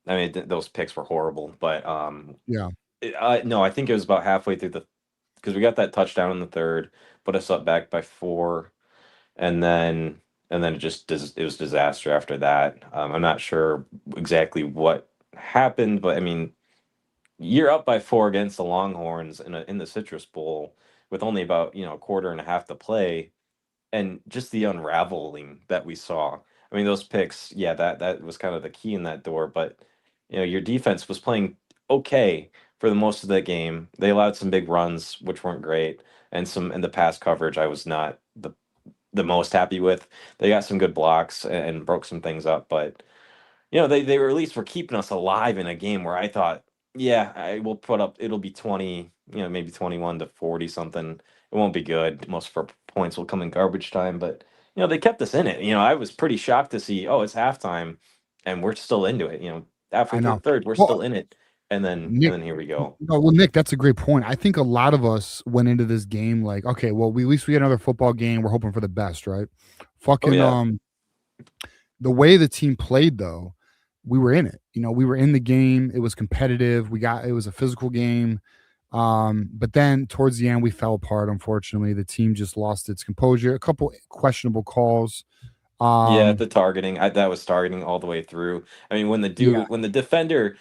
mean, those picks were horrible, but Yeah. no, I think it was about halfway through because we got that touchdown in the third, put us up back by 4, and then it was disaster after that. I'm not sure exactly what happened, but I mean, you're up by 4 against the Longhorns in the Citrus Bowl with only about a quarter and a half to play, and just the unraveling that we saw. I mean, those picks, yeah, that was kind of the key in that door. But your defense was playing okay for the most of the game. They allowed some big runs, which weren't great, and the pass coverage I was not the most happy with. They got some good blocks and broke some things up, but they were at least were keeping us alive in a game where I thought, yeah, I will put up. It'll be 20, maybe 21-40 something. It won't be good. Most of our points will come in garbage time, but they kept us in it. I was pretty shocked to see, oh, it's halftime, and we're still into it. Halfway I through the know. third, we're Well, still in it, and then here we go. No, well, Nick, that's a great point. I think a lot of us went into this game like, okay, well, at least we get another football game. We're hoping for the best, right? Fucking yeah. The way the team played though, we were in it. We were in the game. It was competitive. It was a physical game. But then towards the end, we fell apart. Unfortunately, the team just lost its composure. A couple questionable calls. Yeah, the targeting. That was targeting all the way through. I mean, when the defender,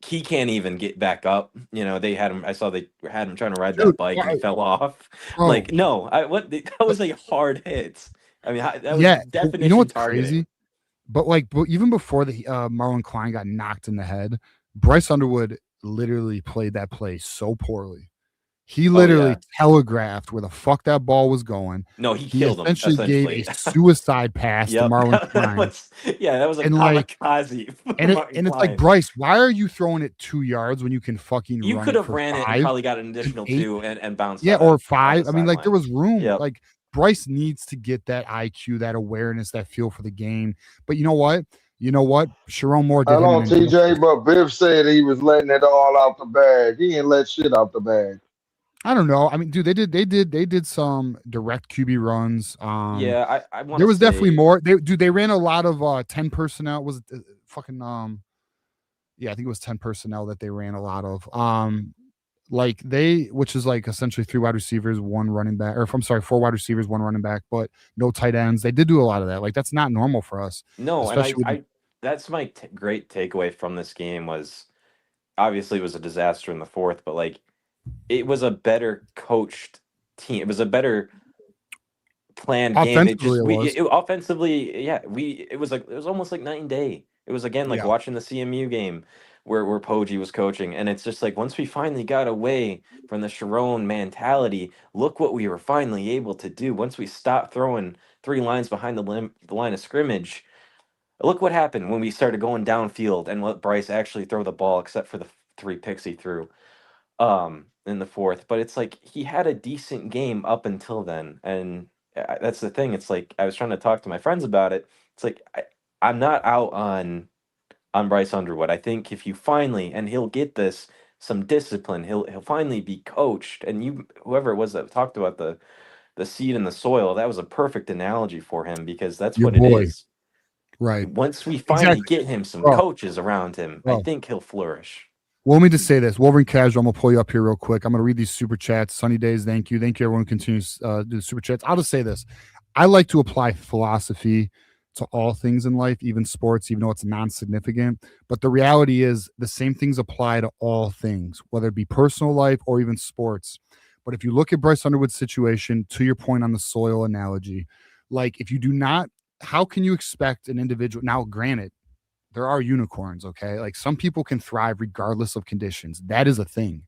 he can't even get back up. They had him. I saw they had him trying to ride that bike and he fell off. Bro. Like, no, that was a hard hit. I mean, that was definition you know what's targeting. crazy? But even before the Marlon Klein got knocked in the head, Bryce Underwood literally played that play so poorly. He literally telegraphed where the fuck that ball was going. No, he killed him. Essentially gave a suicide pass to Marlon Klein. That was a kamikaze. And it's like, Bryce, why are you throwing it 2 yards when you can fucking You run could it have for ran 5, it and probably got an additional 2 and bounced. Yeah, or 5. I mean, like, there was room. Yep. Like, Bryce needs to get that IQ, that awareness, that feel for the game. But you know what? Sharon Moore did. I don't know, TJ, but Biff said he was letting it all out the bag. He ain't let shit out the bag. I don't know. I mean, dude, they did some direct QB runs. Yeah, I want. There was definitely more. They ran a lot of 10 personnel. Was it fucking yeah, I think it was 10 personnel that they ran a lot of. Which is like essentially 3 wide receivers, 1 running back, or I'm sorry, 4 wide receivers, 1 running back, but no tight ends. They did do a lot of that. Like, that's not normal for us. No, and that's my great takeaway from this game was, obviously it was a disaster in the fourth, but like, it was a better coached team. It was a better planned game. Offensively, yeah, it was almost like night and day. It was again like watching the CMU game where Poggi was coaching, and it's just like, once we finally got away from the Sharon mentality, look what we were finally able to do. Once we stopped throwing 3 lines behind the line of scrimmage, look what happened when we started going downfield and let Bryce actually throw the ball, except for the 3 picks he threw in the fourth. But it's like, he had a decent game up until then, and that's the thing. It's like, I was trying to talk to my friends about it. It's like, I'm not out on Bryce Underwood. I think if you finally, and he'll get some discipline, he'll finally be coached. And whoever it was that talked about the seed in the soil, that was a perfect analogy for him, because that's what it is. Right. Once we finally Exactly. get him some Bro. coaches around him, I think he'll flourish. Well, let me just say this. Wolverine Casual, I'm going to pull you up here real quick. I'm going to read these super chats. Sunny days, thank you. Thank you, everyone who continues to do the super chats. I'll just say this. I like to apply philosophy to all things in life, even sports, even though it's non-significant. But the reality is the same things apply to all things, whether it be personal life or even sports. But if you look at Bryce Underwood's situation, to your point on the soil analogy, like if you do not, how can you expect an individual? Now, granted, there are unicorns, okay? Like some people can thrive regardless of conditions. That is a thing.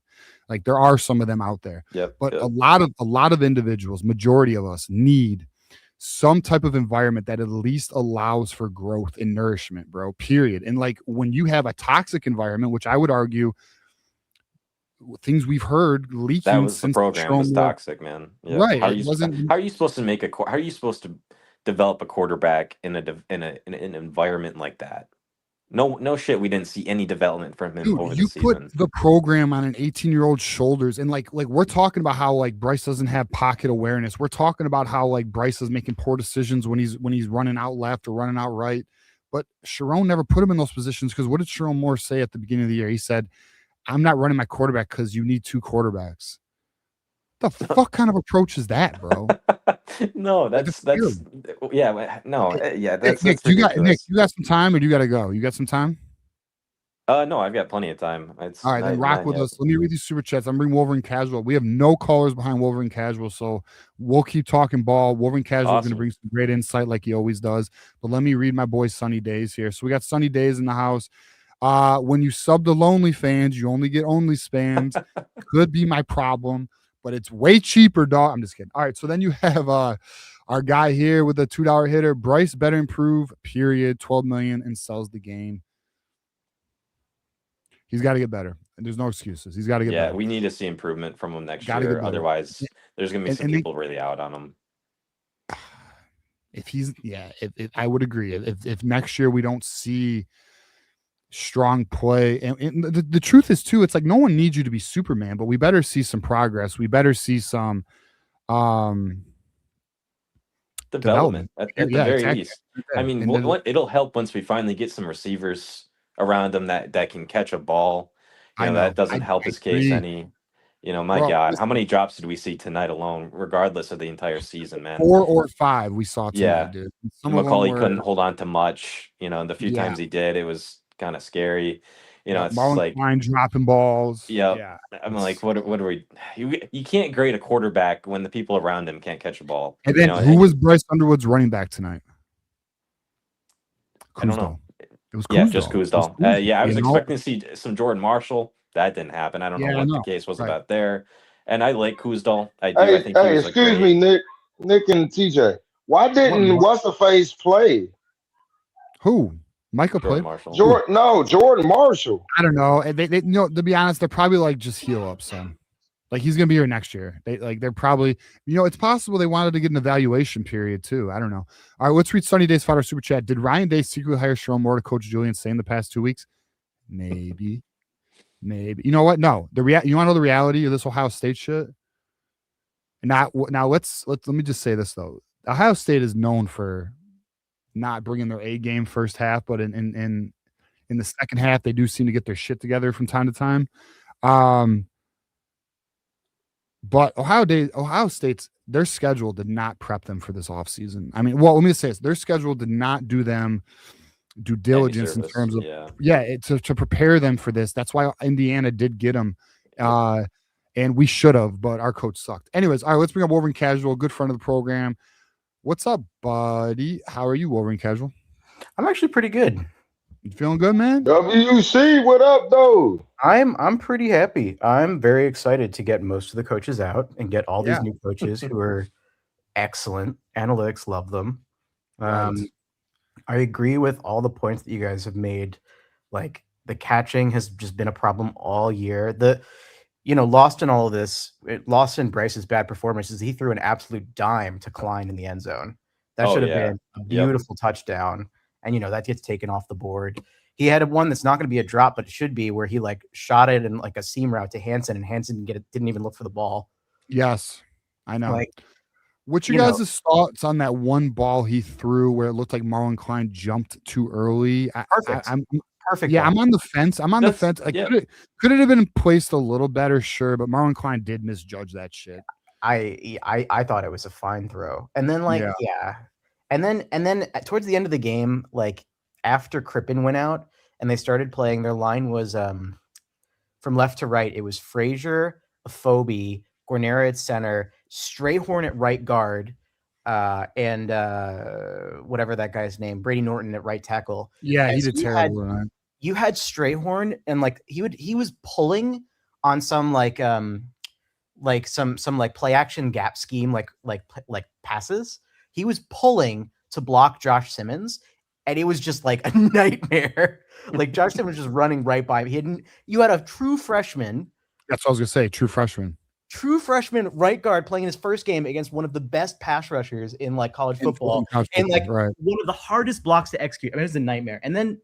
Like there are some of them out there. Yep. But a lot of individuals, majority of us, need some type of environment that at least allows for growth and nourishment, bro. Period. And like when you have a toxic environment, which I would argue things we've heard leaking that was the since program was Jerome toxic, man. Yeah. Right. How are It you wasn't how are you supposed to make how are you supposed to develop a quarterback in an environment like that? No shit. We didn't see any development from him over the you put season. the program on an 18-year-old shoulders, and like we're talking about how like Bryce doesn't have pocket awareness. We're talking about how like Bryce is making poor decisions when he's running out left or running out right. But Sharon never put him in those positions because what did Sharon Moore say at the beginning of the year? He said, "I'm not running my quarterback because you need two quarterbacks." The fuck kind of approach is that, bro? No, that's yeah, no, yeah, that's Nick, ridiculous. you got some time or do you got to go? You got some time? No, I've got plenty of time. It's All right, then rock with us. Let me read these super chats. I'm bringing Wolverine Casual. We have no callers behind Wolverine Casual, so we'll keep talking ball. Wolverine Casual is going to bring some great insight like he always does. But let me read my boy Sunny Days here. So we got Sunny Days in the house. When you sub to Lonely Fans, you only get only spans. Could be my problem, but it's way cheaper, dog. I'm just kidding. All right, so then you have our guy here with the $2 hitter. Bryce better improve, period. 12 million and sells the game. He's got to get better. And there's no excuses. He's got to get better. Yeah, we need to see improvement from him next year. Otherwise, there's going to be some people really out on him. If I would agree. If next year we don't see strong play, and the truth is too, it's like no one needs you to be Superman, but we better see some progress. We better see some development at the very least. I mean, it'll help once we finally get some receivers around him that can catch a ball. That doesn't help his case any. My God, how many drops did we see tonight alone, regardless of the entire season, man? 4 or 5 we saw tonight, dude. McCauley couldn't hold on to much. The few times he did, it was kind of scary. It's Marlon like Klein dropping balls. Yeah. I'm like, what are we? You can't grade a quarterback when the people around him can't catch a ball. And then who was Bryce Underwood's running back tonight? I don't know. It was just Kuzdal. I was expecting to see some Jordan Marshall. That didn't happen. I don't know what the case was about there. And I like Kuzdal. I think hey, excuse me, Nick and TJ. Why didn't what's the face play? Who? Michael played. Jordan Marshall. I don't know. They to be honest, they're probably like just heal up some. Like he's gonna be here next year. They're probably, it's possible they wanted to get an evaluation period too. I don't know. All right, let's read Sunny Days Fodder Super Chat. Did Ryan Day secretly hire Sharon Moore to coach Julian Say in the past 2 weeks? Maybe. You know what? No. You want to know the reality of this Ohio State shit? Now let me just say this though. Ohio State is known for not bringing their A game first half, but in the second half they do seem to get their shit together from time to time. But Ohio State's their schedule did not prep them for this offseason. I mean, well, let me just say this. Their schedule did not do them due diligence in terms of to prepare them for this. That's why Indiana did get them. And we should have, but our coach sucked. Anyways, all right, let's bring up Wolverine Casual, good friend of the program. What's up, buddy? How are you, Wolverine Casual? I'm actually pretty good. You feeling good, man? WC, what up, though? I'm pretty happy. I'm very excited to get most of the coaches out and get all these new coaches who are excellent. Analytics love them. I agree with all the points that you guys have made. Like the catching has just been a problem all year. Lost in all of this, lost in Bryce's bad performances. He threw an absolute dime to Klein in the end zone. That should have been a beautiful touchdown. And, that gets taken off the board. He had one that's not going to be a drop, but it should be, where he shot it in a seam route to Hansen, and Hansen didn't even look for the ball. Yes, I know. What's your guys' thoughts on that one ball he threw where it looked like Marlon Klein jumped too early? Perfect. Perfect. Yeah, ball. I'm on the fence. Like, yeah. could it have been placed a little better? Sure, but Marlon Klein did misjudge that shit. I thought it was a fine throw. And then And then towards the end of the game, like after Crippen went out and they started playing, their line was from left to right. It was Frazier, Afobe, Guarnera at center, Strayhorn at right guard, and whatever that guy's name, Brady Norton at right tackle. Yeah, And he so did terrible tonight. You had Strayhorn, and like he was pulling on some some play action gap scheme, like passes. He was pulling to block Josh Simmons, and it was just like a nightmare. Like Josh Simmons was just running right by him. You had a true freshman. That's what I was gonna say. True freshman Right guard playing his first game against one of the best pass rushers in like college football, and like one of the hardest blocks to execute. I mean, it was a nightmare. And then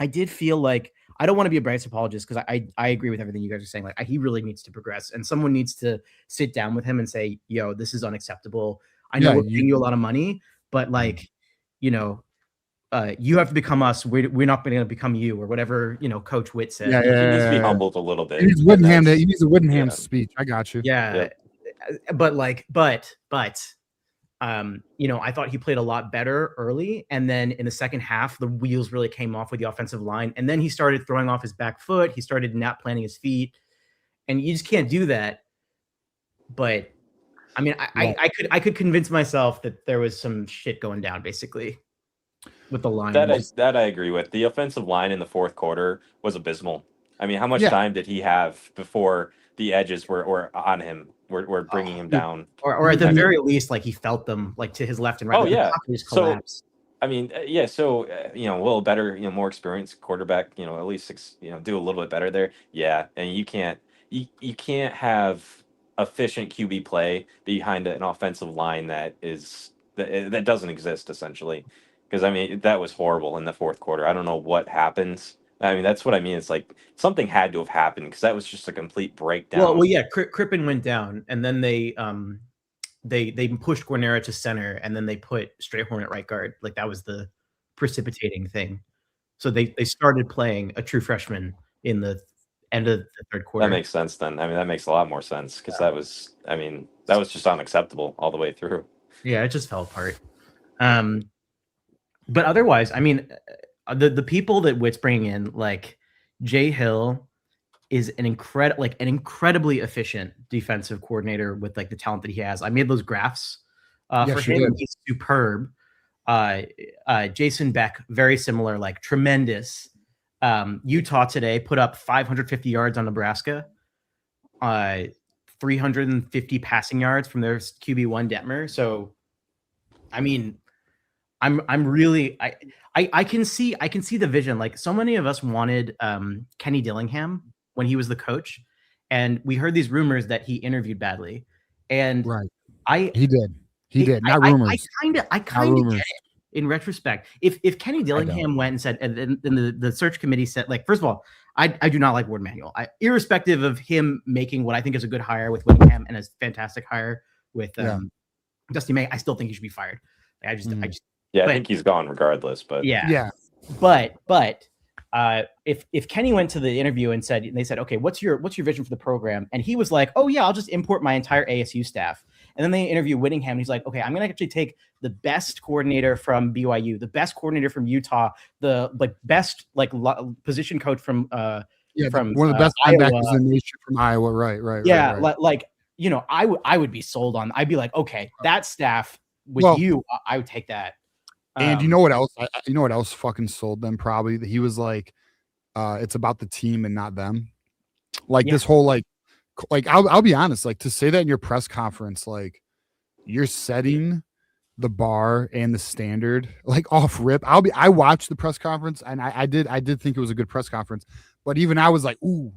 I did feel like, I don't want to be a Bryce apologist because I agree with everything you guys are saying. Like, he really needs to progress, and someone needs to sit down with him and say, "Yo, this is unacceptable. I know we're paying you a lot of money, but like, you have to become us. We're not going to become you," or whatever Coach Witt said. He needs to be humbled a little bit. He needs Whittingham. He needs a Whittingham speech. I got you. Yeah, but I thought he played a lot better early, and then in the second half, the wheels really came off with the offensive line, and then he started throwing off his back foot. He started not planting his feet, and you just can't do that. But I mean, I could convince myself that there was some shit going down, basically, with the line. That I agree with. The offensive line in the fourth quarter was abysmal. I mean, how much time did he have before the edges were on him? We're bringing him down, or at the very least, like he felt them like to his left and right. Oh yeah, so I mean, yeah. So a little better, more experienced quarterback. At least do a little bit better there. Yeah, and you can't have efficient QB play behind an offensive line that doesn't exist essentially. Because I mean, that was horrible in the fourth quarter. I don't know what happened. I mean, that's what I mean. It's like something had to have happened because that was just a complete breakdown. Well, yeah. Crippen went down, and then they pushed Guarnera to center, and then they put Strayhorn at right guard. Like that was the precipitating thing. So they started playing a true freshman in the end of the third quarter. That makes sense then. I mean, that makes a lot more sense because that was just unacceptable all the way through. Yeah, it just fell apart. But otherwise, I mean, the people that Witt's bringing in, like Jay Hill, is an incredibly efficient defensive coordinator with like the talent that he has. I made those graphs for him. He's superb. Jason Beck, very similar, like tremendous. Utah today put up 550 yards on Nebraska, 350 passing yards from their QB1 Detmer. So, I mean, I'm really I can see the vision. Like so many of us wanted Kenny Dillingham when he was the coach, and we heard these rumors that he interviewed badly, and he did not rumors. I kind of get it in retrospect. If Kenny Dillingham went and said, and the search committee said, like, first of all, I do not like Ward Manuel. Irrespective of him making what I think is a good hire with Whittingham and a fantastic hire with Dusty May, I still think he should be fired. I just I think he's gone regardless. But But if Kenny went to the interview and they said, okay, what's your vision for the program? And he was like, oh yeah, I'll just import my entire ASU staff. And then they interview Whittingham. And he's like, okay, I'm going to actually take the best coordinator from BYU, the best coordinator from Utah, the best position coach from one of the best linebackers in the nation from Iowa. Right. Yeah. Right. I would be sold on. I'd be like, okay, that staff with you, I would take that. And you know what else? You know what else fucking sold them? Probably that he was like, it's about the team and not them. Like this whole like I'll be honest, like to say that in your press conference, like you're setting the bar and the standard like off rip. I watched the press conference and I did think it was a good press conference, but even I was like, ooh,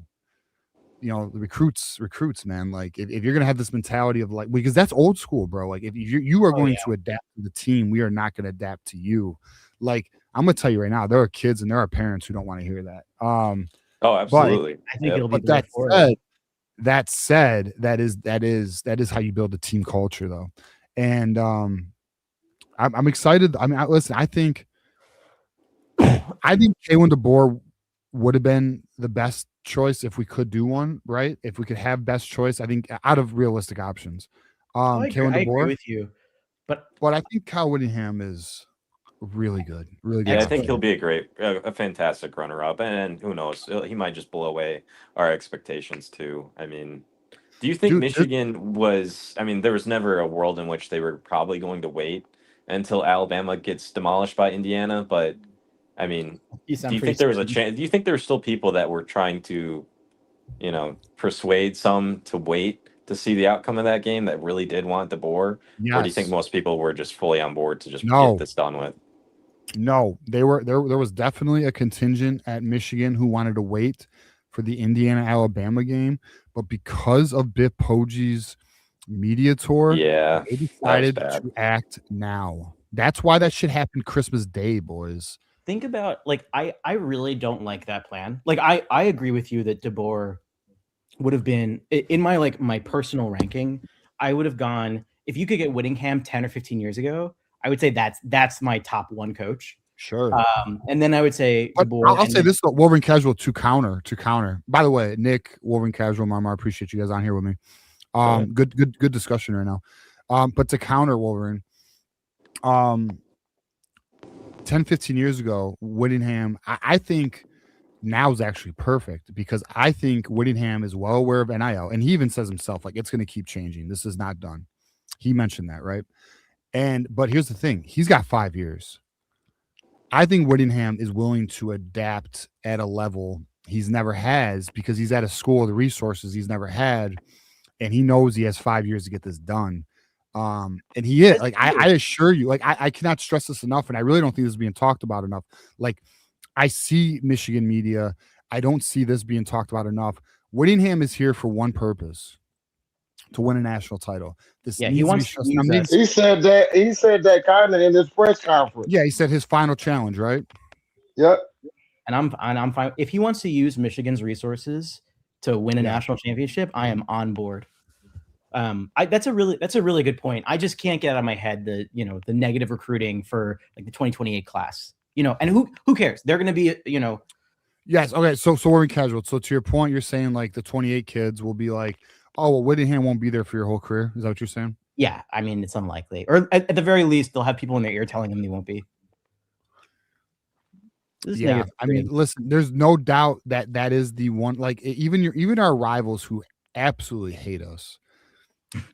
the recruits, man. Like if you're gonna have this mentality of like, because that's old school, bro. Like if you are going to adapt to the team, we are not going to adapt to you. Like I'm gonna tell you right now, there are kids and there are parents who don't want to hear that. Oh, absolutely. I think it'll be. That said, that is how you build a team culture, though. And I'm excited. I mean, listen, I think K1 DeBoer would have been the best choice if we could do one, right? If we could have best choice, I think out of realistic options. I agree K1 DeBoer, with you, but I think Kyle Whittingham is really good. Really good. Yeah, I think he'll be a fantastic runner-up, and who knows, he might just blow away our expectations too. I mean, do you think Michigan was? I mean, there was never a world in which they were probably going to wait until Alabama gets demolished by Indiana. But I mean, do you think there was a chance? Do you think there were still people that were trying to, persuade some to wait to see the outcome of that game that really did want DeBoer? Yes. Or do you think most people were just fully on board to just get this done with? No, they were there was definitely a contingent at Michigan who wanted to wait for the Indiana-Alabama game, but because of Biff Poggi's media tour, they decided to act now. That's why that shit happened Christmas Day, boys. Think about, like, I really don't like that plan. Like, I agree with you that DeBoer would have been in my personal ranking. I would have gone, if you could get Whittingham 10 or 15 years ago, I would say that's my top one coach. Sure. And then I would say DeBoer. I'll say this though, Wolverine Casual to counter. By the way, Nick, Wolverine Casual, Marmar, I appreciate you guys on here with me. Good discussion right now. But to counter Wolverine, 10, 15 years ago, Whittingham, I think now is actually perfect because I think Whittingham is well aware of NIL, and he even says himself, like, it's going to keep changing. This is not done. He mentioned that, right? But here's the thing. He's got 5 years. I think Whittingham is willing to adapt at a level he's never has because he's at a school with resources he's never had, and he knows he has 5 years to get this done. And he is, like, I assure you, like, I cannot stress this enough, and I really don't think this is being talked about enough. Like, I see Michigan media. I don't see this being talked about enough. Whittingham is here for one purpose: to win a national title. He wants to use that. He said that kind of in his press conference. Yeah, he said his final challenge, right? Yep. And I'm fine. If he wants to use Michigan's resources to win a national championship, I am on board. That's a really good point. I just can't get out of my head the negative recruiting for like the 2028 class. And who cares? They're going to be, Yes. Okay. So we're in casual. So to your point, you're saying like the 28 kids will be like, oh, well, Whittingham won't be there for your whole career. Is that what you're saying? Yeah. I mean, it's unlikely, or at the very least, they'll have people in their ear telling them they won't be. Yeah. I mean, listen, there's no doubt that is the one, like even our rivals who absolutely hate us.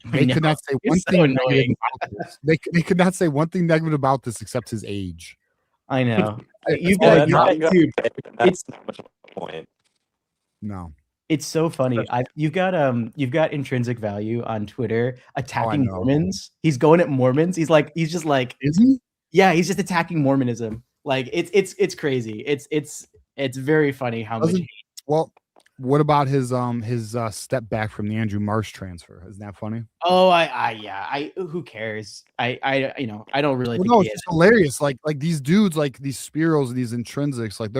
They could not say one thing negative about this. They could not say one thing negative about this except his age. I know. It's not much of a point. No. It's so funny. You've got intrinsic value on Twitter attacking Mormons. He's going at Mormons. He's just like, is he? Yeah, he's just attacking Mormonism. Like it's crazy. It's very funny how much. Well, what about his step back from the Andrew Marsh transfer? Isn't that funny? Oh, who cares? I don't really think no, it's just hilarious. Like these dudes, like these Spiros, these intrinsics, like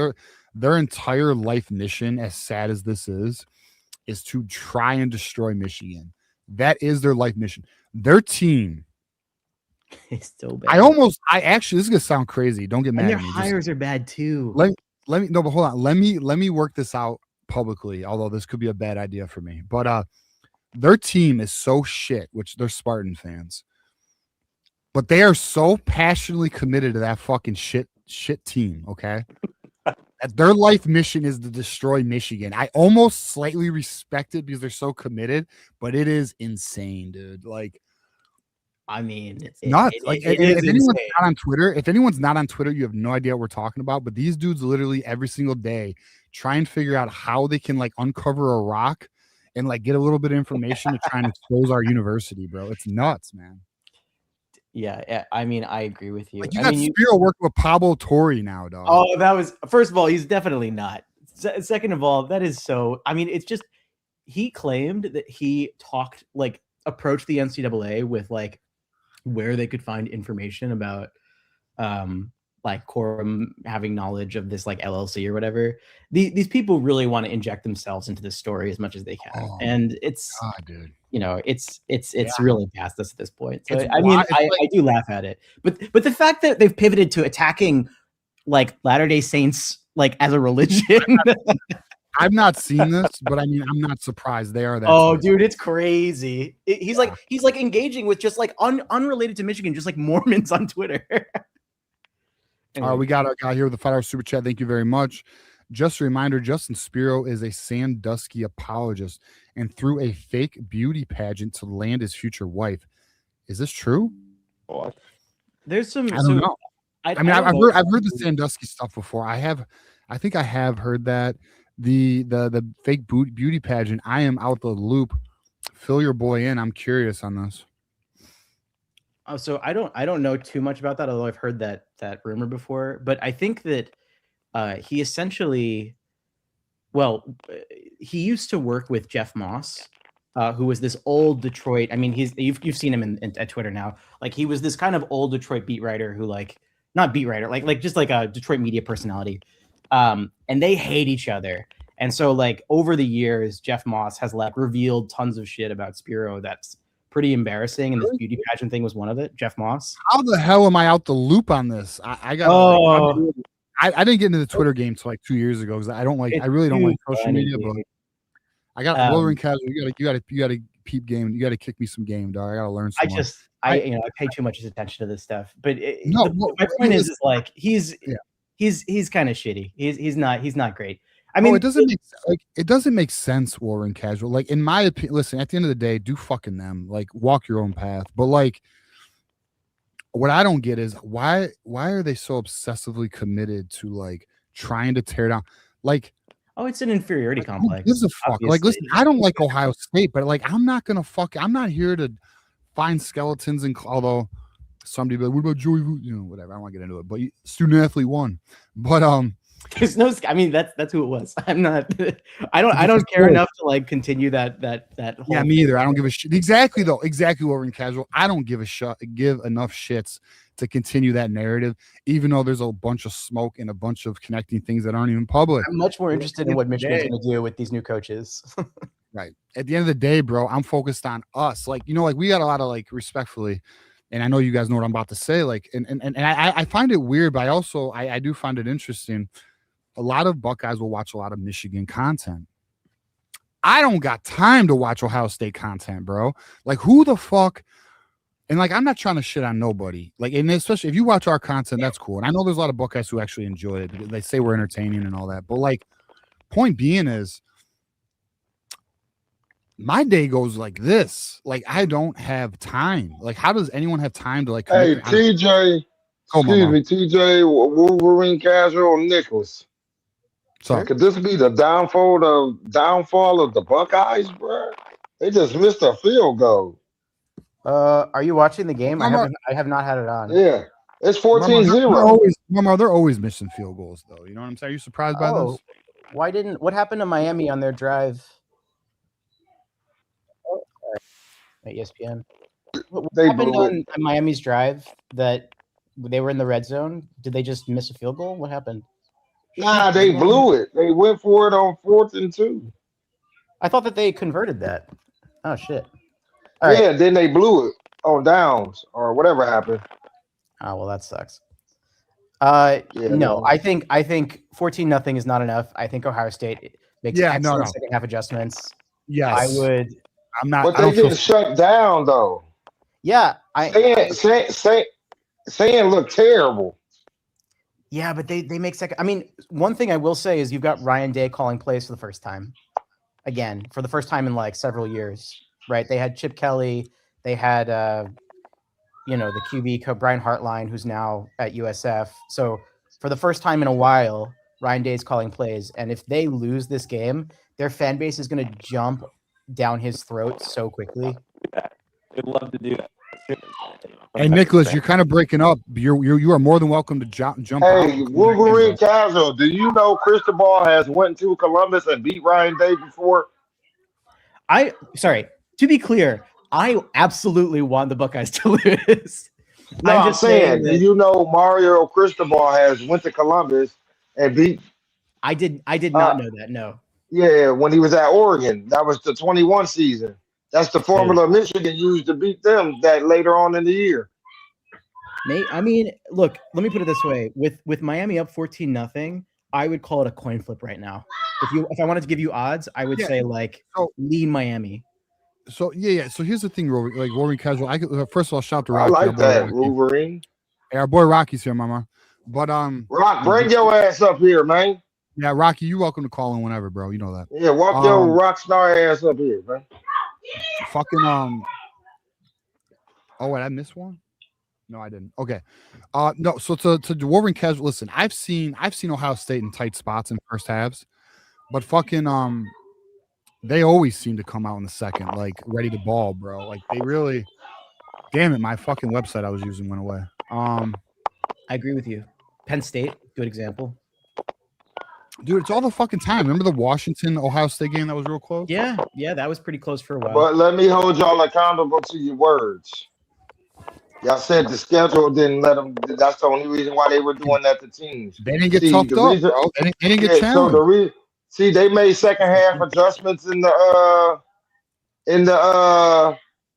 their entire life mission, as sad as this is to try and destroy Michigan. That is their life mission. Their team is so bad. I actually, this is gonna sound crazy. Don't get mad and at their me. hires are bad too. Let me no, but hold on. Let me work this out publicly, although this could be a bad idea for me. But their team is so shit, which they're Spartan fans. But they are so passionately committed to that fucking shit team, okay? Their life mission is to destroy Michigan. I almost slightly respect it because they're so committed, but it is insane, dude. Like, I mean, it's nuts. If anyone's not on Twitter, you have no idea what we're talking about. But these dudes literally every single day try and figure out how they can like uncover a rock and like get a little bit of information to try and expose our university, bro. It's nuts, man. Yeah, I mean, I agree with you. Like you got Spiro working with Pablo Torre now, dog. Oh, that was, first of all, he's definitely not. Second of all, that is so. I mean, it's just, he claimed that he approached the NCAA with like where they could find information about like quorum having knowledge of this like LLC or whatever. These people really want to inject themselves into this story as much as they can, and it's God, dude. It's really past us at this point. So It's I mean, I do laugh at it, but the fact that they've pivoted to attacking like Latter-day Saints like as a religion. I've not seen this, but I mean, I'm not surprised they are that. Oh, dude, it's crazy. He's like engaging with just like unrelated to Michigan, just like Mormons on Twitter. Anyway. We got a guy here with the $5 super chat. Thank you very much. Just a reminder, Justin Spiro is a Sandusky apologist and threw a fake beauty pageant to land his future wife. Is this true? What? There's some. I don't know. I've heard the Sandusky stuff before. I think I have heard that the fake beauty pageant. I am out the loop. Fill your boy in. I'm curious on this. Oh, so I don't know too much about that, although I've heard that rumor before. But I think that he essentially, he used to work with Jeff Moss, who was this old Detroit. I mean, you've seen him at Twitter now. Like he was this kind of old Detroit beat writer who not beat writer, like just like a Detroit media personality. And they hate each other. And so like over the years, Jeff Moss has like revealed tons of shit about Spiro that's pretty embarrassing, and this beauty pageant thing was one of it. Jeff Moss. How the hell am I out the loop on this? I got. Oh. I didn't get into the Twitter game till like 2 years ago because I really don't like social media. But I got Wolverine casual. You got to peep game. You got to kick me some game, dog. I got to learn. I pay too much attention to this stuff. But my point is like he's kind of shitty. He's not great. I mean, it doesn't make sense. Wolverine casual, like in my opinion. Listen, at the end of the day, do fucking them. Like walk your own path. But like, what I don't get is why are they so obsessively committed to like trying to tear down? Like, it's an inferiority complex. Who gives a fuck? Obviously. Like, listen, I don't like Ohio State, but like, I'm not not here to find skeletons. And although somebody be like, what about Joey? Whatever. I don't want to get into it. But student athlete won. But there's no. I mean, that's who it was. I'm not. I don't care enough to like continue that whole. Yeah, me either. I don't give a shit. Exactly though. Exactly what we're in casual. I don't give enough shits to continue that narrative, even though there's a bunch of smoke and a bunch of connecting things that aren't even public. I'm much more interested in what Michigan's going to do with these new coaches. Right. At the end of the day, bro, I'm focused on us. Like, like we got a lot of like respectfully, and I know you guys know what I'm about to say. Like, and I find it weird, but I do find it interesting. A lot of Buckeyes will watch a lot of Michigan content. I don't got time to watch Ohio State content, bro. Like, who the fuck? And like, I'm not trying to shit on nobody. Like, and especially if you watch our content, that's cool. And I know there's a lot of Buckeyes who actually enjoy it. They say we're entertaining and all that. But like, point being is, my day goes like this. Like, I don't have time. Like, how does anyone have time to like? Hey, TJ. TJ, Wolverine casual Nichols. So could this be the downfall of the Buckeyes, bro? They just missed a field goal. Are you watching the game? I have not had it on. Yeah, it's 14-0. They're always missing field goals, though. You know what I'm saying? Are you surprised by this? What happened to Miami on their drive? At ESPN. What happened on Miami's drive that they were in the red zone? Did they just miss a field goal? What happened? Nah, they blew it. They went for it on 4th and 2. I thought that they converted that. Oh shit! All right. Then they blew it on downs or whatever happened. Oh well, that sucks. No, I think 14-0 is not enough. I think Ohio State makes excellent second half adjustments. Yes, I would. I'm not. But they didn't shut down though. Yeah, saying look terrible. Yeah, but they make second. I mean, one thing I will say is you've got Ryan Day calling plays for the first time. Again, for the first time in like several years, right? They had Chip Kelly. They had, the QB Brian Hartline, who's now at USF. So for the first time in a while, Ryan Day's calling plays. And if they lose this game, their fan base is going to jump down his throat so quickly. I'd love to do that. Hey, Nicholas, you're kind of breaking up. You are more than welcome to jump. Hey, Wolverine casual. Do you know Cristobal has went to Columbus and beat Ryan Day before? To be clear, I absolutely want the Buckeyes to lose. No, I'm I'm just saying saying, do that you know Mario Cristobal has went to Columbus and beat? I did Uh, not know that. No. yeah, when he was at Oregon, that was the 21 season. That's the Hey, formula Michigan used to beat them that later on in the year. I mean, look, let me put it this way. With Miami up 14-0, I would call it a coin flip right now. If I wanted to give you odds, I would Yeah. say like So- lean Miami. So yeah. So here's the thing, like Wolverine Casual. First of all, shout to I Rocky. like our boy that, Rocky. Wolverine. Hey, our boy Rocky's here, mama. But Rock, bring your ass up here, man. yeah, Rocky, you're welcome to call in whenever, bro. You know that. Yeah, walk your rock star ass up here, man. Fucking Oh wait, I missed one. No, I didn't. Okay. No. So to Wolverine Casual, listen. I've seen Ohio State in tight spots in first halves, but fucking they always seem to come out in the second, like ready to ball, bro. Like they really. Damn it, my fucking website I was using went away. I agree with you. Penn State, good example. Dude, it's all the fucking time. Remember the Washington Ohio State game that was real close? Yeah, that was pretty close for a while. But let me hold y'all accountable to your words. Y'all said the schedule didn't let them. That's the only reason why they were doing that to teams. They didn't get toughed up, bro. They didn't get challenged. So they made second half adjustments in the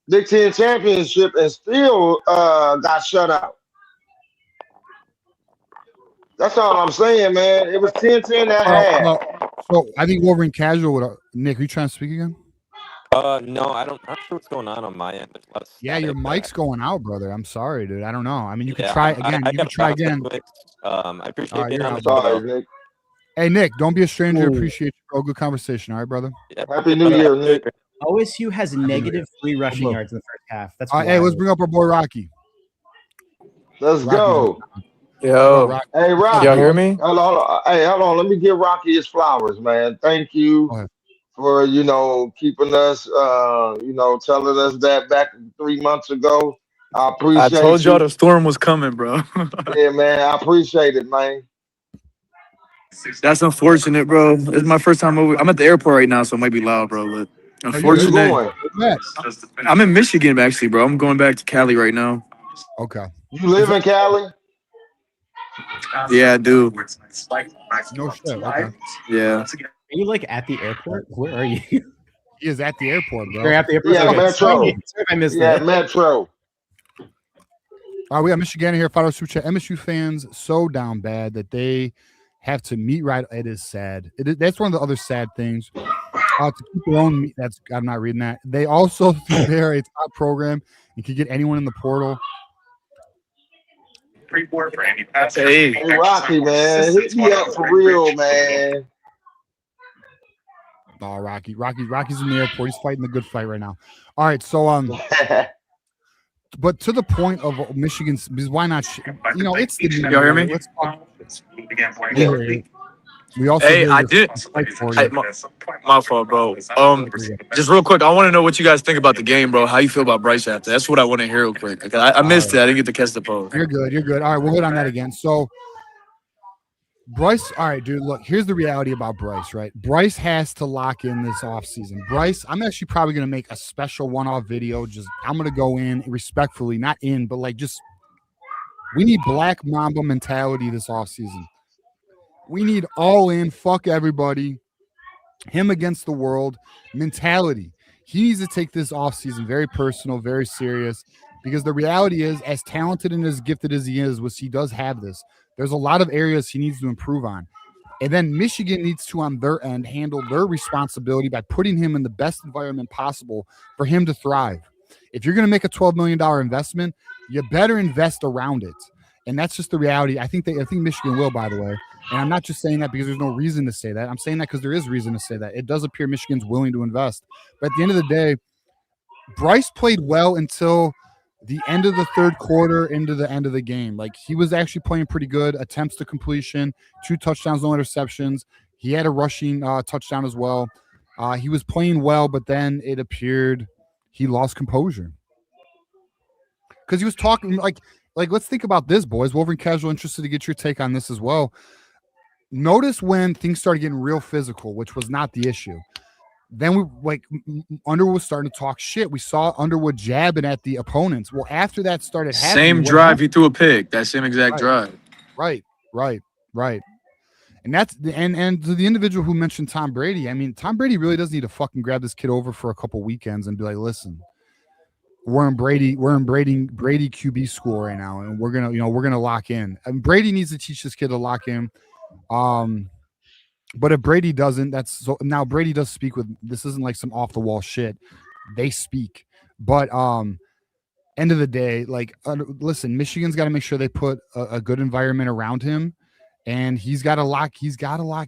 Big Ten championship and still got shut out. That's all I'm saying, man. It was 10-10 at half. So I think Wolverine Casual would. Nick, are you trying to speak again? No, I'm not sure what's going on my end. Yeah, your mic's going out, brother. I'm sorry, dude. I don't know. I mean, you could Yeah, try again. You can try again. I appreciate being on the Sorry, show. Nick. Hey, Nick, don't be a stranger. Ooh. Appreciate you, bro. Good conversation. All right, brother. Yeah. Happy New Year, Nick. OSU has negative 3 rushing yards in the first half. That's Hey, let's bring up our boy Rocky. Let's go. Yo, Hey, Rocky. y'all hear me? Hold on. Hey, hold on. Let me give Rocky his flowers, man. Thank you for, keeping us, telling us that back 3 months ago. I appreciate I told y'all the storm was coming, bro. Yeah, man. I appreciate it, man. That's unfortunate, bro. It's my first time over. I'm at the airport right now, so it might be loud, bro. But Where you unfortunate. going? I'm in Michigan, actually, bro. I'm going back to Cali right now. Okay. You live in Cali? Yeah, I do. No shit. Okay. Yeah. Are you like at the airport? Where are you? He is at the airport, bro. You're at the airport? Yeah, Okay. Metro. Sorry if I missed that. Metro. All right, we got Michigan here. $5 super chat. MSU fans so down bad that they have to meet right. It is sad. That's one of the other sad things. To keep their own meat. I'm not reading that. They also think they're a top program and can get anyone in the portal. Hey, Rocky, man. Hit me up for real, man. Oh, Rocky's in the airport. He's fighting the good fight right now. All right, so but to the point of Michigan's, because why not? It's the y'all hear me? Let's talk. We also hey, I did. My fault, bro. Just real quick, I want to know what you guys think about the game, bro. How you feel about Bryce after? That's what I want to hear real quick. Like, I missed it. I didn't get to catch the post. You're good. All right, we'll hit on that again. So Bryce, all right, dude, look, here's the reality about Bryce, right? Bryce has to lock in this offseason. Bryce, I'm actually probably going to make a special one-off video. I'm going to go in respectfully, not in, but we need Black Mamba mentality this offseason. We need all in, fuck everybody, him against the world mentality. He needs to take this offseason very personal, very serious, because the reality is, as talented and as gifted as he is, which he does have this, there's a lot of areas he needs to improve on. And then Michigan needs to, on their end, handle their responsibility by putting him in the best environment possible for him to thrive. If you're going to make a $12 million investment, you better invest around it. And that's just the reality. I think Michigan will, by the way. And I'm not just saying that because there's no reason to say that. I'm saying that because there is reason to say that. It does appear Michigan's willing to invest. But at the end of the day, Bryce played well until the end of the third quarter into the end of the game. He was actually playing pretty good. Attempts to completion, 2 touchdowns, no interceptions. He had a rushing touchdown as well. He was playing well, but then it appeared he lost composure. Because he was talking let's think about this, boys. Wolverine Casual, interested to get your take on this as well. Notice when things started getting real physical, which was not the issue. Then Underwood was starting to talk shit. We saw Underwood jabbing at the opponents. Well, after that started happening, Same drive he threw a pick. That same exact drive. Right. And that's and to the individual who mentioned Tom Brady. I mean, Tom Brady really does need to fucking grab this kid over for a couple weekends and be like, listen, we're in Brady QB school right now, and we're gonna lock in. And Brady needs to teach this kid to lock in. But if Brady doesn't, now Brady does speak with. This isn't like some off the wall shit. They speak, but end of the day, listen, Michigan's got to make sure they put a good environment around him, and he's got to lock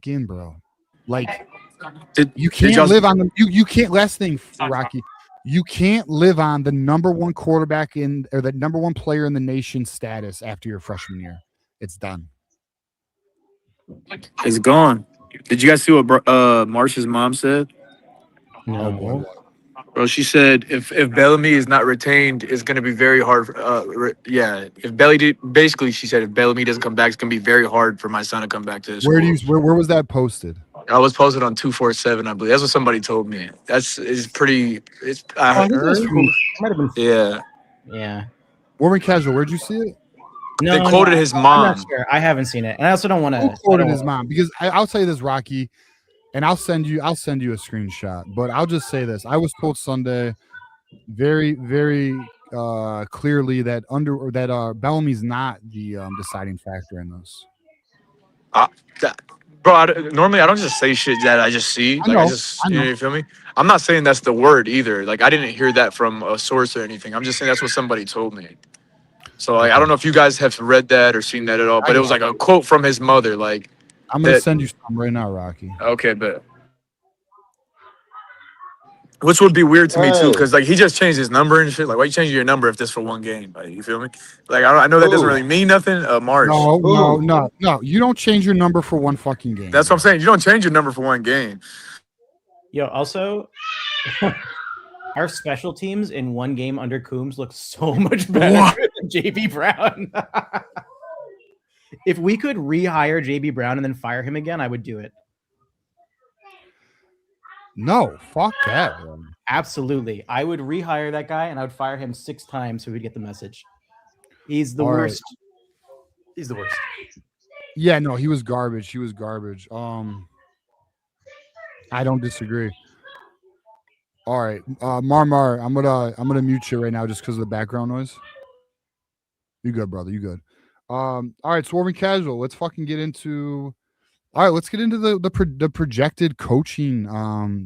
in, bro. Like you can't live on the you can't. Last thing, Rocky, you can't live on the number one quarterback or the number one player in the nation status after your freshman year. It's done. It's gone. Did you guys see what Marsh's mom said? No. Bro, she said if Bellamy is not retained, it's going to be very hard. Basically, she said if Bellamy doesn't come back, it's going to be very hard for my son to come back to his school. Where was that posted? I was posted on 247, I believe. That's what somebody told me. I heard. Might have been. Yeah. Warren Casual, where'd you see it? They quoted his mom. I'm not sure. I haven't seen it, and I also don't want to. Who quoted his mom? Because I'll tell you this, Rocky, and I'll send you a screenshot. But I'll just say this: I was told Sunday, very, very clearly that Bellamy's not the deciding factor in this. Bro, normally I don't just say shit that I just see. I know. You feel me? I'm not saying that's the word either. Like I didn't hear that from a source or anything. I'm just saying that's what somebody told me. So I don't know if you guys have read that or seen that at all, but it was like a quote from his mother. Like I'm gonna send you some right now, Rocky. Okay, but which would be weird to me too, because like he just changed his number and shit. Like, why you changing your number if this for one game? Like, you feel me? Like I know that doesn't really mean nothing. March. No. You don't change your number for one fucking game. That's what I'm saying. You don't change your number for one game. Yo, also. Our special teams in one game under Coombs look so much better than JB Brown. If we could rehire JB Brown and then fire him again, I would do it. No, fuck that. Bro. Absolutely. I would rehire that guy and I would fire him 6 times so we'd get the message. He's the worst. Right. He's the worst. Yeah, no, he was garbage. I don't disagree. All right, Marmar, I'm gonna mute you right now just because of the background noise. You good, brother? You good? All right, Swarming Casual. Let's fucking get into. All right, let's get into the projected coaching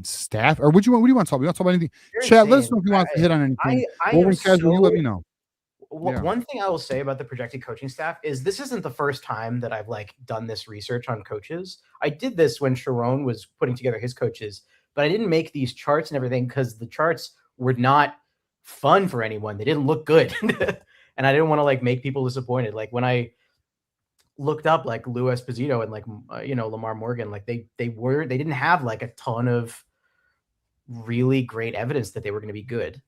staff. Or what do you want to talk about? You want to talk about anything? Chat. Let us know if you want to hit on anything. Swarming Casual, you let me know. One thing I will say about the projected coaching staff is this isn't the first time that I've done this research on coaches. I did this when Sharon was putting together his coaches. But I didn't make these charts and everything because the charts were not fun for anyone. They didn't look good. And I didn't want to make people disappointed. Like when I looked up Lou Esposito and Lamar Morgan, they didn't have a ton of really great evidence that they were going to be good.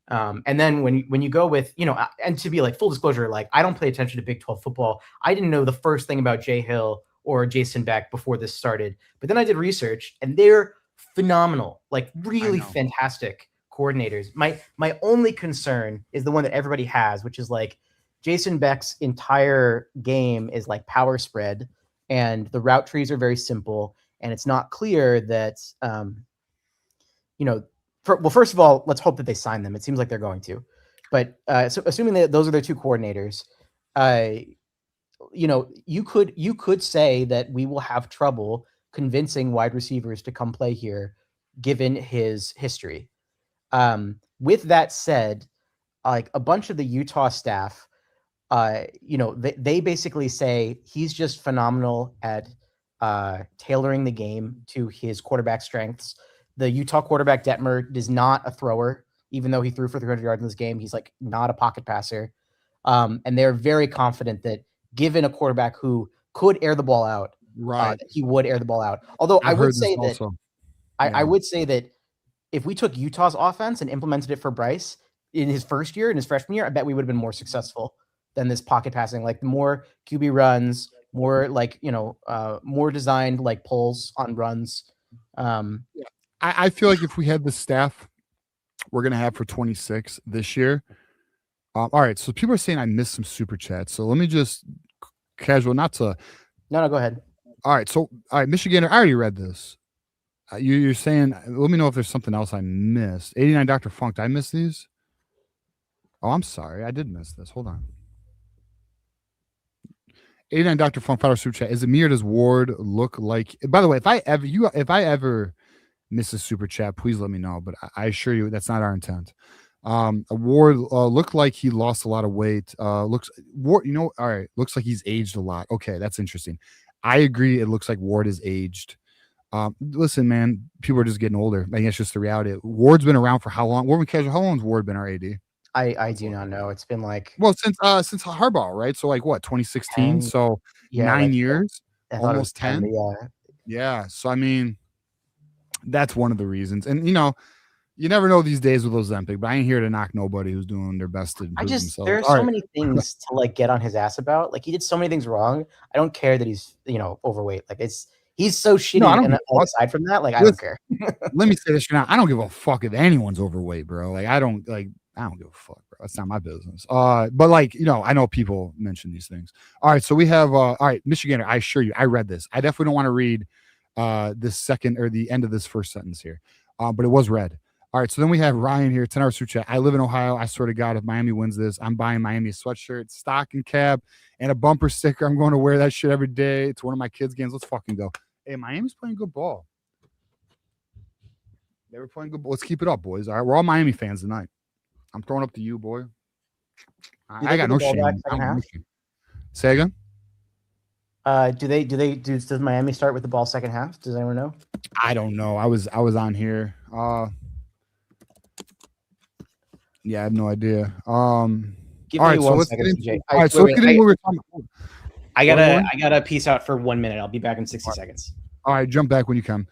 And then when you go with, and to be full disclosure, I don't pay attention to Big 12 football. I didn't know the first thing about Jay Hill or Jason Beck before this started, but then I did research and they're phenomenal, really fantastic coordinators. My only concern is the one that everybody has, which is Jason Beck's entire game is power spread and the route trees are very simple. And it's not clear that, first of all, let's hope that they sign them. It seems like they're going to, but so assuming that those are their 2 coordinators, you could say that we will have trouble convincing wide receivers to come play here, given his history. With that said, a bunch of the Utah staff, they basically say he's just phenomenal at tailoring the game to his quarterback strengths. The Utah quarterback Detmer is not a thrower, even though he threw for 300 yards in this game. He's not a pocket passer. And they're very confident that given a quarterback who could air the ball out, he would air the ball out. Although I would say that if we took Utah's offense and implemented it for Bryce in his first year, in his freshman year, I bet we would have been more successful than this pocket passing. More QB runs, more more designed pulls on runs. I feel like if we had the staff we're gonna have for 26 this year. All right, so people are saying I missed some super chats. So let me just casual, not to. No, go ahead. All right, so all right, Michigander, I already read this. You're saying, let me know if there's something else I missed. 89 Dr. Funk, did I miss these? Oh, I'm sorry, I did miss this. Hold on. 89 Dr. Funk, Fire Super Chat. Is it me or does Ward look like? By the way, if I ever miss a super chat, please let me know. But I assure you, that's not our intent. Ward looked like he lost a lot of weight. Looks Ward, all right. Looks like he's aged a lot. Okay, that's interesting. I agree. It looks like Ward is aged. Listen, man, people are just getting older. I think it's just the reality. Ward's been around for how long? How long has Ward been our AD? I do not know. It's been like since Harbaugh, right? So like what, 2016? So 9 years, almost 10. Yeah. So I mean, that's one of the reasons. And you never know these days with Ozempic, but I ain't here to knock nobody who's doing their best to improve themselves. There are so many things to like get on his ass about. Like he did so many things wrong. I don't care that he's overweight. Like he's so shitty. No, and aside from that, like I don't care. Let me say this right now. I don't give a fuck if anyone's overweight, bro. Like I don't give a fuck, bro. That's not my business. But like, I know people mention these things. All right, so we have all right, Michigander, I assure you, I read this. I definitely don't want to read this second or the end of this first sentence here. But it was read. All right, so then we have Ryan here, 10-hour super chat. I live in Ohio. I swear to God, if Miami wins this, I'm buying Miami a sweatshirt, stocking cap, and a bumper sticker. I'm going to wear that shit every day. It's one of my kids' games. Let's fucking go. Hey, Miami's playing good ball. They were playing good ball. Let's keep it up, boys. All right, we're all Miami fans tonight. I'm throwing up to you, boy. I got no shame. Say again? Does Miami start with the ball second half? Does anyone know? I don't know. I was on here. Yeah, I have no idea. Give me 1 second, CJ. All right, so let's get into what we're talking about. I gotta peace out for 1 minute. I'll be back in 60 seconds. All right, jump back when you can.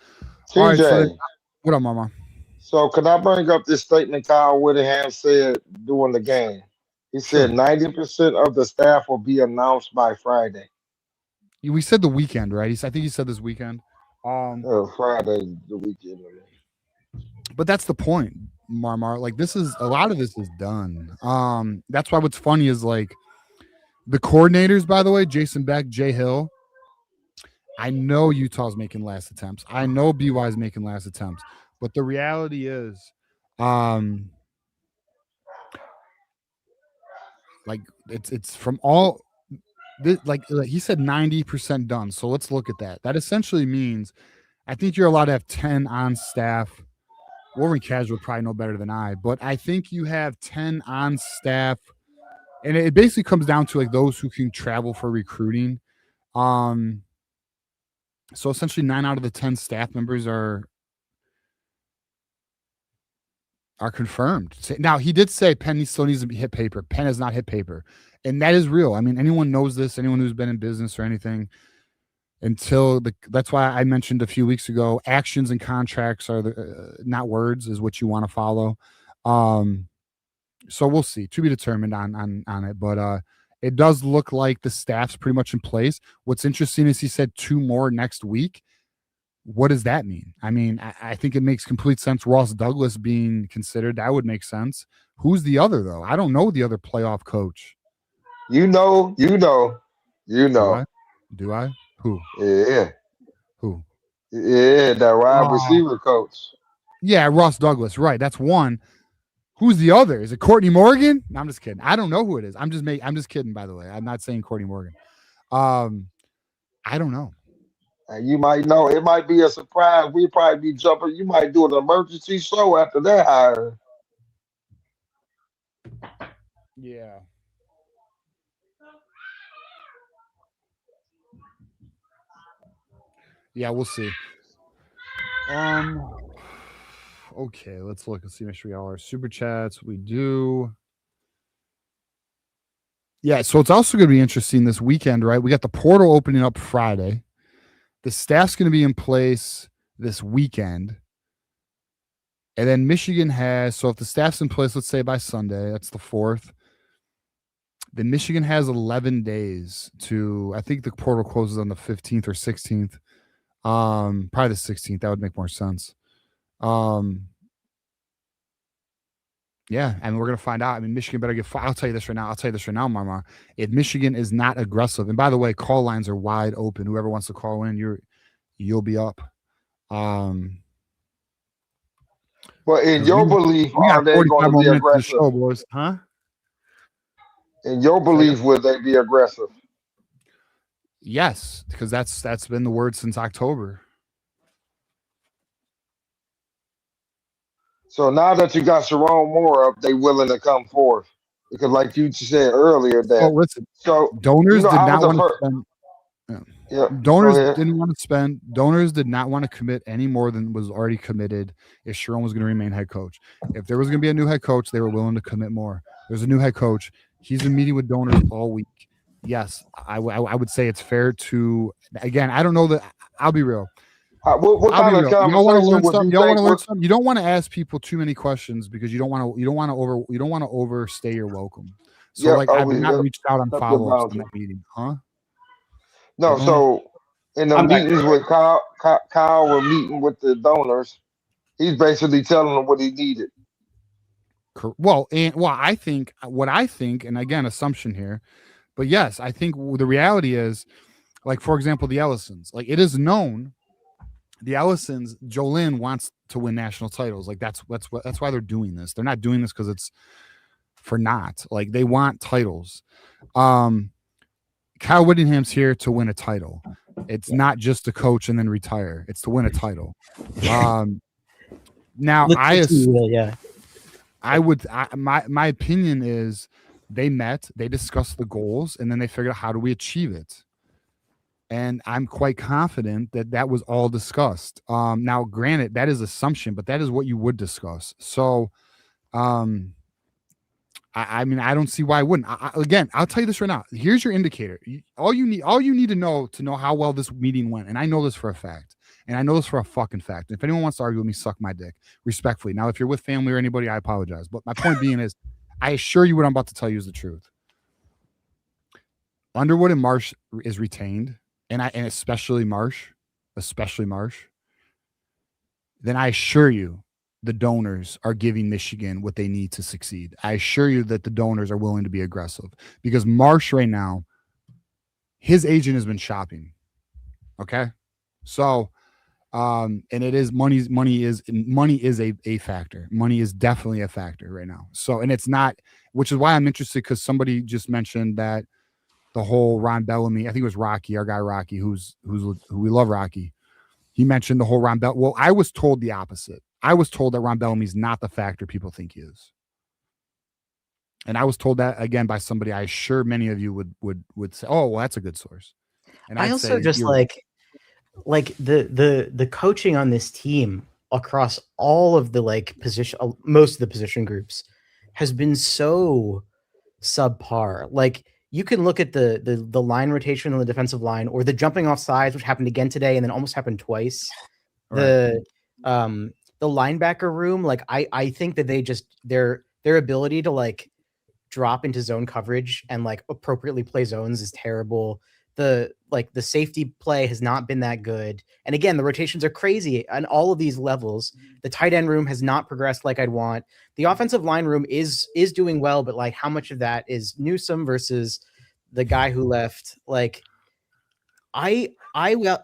TJ, all right, so what up, Mama? So can I bring up this statement Kyle Whittingham said during the game? He said 90% of the staff will be announced by Friday. We said the weekend, right? I think he said this weekend. Friday, the weekend. But that's the point, Marmar. Like a lot of this is done. That's why what's funny is like the coordinators, by the way, Jason Beck, Jay Hill. I know Utah's making last attempts. I know BY's making last attempts. But the reality is, like it's from all this, like he said 90% done. So let's look at that. That essentially means I think you're allowed to have 10 on staff. Wolverine Casual would probably know better than I, but I think you have 10 on staff, and it basically comes down to like those who can travel for recruiting. So essentially 9 out of the 10 staff members are confirmed. Now, he did say Penn still needs to hit paper. Penn has not hit paper. And that is real. I mean, anyone knows this, anyone who's been in business or anything, that's why I mentioned a few weeks ago, actions and contracts are not words, is what you want to follow. So we'll see. To be determined on it. But it does look like the staff's pretty much in place. What's interesting is he said 2 more next week. What does that mean? I mean, I think it makes complete sense. Ross Douglas being considered, that would make sense. Who's the other, though? I don't know the other playoff coach. You know. Do I? Who? Yeah. Who? Yeah, that wide receiver coach. Yeah, Ross Douglas. Right. That's one. Who's the other? Is it Courtney Morgan? No, I'm just kidding. I don't know who it is. I'm just kidding, by the way. I'm not saying Courtney Morgan. I don't know. You might know. It might be a surprise. We'd probably be jumping. You might do an emergency show after that hire. Yeah. Yeah, we'll see. Okay, let's look and see. Make sure we all are super chats. We do. Yeah, so it's also going to be interesting this weekend, right? We got the portal opening up Friday. The staff's going to be in place this weekend. And then Michigan has, so if the staff's in place, let's say by Sunday, that's the 4th, then Michigan has 11 days to, I think the portal closes on the 15th or 16th. Probably the 16th. That would make more sense. Yeah, and we're gonna find out. I mean, Michigan better get. I'll tell you this right now, Mama. If Michigan is not aggressive, and by the way, call lines are wide open. Whoever wants to call in, you'll be up. But in your belief, we are got they 45 going to more be minutes of the aggressive? show, boys. Huh? In your belief, will they be aggressive? Yes, because that's been the word since October. So now that you got Sharon Moore up, they willing to come forth because, like you said earlier, that listen. so Donors did not want to first. spend. Yeah, donors didn't want to spend. Donors did not want to commit any more than was already committed. If Sharon was going to remain head coach, if there was going to be a new head coach, they were willing to commit more. There's a new head coach. He's been meeting with donors all week. Yes, I would say it's fair to. Again, I don't know that. I'll be real. What kind of conversation would you think? You don't want to ask people too many questions because you don't want to overstay your welcome. So I've not reached out on follow-ups in that meeting, huh? No, so in the meetings with Kyle were meeting with the donors. He's basically telling them what he needed. I think, and again, assumption here, but yes, I think the reality is, like, for example, the Ellisons, like, it is known the Ellisons, Jolynn wants to win national titles. Like, that's why they're doing this. They're not doing this because it's for not. Like, they want titles. Kyle Whittingham's here to win a title. It's not just to coach and then retire. It's to win a title. Now, my opinion is they met, they discussed the goals, and then they figured out how do we achieve it. And I'm quite confident that was all discussed. Now, granted, that is assumption, but that is what you would discuss. So, I mean, I don't see why I wouldn't. Again, I'll tell you this right now. Here's your indicator. All you need to know how well this meeting went. And I know this for a fact. And I know this for a fucking fact. If anyone wants to argue with me, suck my dick, respectfully. Now, if you're with family or anybody, I apologize. But my point being is, I assure you what I'm about to tell you is the truth. Underwood and Marsh is retained. And especially Marsh, then I assure you the donors are giving Michigan what they need to succeed. I assure you that the donors are willing to be aggressive because Marsh right now, his agent has been shopping. Okay. So, and it is money is a factor. Money is definitely a factor right now. So, and it's not, which is why I'm interested because somebody just mentioned that the whole Ron Bellamy, I think it was Rocky, our guy Rocky, who we love, Rocky. He mentioned the whole Ron Bellamy. Well, I was told the opposite. I was told that Ron Bellamy is not the factor people think he is. And I was told that again by somebody I assure many of you would say, oh, well, that's a good source. And I also just like the coaching on this team across all of the most of the position groups has been so subpar. Like, you can look at the line rotation on the defensive line or the jumping off sides, which happened again today and then almost happened twice. Right. The linebacker room, like I think that they just their ability to like drop into zone coverage and like appropriately play zones is terrible. The safety play has not been that good. And again, the rotations are crazy on all of these levels. The tight end room has not progressed like I'd want. The offensive line room is doing well, but like how much of that is Newsome versus the guy who left? Like, I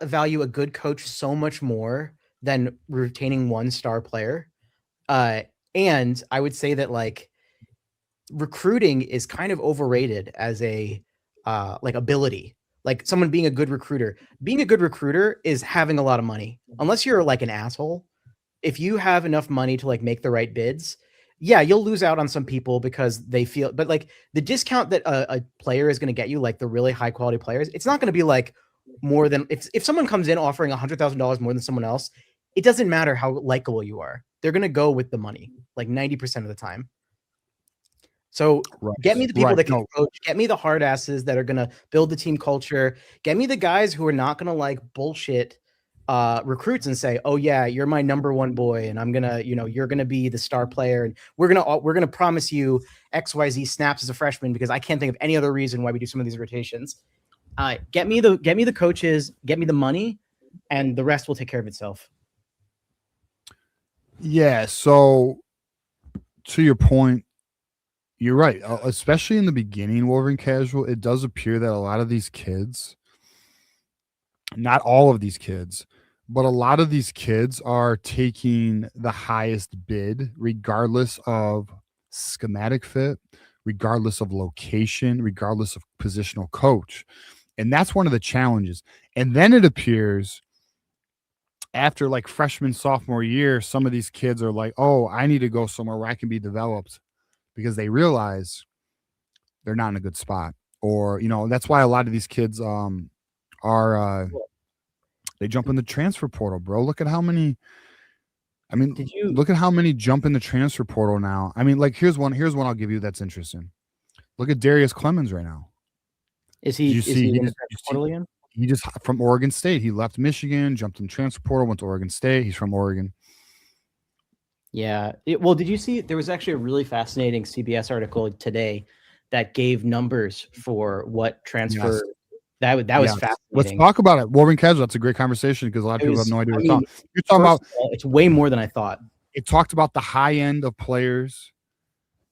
value a good coach so much more than retaining one star player. And I would say that like recruiting is kind of overrated as a ability. Like someone being a good recruiter. Being a good recruiter is having a lot of money. Unless you're like an asshole, if you have enough money to like make the right bids, yeah, you'll lose out on some people because they feel, but like the discount that a player is going to get you, like the really high quality players, it's not going to be like more than if someone comes in offering $100,000 more than someone else, it doesn't matter how likable you are. They're going to go with the money like 90% of the time. So get me the people that can coach, get me the hard asses that are going to build the team culture, get me the guys who are not going to like bullshit recruits and say, oh yeah, you're my number one boy. And I'm going to, you're going to be the star player. And we're going to promise you XYZ snaps as a freshman, because I can't think of any other reason why we do some of these rotations. Get me the coaches, get me the money, and the rest will take care of itself. Yeah. So to your point, you're right. Especially in the beginning, Wolverine Casual, it does appear that a lot of these kids, not all of these kids, but a lot of these kids are taking the highest bid, regardless of schematic fit, regardless of location, regardless of positional coach. And that's one of the challenges. And then it appears after like freshman, sophomore year, some of these kids are like, oh, I need to go somewhere where I can be developed, because they realize they're not in a good spot. Or, that's why a lot of these kids are they jump in the transfer portal, bro. Look at how many look at how many jump in the transfer portal now. I mean, like here's one I'll give you that's interesting. Look at Darius Clemens right now. Is he in the transfer portal again? He just from Oregon State. He left Michigan, jumped in transfer portal, went to Oregon State. He's from Oregon. Yeah. Well, did you see there was actually a really fascinating CBS article today that gave numbers for what transfer? Yes. That was fascinating. Let's talk about it. Wolverine Casual. That's a great conversation because a lot of people have no idea what you're talking about. It's way more than I thought. It talked about the high end of players.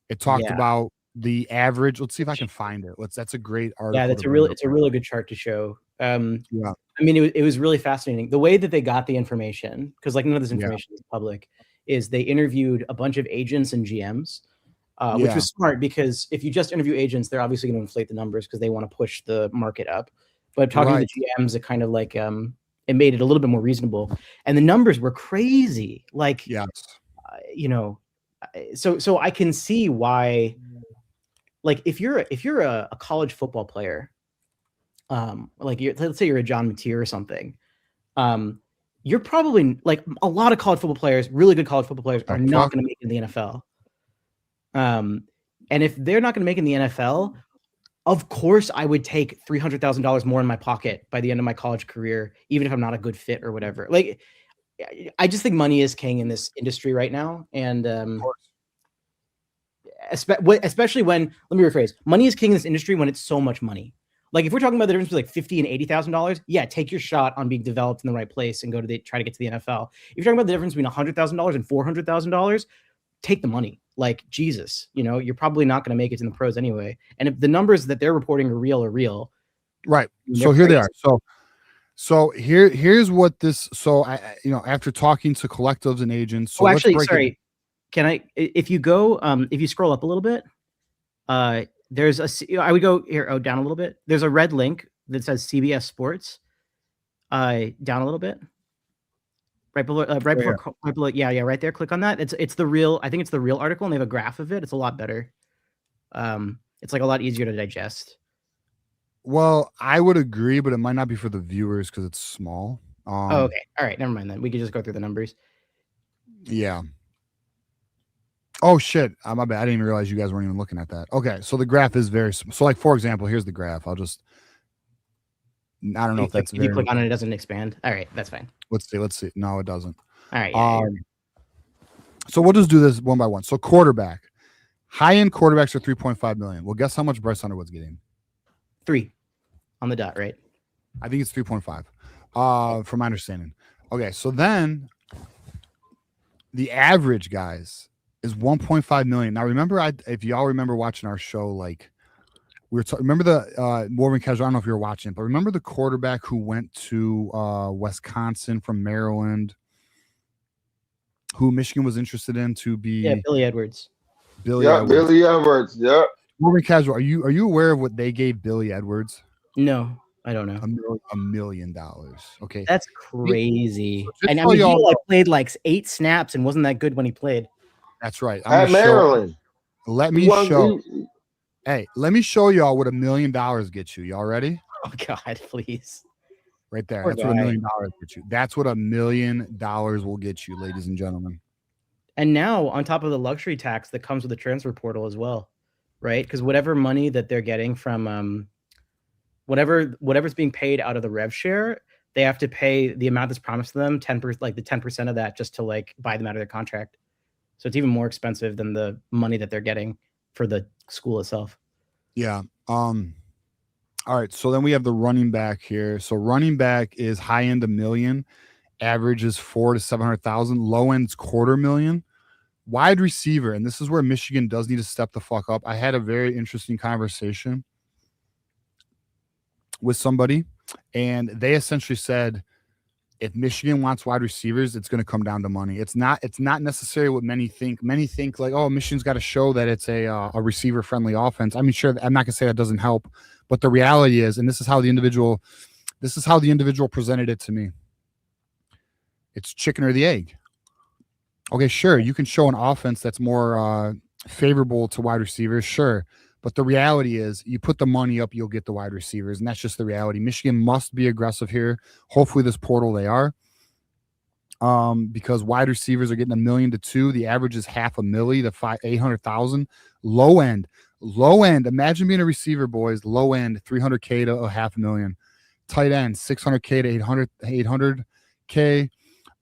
It talked about the average. Let's see if I can find it. That's a great article. Yeah, it's a really good chart to show. I mean, it was really fascinating. The way that they got the information, because like none of this information is public, is they interviewed a bunch of agents and GMs, which was smart because if you just interview agents, they're obviously going to inflate the numbers because they want to push the market up. But talking to the GMs, it kind of like it made it a little bit more reasonable, and the numbers were crazy. Like, so I can see why. Like, if you're a college football player, like let's say you're a John Mateer or something, you're probably like a lot of college football players, really good college football players, are not going to make it in the NFL. And if they're not going to make it in the NFL, of course I would take $300,000 more in my pocket by the end of my college career, even if I'm not a good fit or whatever. Like, I just think money is king in this industry right now, and especially when, let me rephrase, money is king in this industry when it's so much money. Like if we're talking about the difference between like $50,000 and $80,000, yeah, take your shot on being developed in the right place and try to get to the NFL. If you're talking about the difference between $100,000 and $400,000, take the money. Like, Jesus, you're probably not going to make it in the pros anyway. And if the numbers that they're reporting are real. Right. So here they are. So here's what this. So I after talking to collectives and agents. So actually, sorry. Can I? If you go, if you scroll up a little bit, there's I would go here. Oh, down a little bit. There's a red link that says CBS Sports. Down a little bit. Right below, right below. Yeah, right there. Click on that. It's the real. I think it's the real article, and they have a graph of it. It's a lot better. It's like a lot easier to digest. Well, I would agree, but it might not be for the viewers because it's small. Okay. All right. Never mind then. We could just go through the numbers. Yeah. Oh shit! My bad. I didn't even realize you guys weren't even looking at that. Okay, so the graph is very so. Like for example, here's the graph. I don't know if that's. If you click on it, it doesn't expand. All right, that's fine. Let's see. No, it doesn't. All right. So we'll just do this one by one. So quarterback, high-end quarterbacks are $3.5 million. Well, guess how much Bryce Underwood's getting? 3 on the dot, right? I think it's 3.5. From my understanding. Okay, so then the average guys is 1.5 million. Now remember, if y'all remember watching our show, like remember the Wolverine Casual, I don't know if you were watching, but remember the quarterback who went to Wisconsin from Maryland, who Michigan was interested in to be Billy Edwards. Billy Edwards. Yeah. Wolverine Casual, are you aware of what they gave Billy Edwards? No, I don't know. $1 million. Okay. That's crazy. And I mean, he played like 8 snaps and wasn't that good when he played. That's right. At Maryland. Let me show y'all what $1 million gets you. Y'all ready? Oh God, please. Right there. That's what $1 million gets you. That's what $1 million will get you, ladies and gentlemen. And now on top of the luxury tax that comes with the transfer portal as well, right? Because whatever money that they're getting from whatever's being paid out of the rev share, they have to pay the amount that's promised to them, 10%, like the 10% of that, just to like buy them out of their contract. So it's even more expensive than the money that they're getting for the school itself. Yeah. All right. So then we have the running back here. So running back is high end $1 million. Average is 400,000 to 700,000. Low end's $250,000. Wide receiver, and this is where Michigan does need to step the fuck up. I had a very interesting conversation with somebody, and they essentially said, if Michigan wants wide receivers, it's going to come down to money. It's not necessarily what many think. Many think like, oh, Michigan's got to show that it's a receiver friendly offense. I mean, sure, I'm not going to say that doesn't help, but the reality is, and this is how the individual presented it to me. It's chicken or the egg. Okay, sure, you can show an offense that's more favorable to wide receivers, sure. But the reality is, you put the money up, you'll get the wide receivers, and that's just the reality. Michigan must be aggressive here. Hopefully, this portal they are, because wide receivers are getting $1 million to $2 million. The average is $500,000 to $800,000. Low end. Imagine being a receiver, boys. Low end, $300K to $500,000. Tight end, $600K to $800K.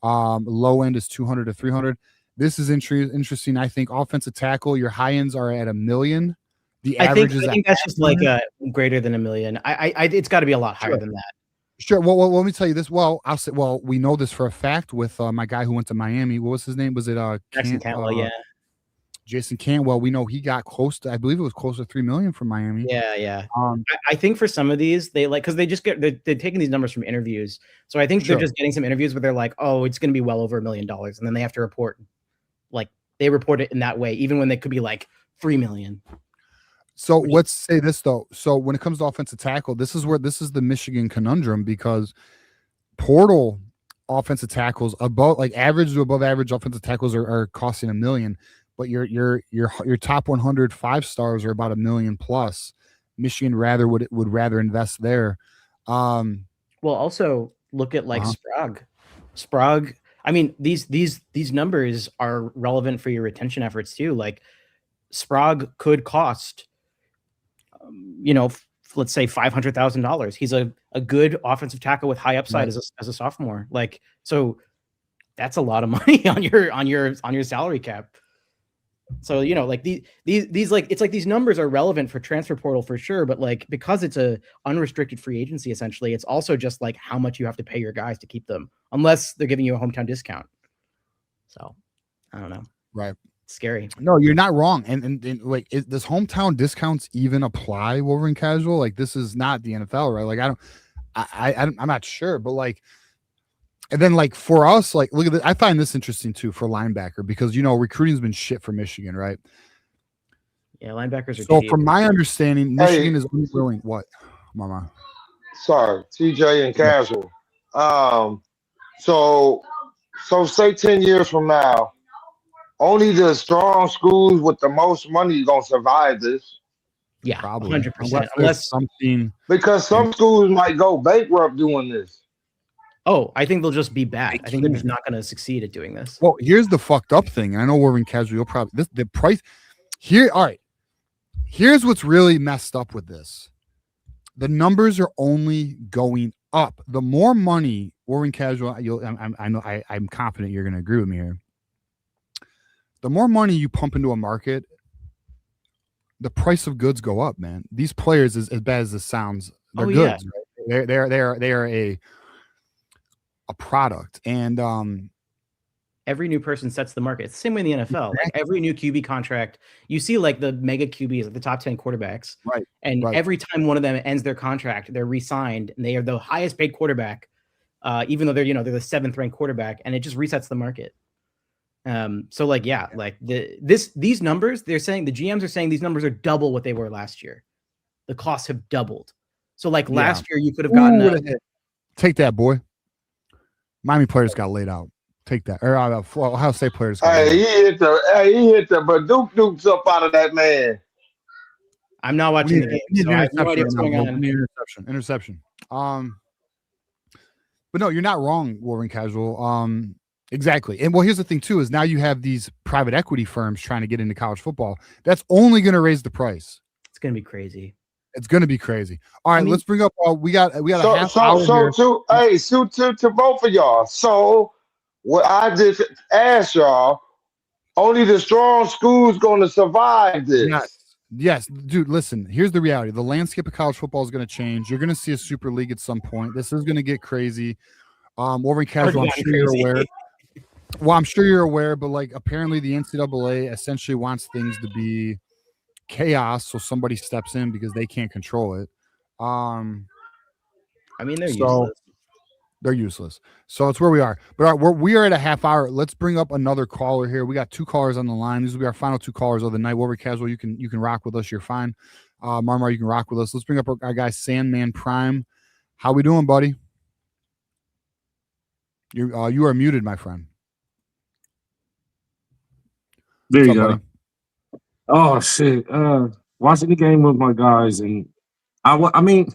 Low end is $200 to $300. This is interesting. I think offensive tackle, your high ends are at $1 million. The average is. I think that's just like greater than $1 million. It's got to be a lot higher than that. Sure. Well, let me tell you this. Well, I'll say. Well, we know this for a fact with my guy who went to Miami. What was his name? Was it Jason Cantwell? Yeah. Jason Cantwell. We know he got close to. I believe it was close to $3 million from Miami. Yeah. I think for some of these, they like because they're taking these numbers from interviews. So I think they're just getting some interviews where they're like, oh, it's going to be well over $1 million, and then they have to report, like they report it in that way, even when they could be like $3 million. So let's say this though. So when it comes to offensive tackle, this is the Michigan conundrum, because portal offensive tackles above like average to above average offensive tackles are costing $1 million, but your top 100 5-stars are about $1 million plus. Michigan would rather invest there. Well, also look at like Sprague. I mean, these numbers are relevant for your retention efforts too. Like Sprague could cost, let's say $500,000. He's a good offensive tackle with high upside as a sophomore. Like, so that's a lot of money on your salary cap. So, like these like, it's like these numbers are relevant for transfer portal for sure. But like, because it's a unrestricted free agency, essentially, it's also just like how much you have to pay your guys to keep them, unless they're giving you a hometown discount. So I don't know. Right. Scary. No, you're not wrong. And like, does hometown discounts even apply, Wolverine Casual? Like, this is not the NFL, right? Like, I'm not sure, but like, and then like for us, like, look at this. I find this interesting too for linebacker, because recruiting's been shit for Michigan, right? Yeah, linebackers are. So from my understanding, Michigan is unwilling. What, Mama? Sorry, TJ and Casual. So say 10 years from now, only the strong schools with the most money gonna survive this. Yeah, probably 100%. Unless something, because some schools might go bankrupt doing this. Oh, I think they'll just be bad. I think they're just not going to succeed at doing this. Well, here's the fucked up thing. I know Wolverine Casual, you'll probably the price here. All right, here's what's really messed up with this. The numbers are only going up. The more money, Wolverine Casual, I'm confident you're going to agree with me here. The more money you pump into a market, the price of goods go up, man. These players, as bad as this sounds, they're goods. Right? They are a product, and every new person sets the market. It's the same way in the NFL. Like every new QB contract, you see like the mega QBs, like the top 10 quarterbacks, right? And every time one of them ends their contract, they're re-signed, and they are the highest paid quarterback, even though they're the 7th ranked quarterback, and it just resets the market. So like, yeah, like these numbers, they're saying the GMs are saying these numbers are double what they were last year. The costs have doubled. So like last year, you could have gotten take that, boy. Miami players got laid out. Take that. Or Ohio State players. He hit the Badooks up out of that man. I'm not watching the game, so I have no idea what's going on. Interception. But no, you're not wrong, Wolverine Casual. Exactly. And well, here's the thing too, is now you have these private equity firms trying to get into college football. That's only going to raise the price. It's going to be crazy. It's going to be crazy. All right, let's bring up. We got a half hour here. To both of y'all. So what I just asked y'all, only the strong schools going to survive this. Yes, dude. Listen, here's the reality: the landscape of college football is going to change. You're going to see a super league at some point. This is going to get crazy. Wolverine Casual, I'm sure you're aware. Well, I'm sure you're aware, but like apparently the NCAA essentially wants things to be chaos, so somebody steps in because they can't control it. I mean, they're useless. They're useless. So it's where we are. But all right, we are at a half hour. Let's bring up another caller here. We got 2 callers on the line. These will be our final 2 callers of the night. Wolverine Casual, you can rock with us. You're fine. Marmar, you can rock with us. Let's bring up our guy Sandman Prime. How we doing, buddy? You are muted, my friend. There you go. Oh shit! Watching the game with my guys, and I mean,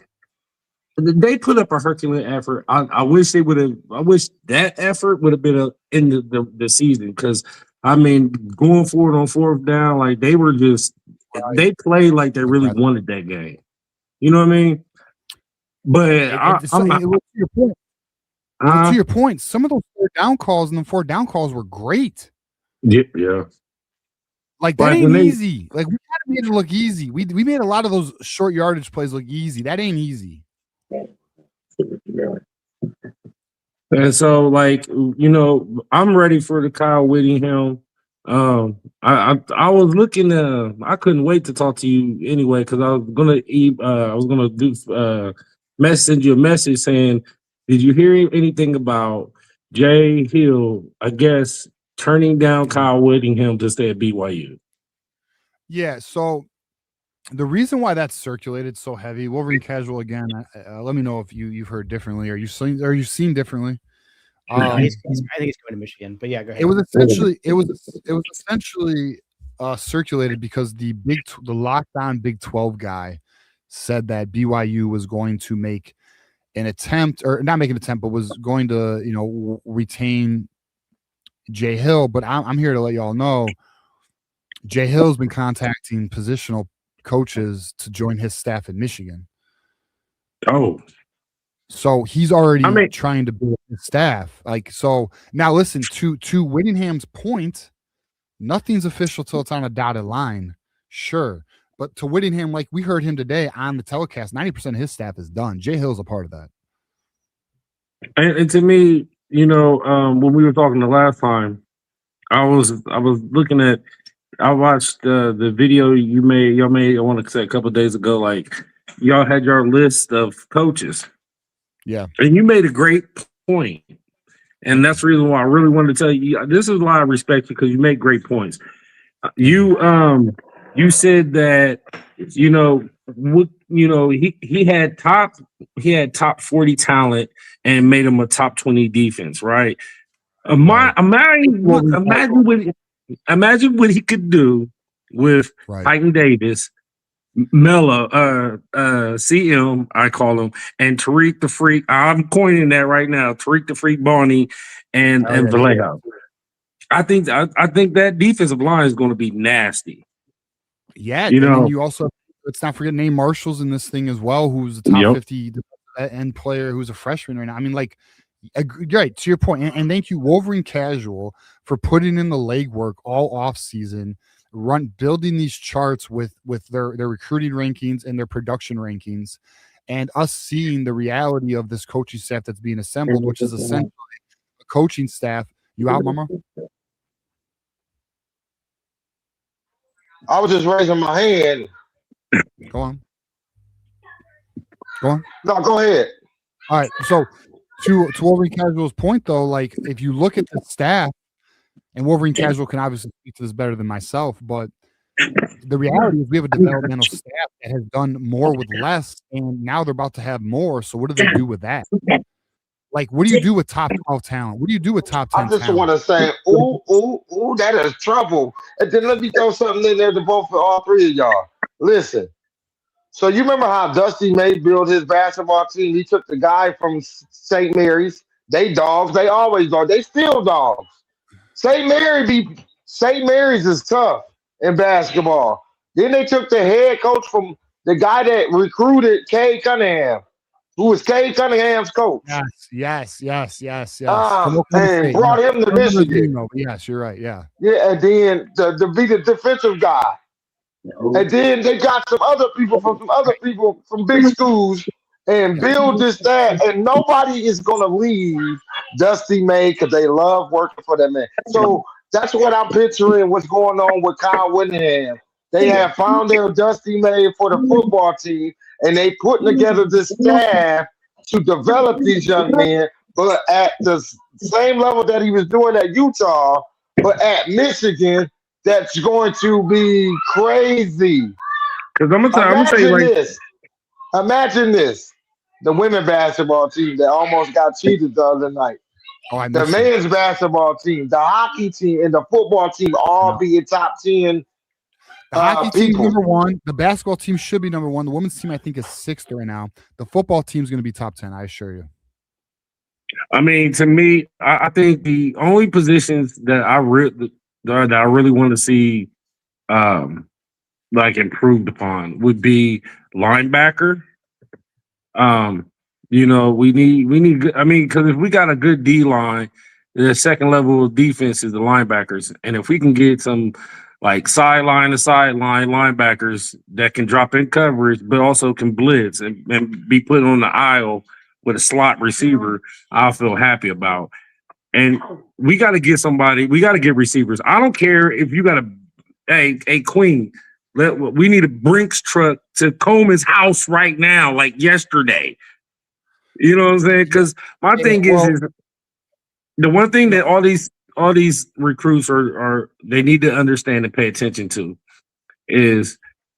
they put up a Herculean effort. I wish they would have. I wish that effort would have been in the season, because I mean, going forward on 4th down, like they were just they played like they really wanted that game. You know what I mean? But to your point. To your point, some of those 4th down calls and the 4th down calls were great. Yeah. Like that ain't easy. Like we kind of made it look easy. We made a lot of those short yardage plays look easy. That ain't easy. And so, like, you know, I'm ready for the Kyle Whittingham. I was looking. I couldn't wait to talk to you anyway, because I was gonna send you a message saying, did you hear anything about Jay Hill, I guess, turning down Kyle Whittingham to stay at BYU? Yeah, so the reason why that's circulated so heavy, Wolverine Casual again, let me know if you've heard differently. Are you seen differently? I think he's going to Michigan, but yeah, go ahead. It was essentially circulated because the lockdown Big 12 guy said that BYU was going to make an attempt, or not make an attempt, but was going to, retain Jay Hill. But I'm here to let y'all know Jay Hill's been contacting positional coaches to join his staff in Michigan. Oh, so he's already trying to build his staff. Like, so now listen, to Whittingham's point, nothing's official till it's on a dotted line. Sure. But to Whittingham, like we heard him today on the telecast, 90% of his staff is done. Jay Hill's a part of that. And to me, when we were talking the last time, I was looking at, I watched the video y'all made, I want to say a couple of days ago, like y'all had your list of coaches. Yeah. And you made a great point. And that's the reason why I really wanted to tell you, this is why I respect you, because you make great points. You said that, he had top 40 talent and made him a top 20 defense, right? Imagine what he could do with Titan Davis, Melo, CM, I call him, and Tariq the Freak. I'm coining that right now. Tariq the Freak Barney and Vallejo. I think that defensive line is going to be nasty. Yeah, and then you also, let's not forget Nate Marshall's in this thing as well, who's a top 50 end player who's a freshman right now. I mean, like, right, to your point, and thank you, Wolverine Casual, for putting in the legwork all off season, building these charts with their recruiting rankings and their production rankings, and us seeing the reality of this coaching staff that's being assembled, which is essentially a coaching staff. You out, Mama? I was just raising my hand. Go on. No, go ahead. All right. So to Wolverine Casual's point, though, like if you look at the staff, and Wolverine Casual can obviously speak to this better than myself, but the reality is we have a developmental staff that has done more with less, and now they're about to have more. So what do they do with that? Like, what do you do with top 12 talent? What do you do with top 10 I just talent? want to say, ooh, that is trouble. And then let me throw something in there to all 3 of y'all. Listen. So you remember how Dusty May built his basketball team? He took the guy from St. Mary's. They dogs. They always dogs. They still dogs. St. Mary's is tough in basketball. Then they took the head coach from the guy that recruited Cade Cunningham, who was Cade Cunningham's coach. Yes. And brought him to Michigan. Yes, you're right. Yeah. Yeah, and then to be the defensive guy. And then they got some other people from big schools and build this, that, and nobody is going to leave Dusty May because they love working for that man. So that's what I'm picturing. What's going on with Kyle Whittingham? They have found their Dusty May for the football team, and they putting together this staff to develop these young men, but at the same level that he was doing at Utah, but at Michigan, that's going to be crazy. Because I'm gonna tell you like this. Imagine this: the women basketball team that almost got cheated the other night. Oh, the men's basketball team, the hockey team, and the football team all being top 10. The hockey team's number one. The basketball team should be number one. The women's team, I think, is 6th right now. The football team's going to be top 10, I assure you. I mean, to me, I think the only positions that I really want to see like improved upon would be linebacker. You know, we need. I mean, because if we got a good D line, the second level of defense is the linebackers, and if we can get some like sideline to sideline linebackers that can drop in coverage, but also can blitz and be put on the aisle with a slot receiver, I'll feel happy about. And we got to get somebody. We got to get receivers. I don't care if you got a queen. We need a Brinks truck to Coleman's house right now, like yesterday. You know what I'm saying? Because my thing is the one thing that all these recruits are they need to understand and pay attention to is,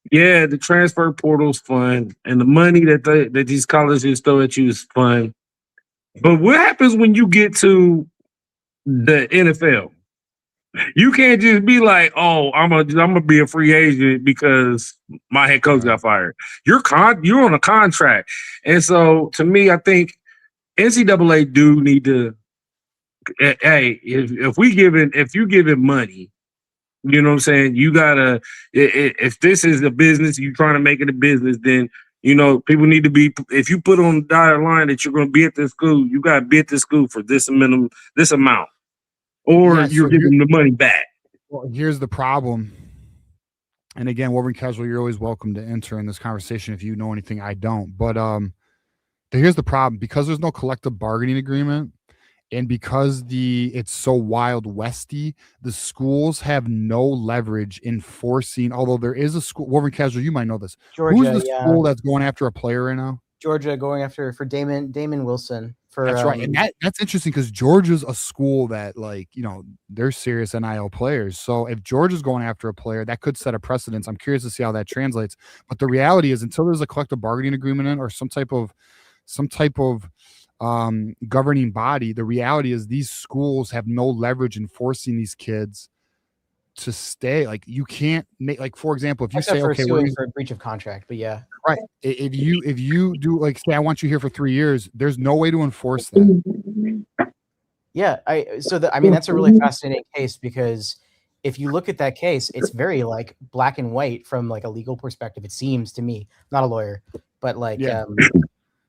yeah, the transfer portal's fun and the money that these colleges throw at you is fun. But what happens when you get to the NFL? You can't just be like, oh, I'm gonna be a free agent because my head coach got fired. You're on a contract. And so to me, I think NCAA do need to, hey, if you give it money, you know what I'm saying, you gotta, if this is a business, you're trying to make it a business, then you know, people need to be, if you put on the dotted line that you're gonna be at this school, you gotta be at this school for this amount. Or you're giving the money back. Well, here's the problem. And again, Wolverine Casual, you're always welcome to enter in this conversation if you know anything I don't. But here's the problem. Because there's no collective bargaining agreement, and because it's so wild westy, the schools have no leverage in forcing, although there is a school, Wolverine Casual, you might know this. Georgia, who's the school that's going after a player right now? Georgia going after for Damon Wilson. That's right. And that's interesting because Georgia's a school that, like, you know, they're serious NIL players. So if Georgia's going after a player, that could set a precedence. I'm curious to see how that translates. But the reality is, until there's a collective bargaining agreement in, or some type of governing body, the reality is these schools have no leverage in forcing these kids to stay. Like, you can't make, like, for example, if you say, okay, we're for a breach of contract, but yeah, right. If you do, like, say, I want you here for 3 years, there's no way to enforce that. Yeah, I mean, that's a really fascinating case, because if you look at that case, it's very like black and white from like a legal perspective. It seems to me, not a lawyer, but like,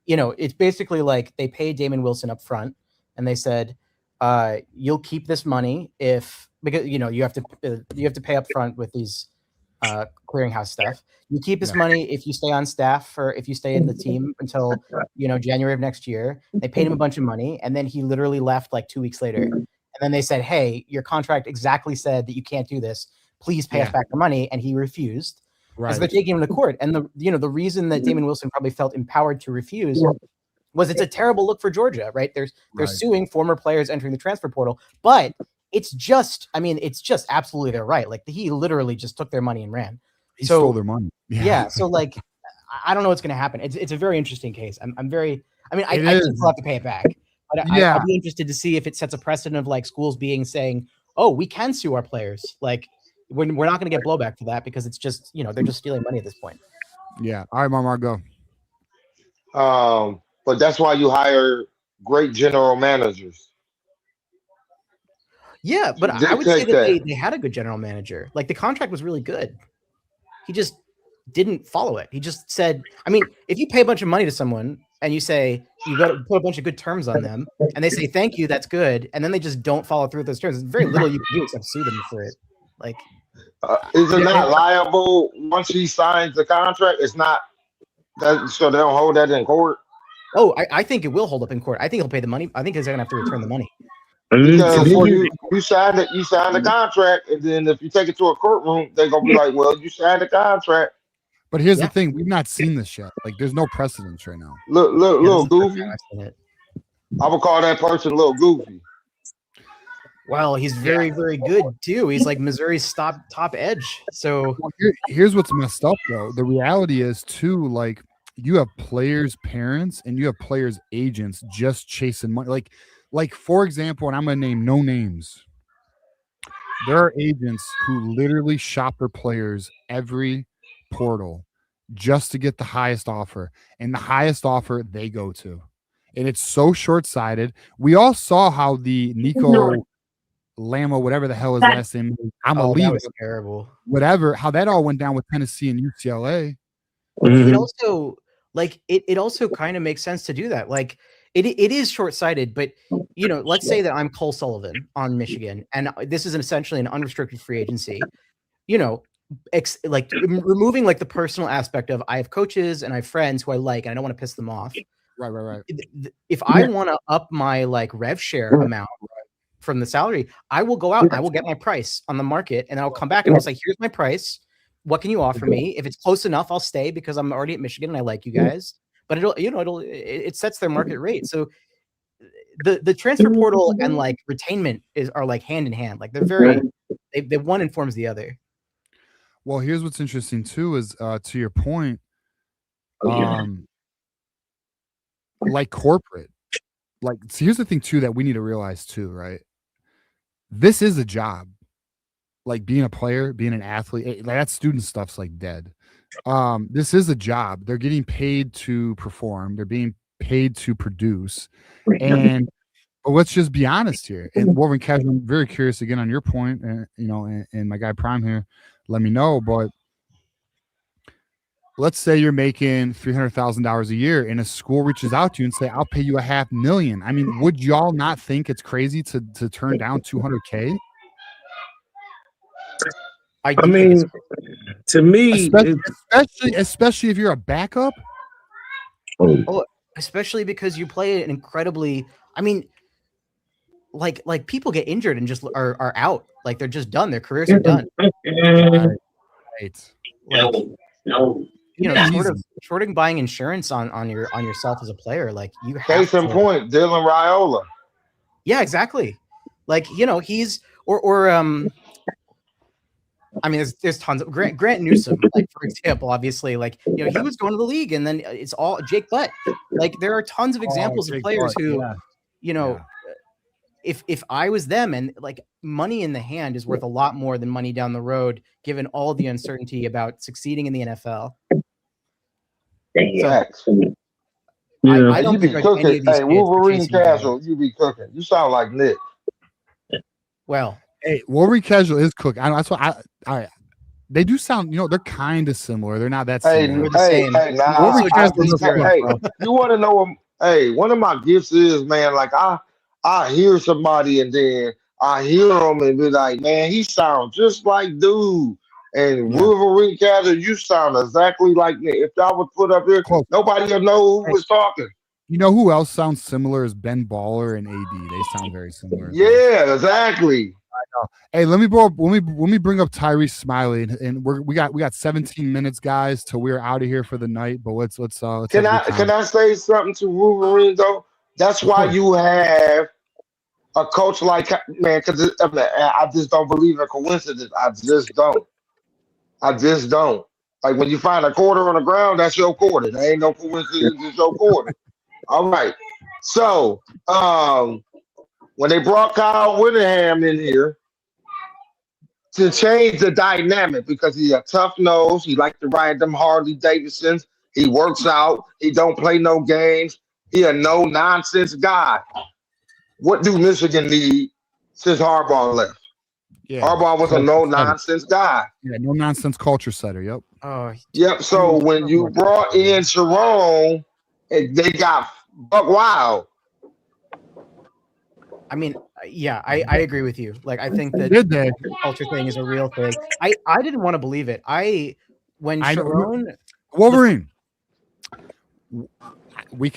you know, it's basically like they paid Damon Wilson up front, and they said, you'll keep this money because you know you have to pay up front with these clearinghouse stuff. You keep this money if you stay on staff, or if you stay in the team until, you know, January of next year. They paid him a bunch of money, and then he literally left like 2 weeks later. And then they said, hey, your contract exactly said that you can't do this. Please pay us back the money. And he refused. Right. So they're taking him to court. And the reason that Damon Wilson probably felt empowered to refuse was it's a terrible look for Georgia, right? They're suing former players entering the transfer portal, but it's just absolutely their right. Like, he literally just took their money and ran. He stole their money. Yeah. So like, I don't know what's going to happen. It's a very interesting case. I think we'll have to pay it back, but I'd be interested to see if it sets a precedent of like schools saying, oh, we can sue our players. Like, we're not going to get blowback for that, because it's just, you know, they're just stealing money at this point. Yeah. All right, Marmar, go. But that's why you hire great general managers. Yeah, but I would say that they had a good general manager. Like, the contract was really good. He just didn't follow it. He just said, I mean, if you pay a bunch of money to someone and you say you got to put a bunch of good terms on them, and they say thank you, that's good, and then they just don't follow through with those terms, there's very little you can do except sue them for it. Like, is it not liable once he signs the contract? It's not that, so they don't hold that in court. Oh, I think it will hold up in court. I think he'll pay the money. I think he's going to have to return the money. Because you signed the contract, and then if you take it to a courtroom, they're gonna be like, "Well, you signed the contract." But here's the thing: we've not seen this yet. Like, there's no precedence right now. Look, little goofy. I would call that person a little goofy. Well, he's very, very good too. He's like Missouri's top edge. So here's what's messed up, though. The reality is too, like, you have players' parents and you have players' agents just chasing money. Like for example, and I'm gonna name no names. There are agents who literally shop their players every portal just to get the highest offer, and the highest offer they go to. And it's so short-sighted. We all saw how the Nico Lamo, whatever the hell his last name is, I'm a leave. That was terrible. Whatever, how that all went down with Tennessee and UCLA. It also it also kind of makes sense to do that. Like it is short-sighted, but you know, let's say that I'm Cole Sullivan on Michigan, and this is essentially an unrestricted free agency. You know, like removing like the personal aspect of I have coaches and I have friends who I like, and I don't want to piss them off. Right. If I want to up my like rev share amount from the salary, I will go out, I will get my price on the market, and I'll come back and I'll say, here's my price. What can you offer me? If it's close enough, I'll stay because I'm already at Michigan and I like you guys. But it sets their market rate. So the transfer portal and like retainment are like hand in hand. Like they're very they one informs the other. Well, here's what's interesting too is to your point, like corporate, like so here's the thing too that we need to realize too, right? This is a job. Like being a player, being an athlete, that student stuff's like dead. This is a job. They're getting paid to perform. They're being paid to produce. And but let's just be honest here. And Wolverine Casual, I'm very curious again on your point, and and my guy Prime here, let me know. But let's say you're making $300,000 a year, and a school reaches out to you and say, "I'll pay you $500,000." I mean, would y'all not think it's crazy to turn down $200K? I mean, to me, especially if you're a backup. Oh, especially because you play an incredibly. I mean, like people get injured and just are out. Like they're just done. Their careers are done. Right. Like, you know, short of buying insurance on yourself as a player. Like you have. Case in point, Dylan Raiola. Yeah, exactly. Like you know he's or I mean, there's tons of Grant Newsom, like for example, obviously, like you know, he was going to the league, and then it's all Jake Butt. Like there are tons of examples of players who, you know, if I was them, and like money in the hand is worth a lot more than money down the road, given all the uncertainty about succeeding in the NFL. So, I don't think cooking. Hey, Wolverine Casual, you be cooking. You sound like Nick. Well. Hey, Wolverine Casual is cooking. That's what they do sound, you know, they're kind of similar. They're not that similar. Hey, you want to know? Hey, one of my gifts is, man, like I hear somebody and then I hear them and be like, man, he sounds just like dude. And Wolverine Casual, you sound exactly like me. If I was put up here, nobody will know who was talking. You know who else sounds similar is Ben Baller and AD. They sound very similar. Yeah, exactly. Hey, let me bring up Tyrese Smiley, and we got 17 minutes, guys, till we're out of here for the night. But let's can I say something to Wolverine though? That's why you have a coach like, man, because I just don't believe in coincidence. I just don't. Like when you find a quarter on the ground, that's your quarter. There ain't no coincidence. It's your quarter. All right. So when they brought Kyle Whittingham in here to change the dynamic, because he's a tough nose, he like to ride them Harley Davidsons, he works out, he don't play no games, he a no nonsense guy. What do Michigan need since Harbaugh left? Yeah, Harbaugh was a no nonsense guy. Yeah, no nonsense culture setter. Yep. Yep. So when you brought in Sharon, they got buck wild. I mean, yeah, I agree with you. Like, I think that the culture thing is a real thing. I didn't want to believe it. When Sharon Wolverine, we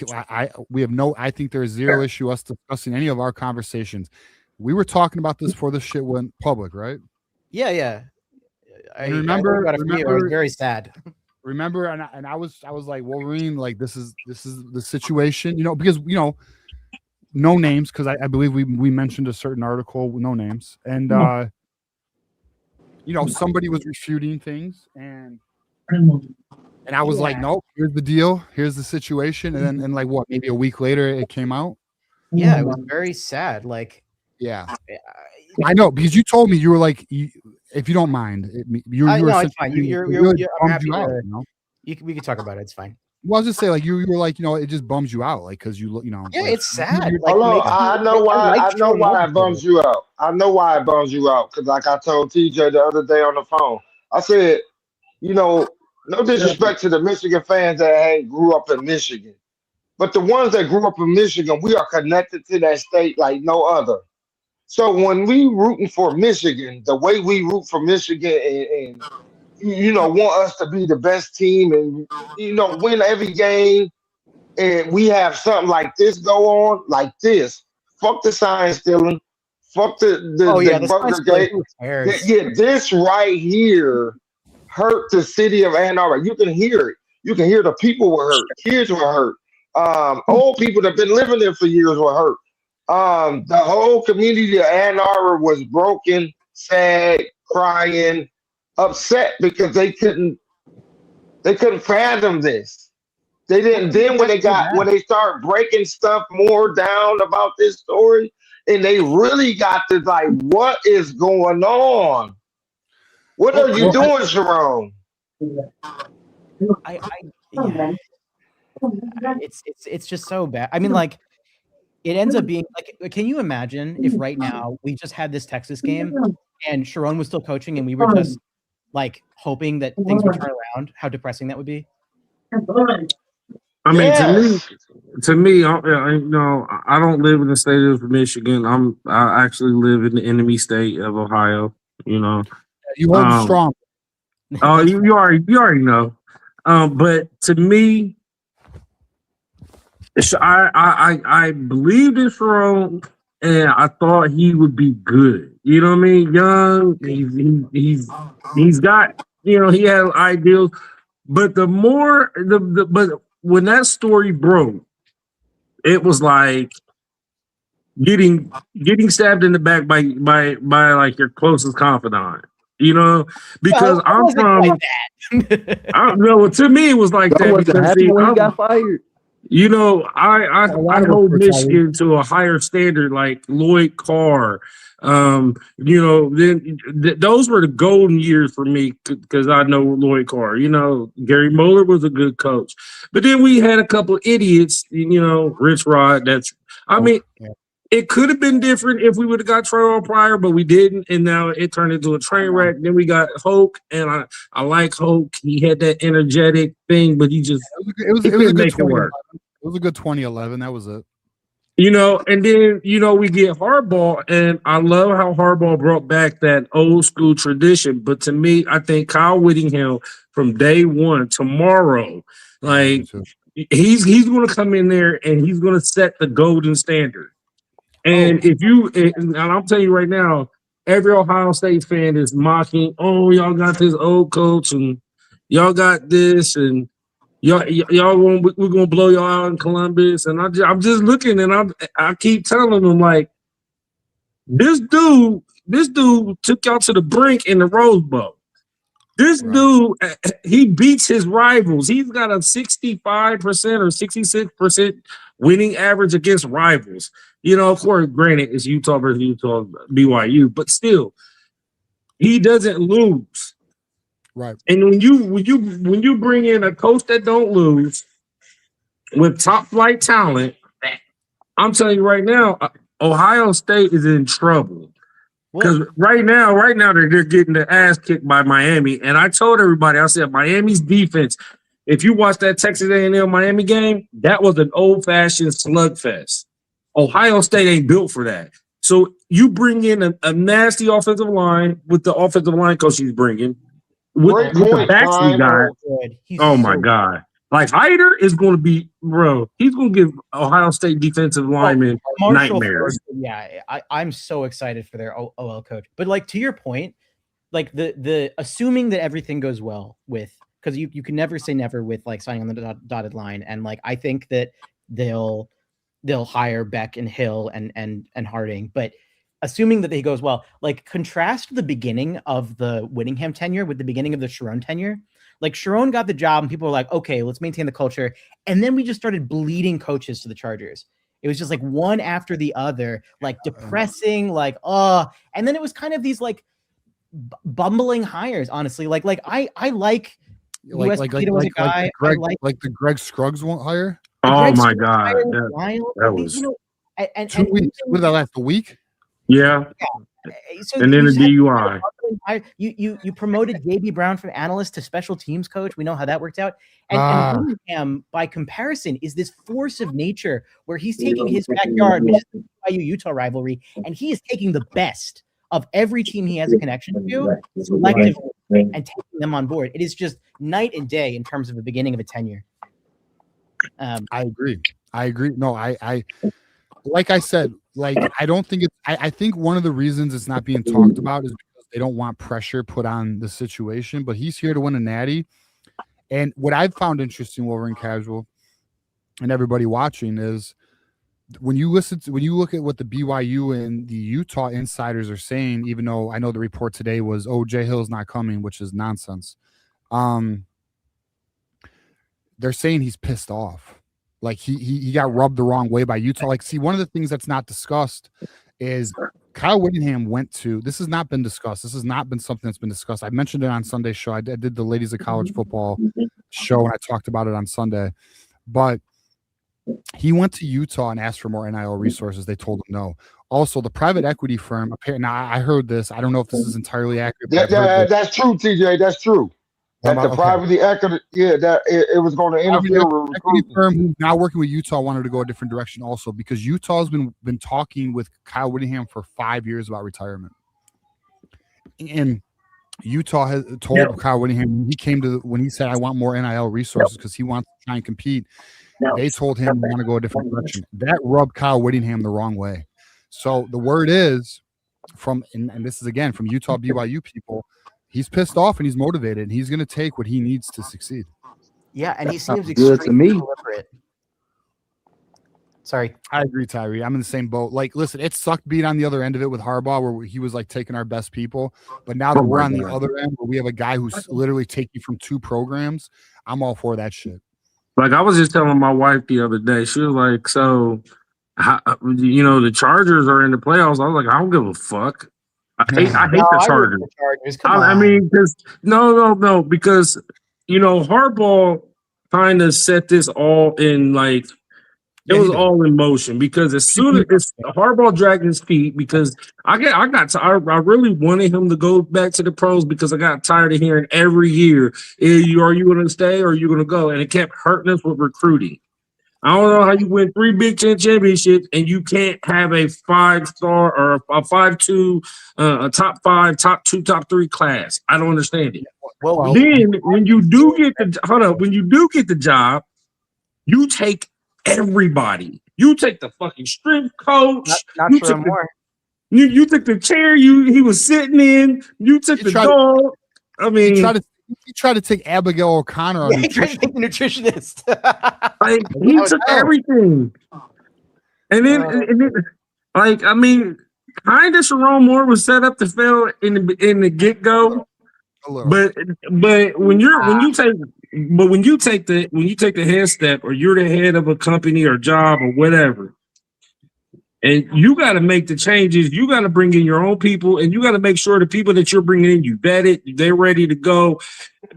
have no. I think there's zero issue us discussing any of our conversations. We were talking about this before this shit went public, right? Yeah. I remember, I was very sad. Remember, and I was like, Wolverine, like this is the situation, because no names, because I believe we mentioned a certain article with no names, and somebody was refuting things, and I was like, nope, here's the deal, here's the situation, and then like what, maybe a week later it came out. Yeah, it was very sad. Like, yeah, I know, because you told me, you were like, if you don't mind, you were no, it's fine. I'm happy out, we can talk about it. It's fine. Well, I'll just say, like, you were like, it just bums you out, like, because Yeah, like, it's sad. Hello, I know why it bums you out. I know why it bums you out, because like I told TJ the other day on the phone, I said, no disrespect to the Michigan fans that grew up in Michigan, but the ones that grew up in Michigan, we are connected to that state like no other. So when we rooting for Michigan, the way we root for Michigan and want us to be the best team and win every game, and we have something like this go on, like this. Fuck the sign stealing. Fuck the Burger Gate. Yeah, this right here hurt the city of Ann Arbor. You can hear it. You can hear the people were hurt. Kids were hurt. Old people that have been living there for years were hurt. The whole community of Ann Arbor was broken, sad, crying, upset because they couldn't fathom this. They didn't. Then when they start breaking stuff more down about this story, and they really got to like, what is going on? What are you doing, Sharon? It's just so bad. I mean, like, it ends up being like, can you imagine if right now we just had this Texas game and Sharon was still coaching and we were just like hoping that things would turn around? How depressing that would be. I mean, to me, I don't live in the state of Michigan. I actually live in the enemy state of Ohio. You hold strong. Oh, you already know. But to me, I believed in Sharon, and I thought he would be good. You know what I mean? Young, he's got, he had ideals. But the more but when that story broke, it was like getting stabbed in the back by like your closest confidant. Because I'm from. Like that. I don't know. To me, it was like that because he got fired. I hold Michigan to a higher standard, like Lloyd Carr. Then those were the golden years for me because I know Lloyd Carr. Gary Moeller was a good coach, but then we had a couple idiots. Rich Rod. It could have been different if we would have got Trevor Pryor, but we didn't, and now it turned into a train wreck. Then we got Hoke, and I like Hoke. He had that energetic thing, but he just it was a good make it work. It was a good 2011. That was it. And then we get Harbaugh, and I love how Harbaugh brought back that old school tradition. But to me, I think Kyle Whittingham from day one tomorrow, like he's going to come in there and he's going to set the golden standard. And and I'm telling you right now, every Ohio State fan is mocking, oh, y'all got this old coach and y'all got this and we're gonna blow y'all out in Columbus. And I'm just looking and I keep telling them like this dude took y'all to the brink in the Rose Bowl. This dude, he beats his rivals. He's got a 65% or 66% winning average against rivals. Of course, granted, it's Utah versus Utah, BYU, but still, he doesn't lose. Right. And when you bring in a coach that don't lose with top flight talent, I'm telling you right now, Ohio State is in trouble. Because right now they're getting the ass kicked by Miami. And I told everybody, I said Miami's defense. If you watch that Texas A&M Miami game, that was an old-fashioned slugfest. Ohio State ain't built for that. So you bring in a nasty offensive line with the offensive line coach he's bringing. With the backs we got. Oh, my God. Like Hyder is going to be, bro. He's going to give Ohio State defensive linemen nightmares. Yeah, I'm so excited for their OL coach. But like to your point, like the assuming that everything goes well with, because you can never say never with like signing on the dotted line, and like I think that they'll hire Beck and Hill and Harding, but assuming that he goes well, like contrast the beginning of the Whittingham tenure with the beginning of the Sharon tenure. Like Sharon got the job and people were like, okay, let's maintain the culture. And then we just started bleeding coaches to the Chargers. It was just like one after the other, like depressing, like, and then it was kind of these like bumbling hires, honestly. Like I like the Greg Scruggs won't hire. Oh my God. That was, you know, and 2 weeks. What did that last? A week? Yeah. So and then a DUI. You promoted J.B. Brown from analyst to special teams coach. We know how that worked out. And Whittingham, by comparison, is this force of nature where he's taking his backyard, which is the BYU-Utah rivalry, and he is taking the best of every team he has a connection to, selectively, and taking them on board. It is just night and day in terms of the beginning of a tenure. I agree. No, I like I said, like I don't think it's. I think one of the reasons it's not being talked about is because they don't want pressure put on the situation. But he's here to win a natty, and what I've found interesting, Wolverine Casual, and everybody watching is when you look at what the BYU and the Utah insiders are saying. Even though I know the report today was, Jay Hill's not coming, which is nonsense. They're saying he's pissed off. Like he got rubbed the wrong way by Utah. Like, see, one of the things that's not discussed is Kyle Whittingham this has not been discussed. This has not been something that's been discussed. I mentioned it on Sunday's show. I did the Ladies of College Football show, and I talked about it on Sunday. But he went to Utah and asked for more NIL resources. They told him no. Also, the private equity firm, now I heard this. I don't know if this is entirely accurate. That's true, TJ. That's true. That the privately equity, that it was going to interfere with recruiting. Firm who's now working with Utah wanted to go a different direction also, because Utah's been talking with Kyle Whittingham for 5 years about retirement. And Utah has told Kyle Whittingham, when he said, I want more NIL resources because he wants to try and compete, they told him they want to go a different direction. That rubbed Kyle Whittingham the wrong way. So the word is and this is again from Utah BYU people, he's pissed off and he's motivated, and he's going to take what he needs to succeed. Yeah, and he seems extremely deliberate. Sorry. I agree, Tyree. I'm in the same boat. Like, listen, it sucked being on the other end of it with Harbaugh, where he was like taking our best people. But now that we're on the other end, where we have a guy who's literally taking from 2 programs, I'm all for that shit. Like, I was just telling my wife the other day, she was like, so, the Chargers are in the playoffs. I was like, I don't give a fuck. I hate the Chargers. I mean, because no, because Harbaugh kind of set this all in, like, it was all in motion, because as soon as Harbaugh dragged his feet, because I really wanted him to go back to the pros, because I got tired of hearing every year, are you going to stay or are you going to go? And it kept hurting us with recruiting. I don't know how you win 3 Big Ten championships and you can't have a 5-star or a 5-2, a top 5, top 2, top 3 class. I don't understand it. Well, then when you do get the job, you take everybody. You take the fucking strength coach. Not sure more. You took the chair he was sitting in. You took the dog. I mean, he tried to take Abigail O'Connor. He tried to take the nutritionist. He took everything. And then, like, I mean, kind of Sharon Moore was set up to fail in the get go. But when you take the head step, or you're the head of a company or job or whatever, and you got to make the changes, you got to bring in your own people, and you got to make sure the people that you're bringing in, you vet it, they're ready to go,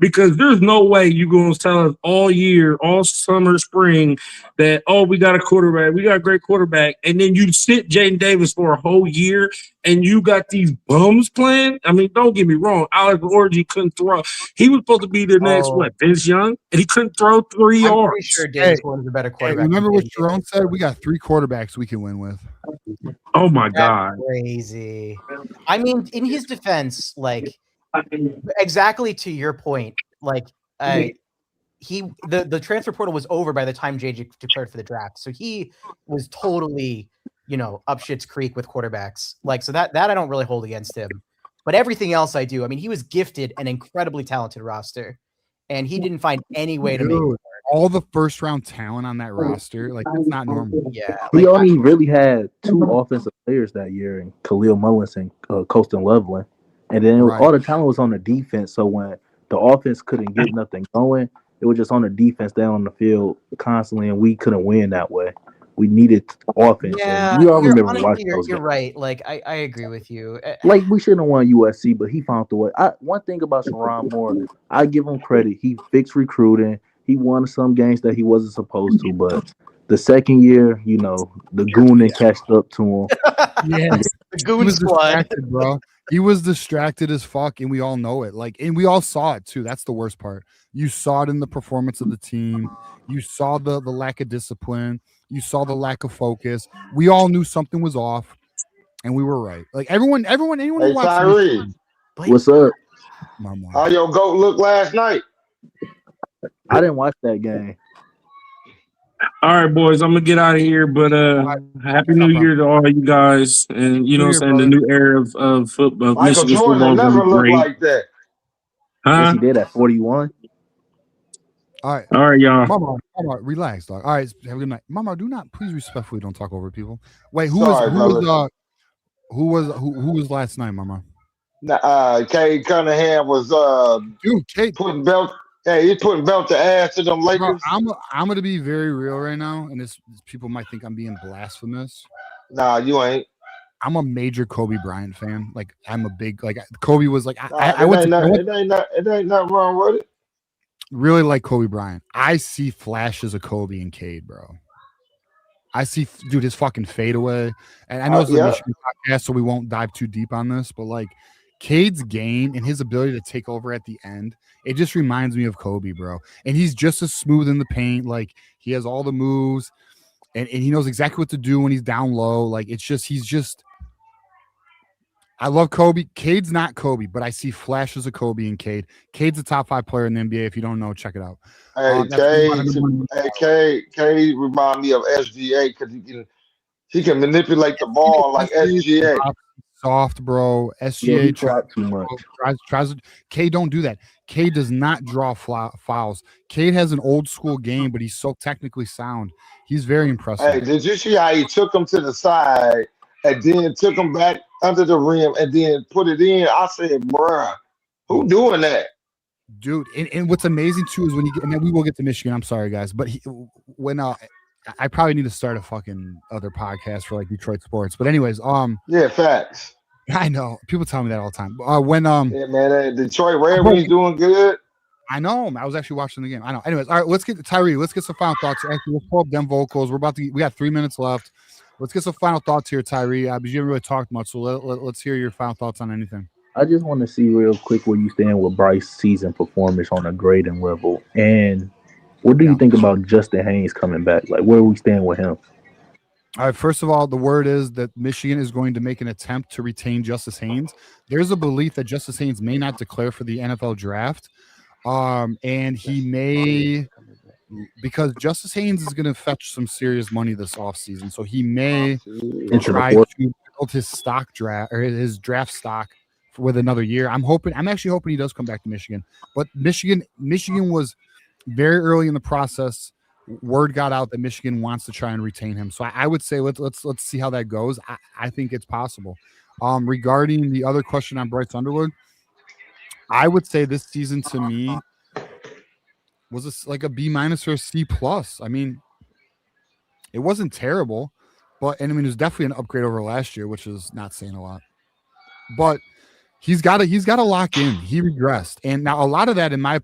because there's no way you're going to tell us all year, all summer, spring, that, we got a quarterback, we got a great quarterback, and then you sit Jaden Davis for a whole year, and you got these bums playing. I mean, don't get me wrong, Alex Orgy couldn't throw. He was supposed to be the next, Vince Young, and he couldn't throw 3 yards. I'm pretty sure Davis was a better quarterback. Remember what Jerome said? We got 3 quarterbacks we can win with. Oh, my God. Crazy. I mean, in his defense, like, exactly to your point, like, the transfer portal was over by the time JJ declared for the draft. So he was totally, up shit's creek with quarterbacks. Like, so that I don't really hold against him. But everything else I do. I mean, he was gifted an incredibly talented roster, and he didn't find any way to make it work. All the first round talent on that roster, like, it's not normal. Yeah. He only really had 2 offensive players that year, in Khalil Mullins and Colston Loveland. And then all the talent was on the defense. So when the offense couldn't get nothing going, it was just on the defense down on the field constantly, and we couldn't win that way. We needed offense. Yeah, we all remember watching those you're games. right. Like, I agree with you. Like, we shouldn't have won USC, but he found the way. One thing about Sharon Moore, I give him credit. He fixed recruiting. He won some games that he wasn't supposed to, but the second year, the Goonin catched up to him. Yes, the Goon squad, bro. He was distracted as fuck, and we all know it. Like, and we all saw it too. That's the worst part. You saw it in the performance of the team. You saw the lack of discipline. You saw the lack of focus. We all knew something was off, and we were right. Like, anyone Hey, who watched Tyree, What's up? how your goat look last night? I didn't watch that game. All right, boys, I'm gonna get out of here, but happy New Year to all you guys, and what I'm saying, the new era of football. Michael Michigan Jordan football is never looked great. like that. Yes, he did at 41. All right, y'all. Mama, relax, dog. All right, have a good night. Mama, do not, please respectfully don't talk over people. Wait, who was last night, Mama? Cade Cunningham was putting belt. Hey, he's putting belt to ass to them Lakers. Bro, I'm gonna be very real right now, and this people might think I'm being blasphemous. Nah, you ain't. I'm a major Kobe Bryant fan. Like, I'm a big Kobe was like it ain't nothing wrong with it. Really like Kobe Bryant. I see flashes of Kobe and Cade, bro. I see, dude, his fucking fadeaway. And I know it's a Michigan podcast, so we won't dive too deep on this, but like Cade's game and his ability to take over at the end, it just reminds me of Kobe, bro. And he's just as smooth in the paint. Like, he has all the moves, and he knows exactly what to do when he's down low. Like, I love Kobe. Cade's not Kobe, but I see flashes of Kobe and Cade. Cade's a top 5 player in the NBA. If you don't know, check it out. Cade remind me of SGA because he can manipulate the ball like SGA. Soft, bro. SGA tries. Cade don't do that. Cade does not draw fouls. Cade has an old school game, but he's so technically sound. He's very impressive. Hey, did you see how he took him to the side and then took him back under the rim and then put it in? I said, bruh, who doing that? Dude, and what's amazing too is when and then we will get to Michigan. I'm sorry, guys, but I probably need to start a fucking other podcast for like Detroit sports. But anyways, yeah, facts. I know people tell me that all the time. Yeah, man, Detroit Red Wings doing good. I know. I was actually watching the game. I know. Anyways, all right, let's get to Tyree. Let's get some final thoughts. Actually, let's pull up them vocals. We got 3 minutes left. Let's get some final thoughts here, Tyree. Because you haven't really talked much, so let's hear your final thoughts on anything. I just want to see real quick where you stand with Bryce's season performance on a grading level, and what do you think about Justic Haynes coming back? Like, where we stand with him? All right. First of all, the word is that Michigan is going to make an attempt to retain Justic Haynes. There's a belief that Justic Haynes may not declare for the NFL draft, and he may, because Justic Haynes is going to fetch some serious money this offseason, so he may try to build his stock draft or his draft stock with another year. I'm actually hoping he does come back to Michigan. But Michigan was very early in the process. Word got out that Michigan wants to try and retain him. So I would say let's see how that goes. I think it's possible. Regarding the other question on Bryce Underwood, I would say this season to me was like a B- or a C+. I mean, it wasn't terrible, but it was definitely an upgrade over last year, which is not saying a lot. But he's got to lock in. He regressed, and now a lot of that, in my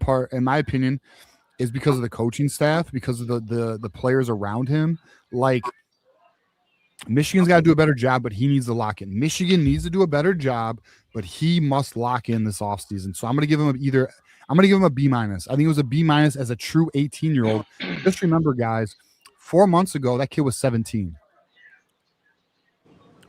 opinion, is because of the coaching staff, because of the players around him. Like, Michigan's got to do a better job, but he needs to lock in. Michigan needs to do a better job, but he must lock in this offseason. So I'm going to give him a B-. I think it was a B- as a true 18-year-old. Just remember, guys, 4 months ago, that kid was 17.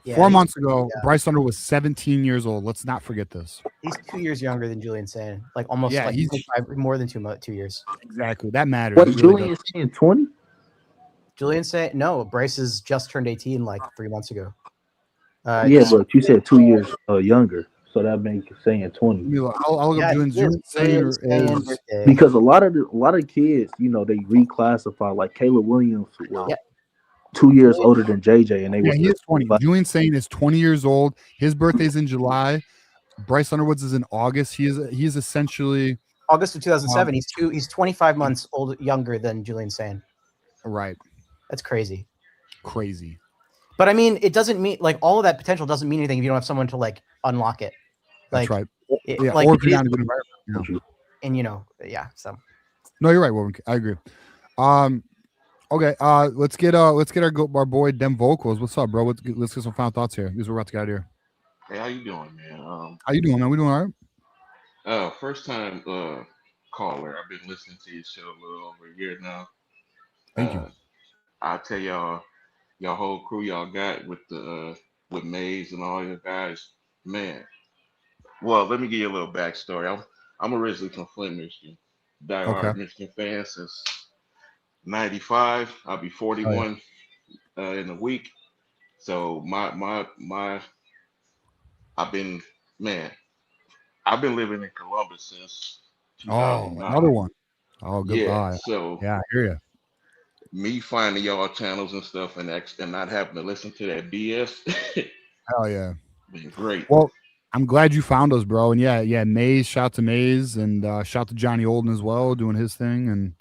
Yeah, 4 he's- months ago, yeah. Bryce Underwood was 17 years old. Let's not forget this. He's 2 years younger than Julian Sane, like almost Yeah, like he's more than 2 years. exactly that matters. What It really Julian does. saying 20? Julian Sane, no, Bryce has just turned 18 like 3 months ago. Yeah, but you said 2 years younger, so that makes you saying 20. I'll look up Julian Sane is because a lot of kids, you know, they reclassify. Like Caleb Williams was 2 years older than JJ, and they yeah, was he is 20. Julian Sane is 20 years old. His birthday's in July. Bryce Underwood's is in August. He is essentially August of 2007. He's 25 months younger than Julian Sane. Right. That's crazy. Crazy. But I mean, it doesn't mean like all of that potential doesn't mean anything if you don't have someone to like unlock it. That's right. Yeah, or if you're not in a good environment. You know. And yeah. So no, you're right, Wolverine. I agree. Okay. Let's get our boy Dem Vocals. What's up, bro? Let's get some final thoughts here. These we're about to get out of here. Hey, how you doing, man? How you doing, man? We doing all right? First time caller. I've been listening to your show a little over a year now. Thank you. I'll tell y'all whole crew y'all got with Maze and all your guys, man. Well, let me give you a little backstory. I'm originally from Flint, Michigan. Diehard Michigan fan since '95. I'll be 41 in a week. So I've been living in Columbus since 2009. Another one. Oh, goodbye. Yeah, so yeah, I hear you. Me finding y'all channels and stuff and not having to listen to that BS. Hell yeah. Been great. Well, I'm glad you found us, bro. And yeah, Maze, shout to Maze, and shout to Johnny Olden as well, doing his thing. And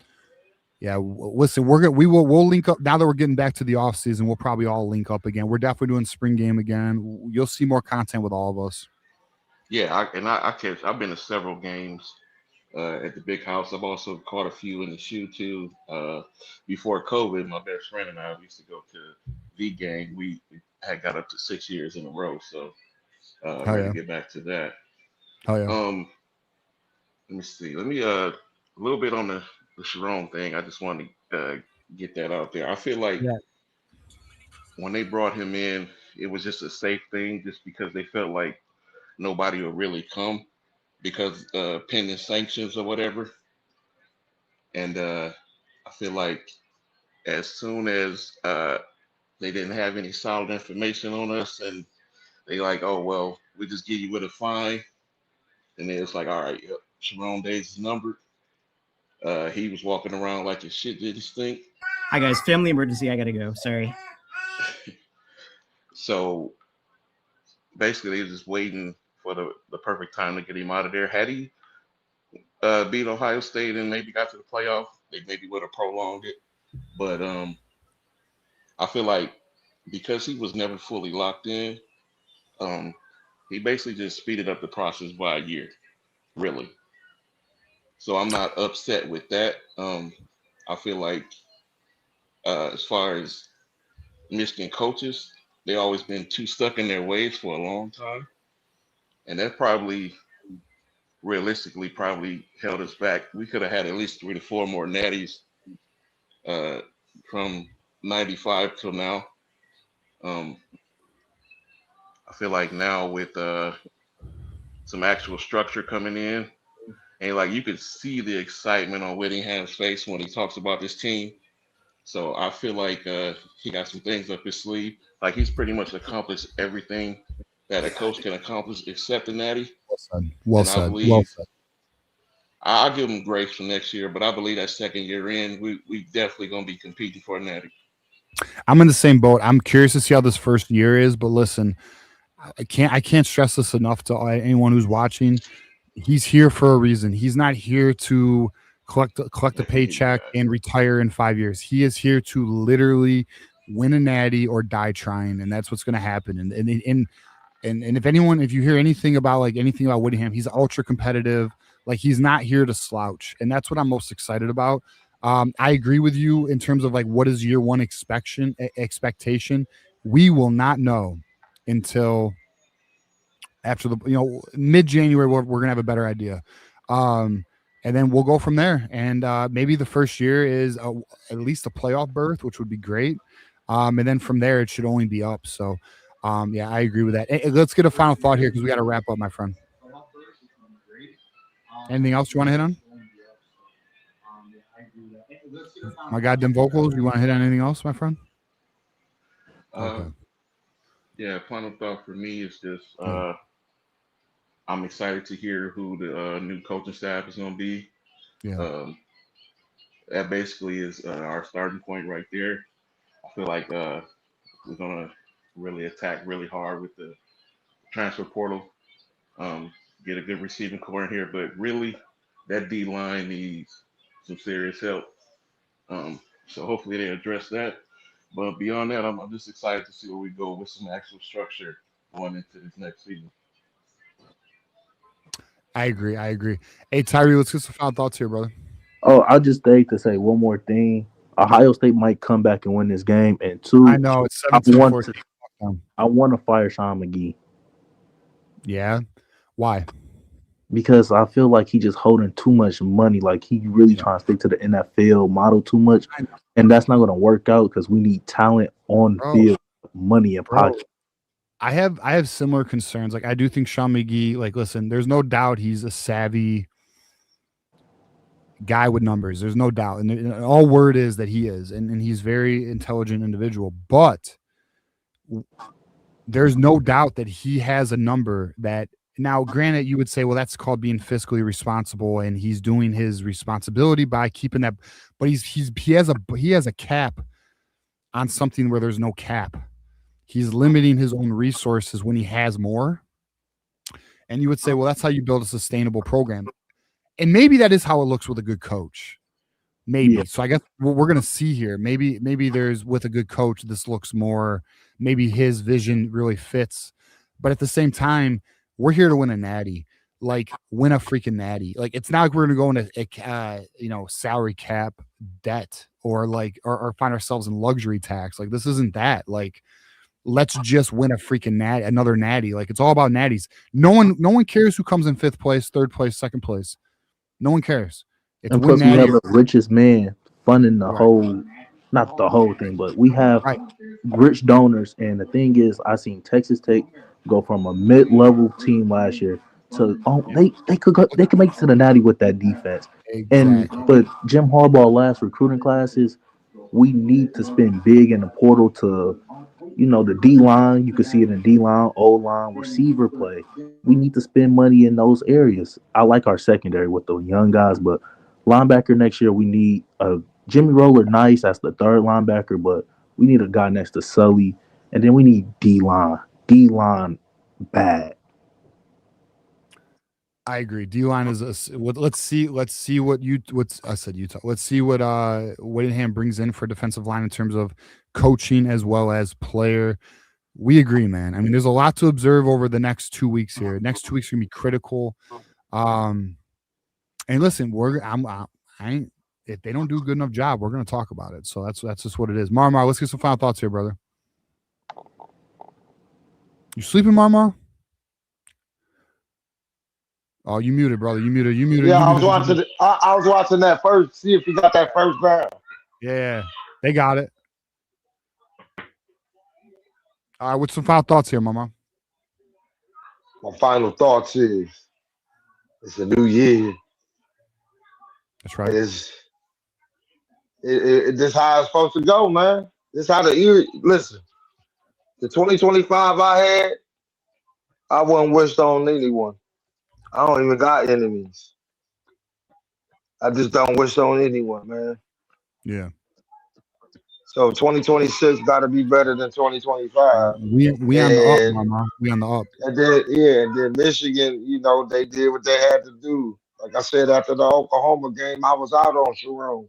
yeah, listen, we'll link up now that we're getting back to the off season. We'll probably all link up again. We're definitely doing spring game again. You'll see more content with all of us. Yeah, I've been to several games at the big house. I've also caught a few in the shoe too. Before COVID, my best friend and I used to go to the game. We had got up to 6 years in a row, so ready to get back to that. Oh yeah. Let me see. Let me a little bit on the Sharon thing. I just wanted to get that out there. I feel like when they brought him in, it was just a safe thing, just because they felt like nobody would really come because pending sanctions or whatever. And I feel like as soon as they didn't have any solid information on us, and they like, oh well, we just give you with a fine, and then it's like, all right, yep, Sharon Days is numbered. He was walking around like his shit did his thing. Hi guys, family emergency. I gotta go. Sorry. So basically, they were just waiting for the perfect time to get him out of there. Had he beat Ohio State and maybe got to the playoff, they maybe would have prolonged it. But I feel like because he was never fully locked in, he basically just speeded up the process by a year, really. So I'm not upset with that. I feel like as far as Michigan coaches, they always been too stuck in their ways for a long time. And that probably realistically held us back. We could have had at least 3 to 4 more natties from 95 till now. I feel like now with some actual structure coming in, and like you could see the excitement on Whittingham's face when he talks about this team. So I feel like he got some things up his sleeve. Like he's pretty much accomplished everything that a coach can accomplish except the natty. Well said. I'll give him grace for next year, but I believe that second year in, we definitely gonna be competing for a natty. I'm in the same boat. I'm curious to see how this first year is, but listen, I can't stress this enough to anyone who's watching. He's here for a reason. He's not here to collect a paycheck and retire in 5 years. He is here to literally win a natty or die trying, and that's what's going to happen. And if you hear anything about Whittingham, he's ultra competitive. Like he's not here to slouch, and that's what I'm most excited about. I agree with you in terms of like what is year one expectation. We will not know until after mid-January. We're gonna have a better idea, and then we'll go from there. And maybe the first year is at least a playoff berth, which would be great. And then from there, it should only be up. So Yeah, I agree with that. Hey, let's get a final thought here because we got to wrap up, my friend. Anything else you want to hit on? My goddamn vocals. You want to hit on anything else, my friend? Okay. Yeah, final thought for me is just I'm excited to hear who the new coaching staff is going to be. Yeah. That basically is our starting point right there. I feel like we're going to really attack really hard with the transfer portal. Get a good receiving core in here, but really that D line needs some serious help. So hopefully they address that. But beyond that, I'm just excited to see where we go with some actual structure going into this next season. I agree. Hey, Tyree, let's get some final thoughts here, brother. Oh, I'll just think to say one more thing. Ohio State might come back and win this game. And two, I know it's 17-14. I want to fire Sean McGee. Yeah. Why? Because I feel like he just holding too much money. Like he really trying to stick to the NFL model too much. And that's not going to work out because we need talent on field, money in pocket. I have similar concerns. Like I do think Sean McGee, like, listen, there's no doubt he's a savvy guy with numbers. There's no doubt. And all word is that he is. And he's very intelligent individual. But there's no doubt that he has a number that now, granted, you would say, well, that's called being fiscally responsible, and he's doing his responsibility by keeping that. But he has a cap on something where there's no cap. He's limiting his own resources when he has more. And you would say, well, that's how you build a sustainable program. And maybe that is how it looks with a good coach. Maybe. Yeah. So I guess what we're going to see here, maybe there's with a good coach, this looks more, maybe his vision really fits. But at the same time, we're here to win a natty, like win a freaking natty. Like it's not like we're going to go into a salary cap debt or find ourselves in luxury tax. Like this isn't that. Like let's just win a freaking natty, another natty. Like it's all about natties. No one cares who comes in 5th place, 3rd place, 2nd place. No one cares. It's and plus we have the richest man funding the whole, not the whole thing, but we have rich donors. And the thing is, I seen Texas Tech go from a mid-level team last year to they could make it to the natty with that defense. Exactly. But Jim Harbaugh last recruiting classes, we need to spend big in the portal to, the D line. You can see it in D line, O line, receiver play. We need to spend money in those areas. I like our secondary with the young guys, but linebacker next year we need a Jimmy Roller. Nice, that's the 3rd linebacker, but we need a guy next to Sully, and then we need D line. D line bad. I agree. D line is let's see what I said Utah. Let's see what Whittingham brings in for defensive line in terms of coaching as well as player. We agree, man. I mean, there's a lot to observe over the next 2 weeks here. Next 2 weeks are gonna be critical. And listen, if they don't do a good enough job, we're gonna talk about it. So that's just what it is. Marmar, let's get some final thoughts here, brother. You sleeping, Marmar? Oh, you muted, brother. You muted. Yeah, I was watching. I was watching that first. See if he got that first down. Yeah, they got it. All right, what's some final thoughts here, Mama? My final thoughts is, it's a new year. That's right. This how it's supposed to go, man. This how the year. Listen, the 2025 I had, I wouldn't wish on anyone. I don't even got enemies. I just don't wish on anyone, man. Yeah. So 2026 got to be better than 2025. We on the up, Mama. We on the up. And then Michigan, they did what they had to do. Like I said, after the Oklahoma game, I was out on Sharon.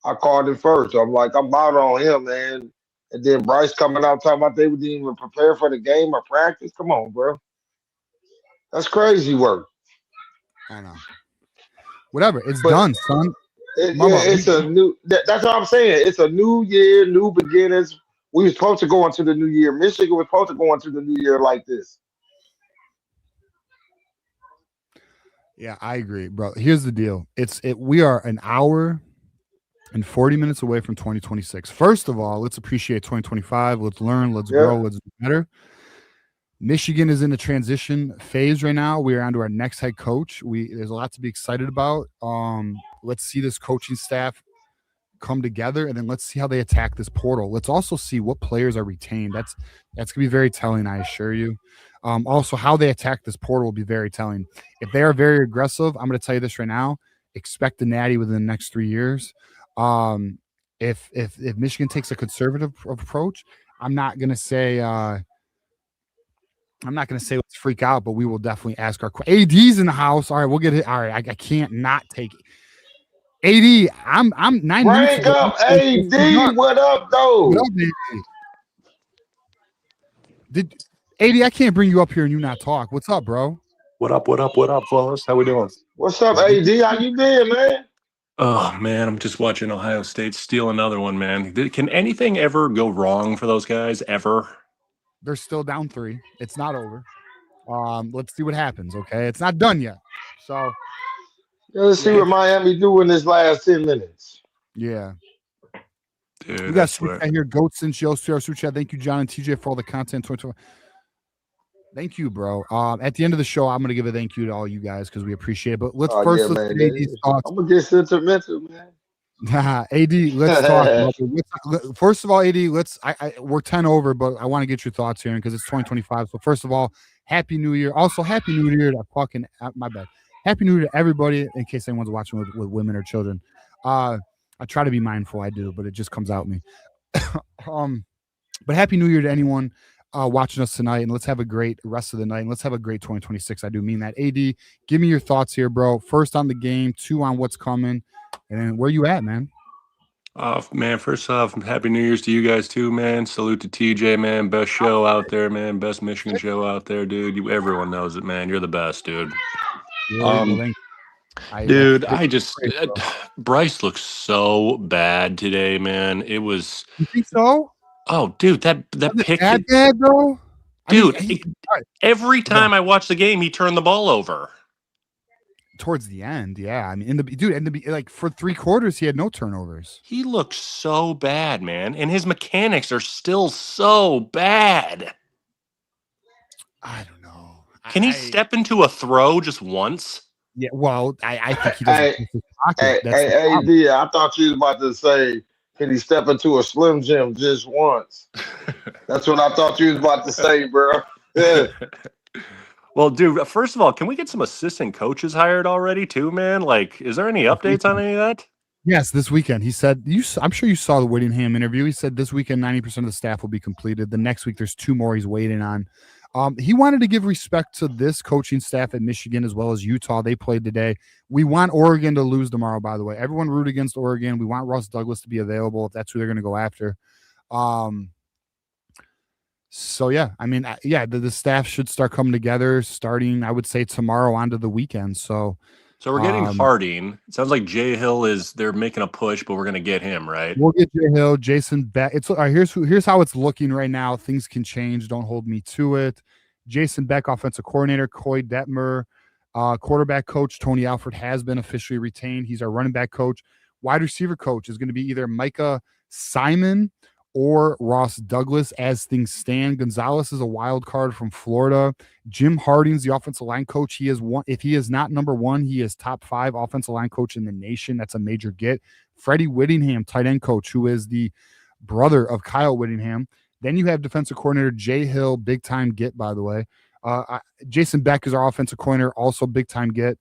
I called it first. I'm like, I'm out on him, man. And then Bryce coming out talking about they didn't even prepare for the game or practice. Come on, bro. That's crazy work. I know. Whatever. It's done, son. It's a new. That's what I'm saying. It's a new year, new beginnings. We were supposed to go into the new year. Michigan was supposed to go into the new year like this. Yeah, I agree, bro. Here's the deal. We are an hour and 40 minutes away from 2026. First of all, let's appreciate 2025. Let's learn, let's grow, let's do better. Michigan is in a transition phase right now. We are on to our next head coach. There's a lot to be excited about. Let's see this coaching staff come together, and then let's see how they attack this portal. Let's also see what players are retained. That's gonna be very telling, I assure you. Also, how they attack this portal will be very telling. If they are very aggressive, I'm going to tell you this right now: expect the natty within the next 3 years. If Michigan takes a conservative approach, I'm not going to say let's freak out, but we will definitely ask our AD's in the house. All right, we'll get it. All right, I can't not take it. AD, I'm 9 minutes. Rank up, AD. What up, though? What up, AD? AD, I can't bring you up here and you not talk. What's up, bro? What up, fellas? How we doing? What's up, AD? How you been, man? Oh, man, I'm just watching Ohio State steal another one, man. Can anything ever go wrong for those guys, ever? They're still down 3. It's not over. Let's see what happens, okay? It's not done yet. So let's see what Miami do in this last 10 minutes. Yeah. Dude, we got Super Chat here. Goats and Joe Super Chat. Thank you, John and TJ, for all the content. Thank you, bro. At the end of the show, I'm going to give a thank you to all you guys because we appreciate it. But let's first look at AD's thoughts. I'm going to get sentimental, man. AD, let's talk. First of all, AD, we're 10 over, but I want to get your thoughts here because it's 2025. So first of all, Happy New Year. Also, Happy New Year to my bad. Happy New Year to everybody, in case anyone's watching with women or children. I try to be mindful, I do, but it just comes out me. But Happy New Year to anyone watching us tonight, and let's have a great rest of the night, and let's have a great 2026. I do mean that. AD, give me your thoughts here, bro. First on the game, 2 on what's coming, and then where you at, man? Man, first off, Happy New Year's to you guys too, man. Salute to TJ, man. Best show out there, man. Best Michigan show out there, dude. Everyone knows it, man. You're the best, dude. Bryce looks so bad today, man. It was. You think so? Oh, dude, that pick. Bad though, dude. Every time I watch the game, he turned the ball over. Towards the end, yeah. I mean, like for 3 quarters, he had no turnovers. He looks so bad, man, and his mechanics are still so bad. I don't know. Can he step into a throw just once? Yeah, well, I think he doesn't. Hey, I thought you was about to say, can he step into a Slim Jim just once? That's what I thought you was about to say, bro. Yeah. Well, dude, first of all, can we get some assistant coaches hired already too, man? Like, is there any updates on any of that? Yes, this weekend. He said, I'm sure you saw the Whittingham interview. He said this weekend, 90% of the staff will be completed. The next week, there's 2 more he's waiting on. He wanted to give respect to this coaching staff at Michigan as well as Utah. They played today. We want Oregon to lose tomorrow, by the way. Everyone root against Oregon. We want Russ Douglas to be available if that's who they're going to go after. So, yeah, I mean, the staff should start coming together starting, I would say, tomorrow onto the weekend. So we're getting Harding. It sounds like Jay Hill they're making a push, but we're going to get him, right? We'll get Jay Hill, Jason Beck. Here's how it's looking right now. Things can change. Don't hold me to it. Jason Beck, offensive coordinator. Coy Detmer, quarterback coach. Tony Alford has been officially retained. He's our running back coach. Wide receiver coach is going to be either Micah Simon or Ross Douglas as things stand. Gonzalez is a wild card from Florida. Jim Harding's the offensive line coach. He is one. If he is not number 1, he is top 5 offensive line coach in the nation. That's a major get. Freddie Whittingham, tight end coach, who is the brother of Kyle Whittingham. Then you have defensive coordinator Jay Hill, big time get, by the way. Jason Beck is our offensive coordinator, also big time get.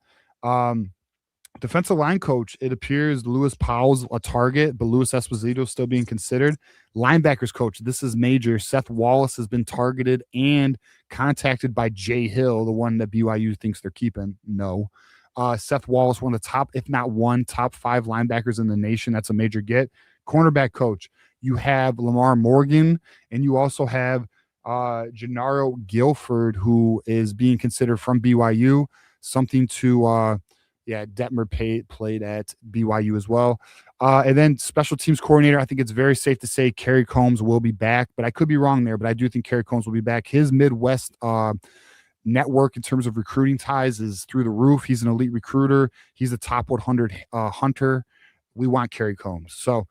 Defensive line coach, it appears Lewis Powell's a target, but Luis Esposito is still being considered. Linebackers coach, this is major. Seth Wallace has been targeted and contacted by Jay Hill, the one that BYU thinks they're keeping. No. Seth Wallace, one of the top, if not one, top 5 linebackers in the nation. That's a major get. Cornerback coach, you have Lamar Morgan, and you also have Gennaro Guilford, who is being considered from BYU. Something to Detmer played at BYU as well. And then special teams coordinator, I think it's very safe to say Kerry Combs will be back, but I could be wrong there, but I do think Kerry Combs will be back. His Midwest network in terms of recruiting ties is through the roof. He's an elite recruiter. He's a top 100 hunter we want Kerry Combs. So,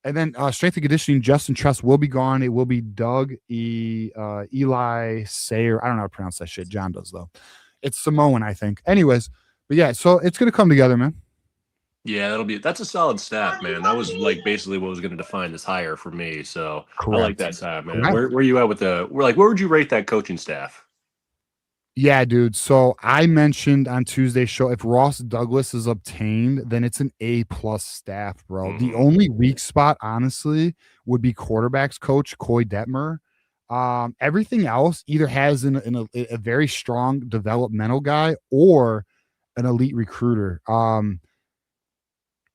and then strength and conditioning, Justin Trust will be gone. It will be Doug Eli Sayer. I don't know how to pronounce that shit. John does though. It's Samoan, I think. Anyways, but yeah, so it's gonna come together, man. Yeah, that's a solid staff, man. That was like basically what was going to define this hire for me. So I like that staff, man. Where are you at with where would you rate that coaching staff? Yeah, dude. So I mentioned on Tuesday's show, if Ross Douglas is obtained, then it's an A+ staff, bro. The only weak spot, honestly, would be quarterbacks coach Coy Detmer. Everything else either has a very strong developmental guy or an elite recruiter.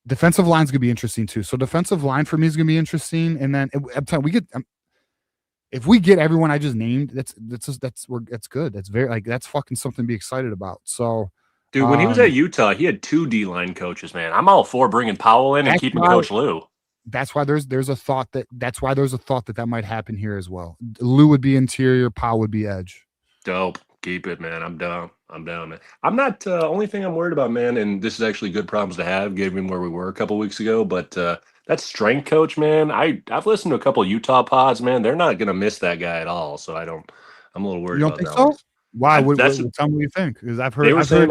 Defensive line's gonna be interesting too. So defensive line for me is gonna be interesting. And then I'm telling you, if we get everyone I just named, that's good. That's very that's fucking something to be excited about. So, dude, when he was at Utah, he had 2 D-line coaches, man. I'm all for bringing Powell in and keeping Coach Lou. That's why there's a thought that might happen here as well. Lou would be interior, Powell would be edge. Dope. Keep it, man. I'm down, man. I'm not only thing I'm worried about, man, and this is actually good problems to have, given where we were a couple weeks ago, but that strength coach, man, I've listened to a couple of Utah pods, man. They're not gonna miss that guy at all. So I'm a little worried about that. So? Why? Tell me what you think, because I've heard. They were saying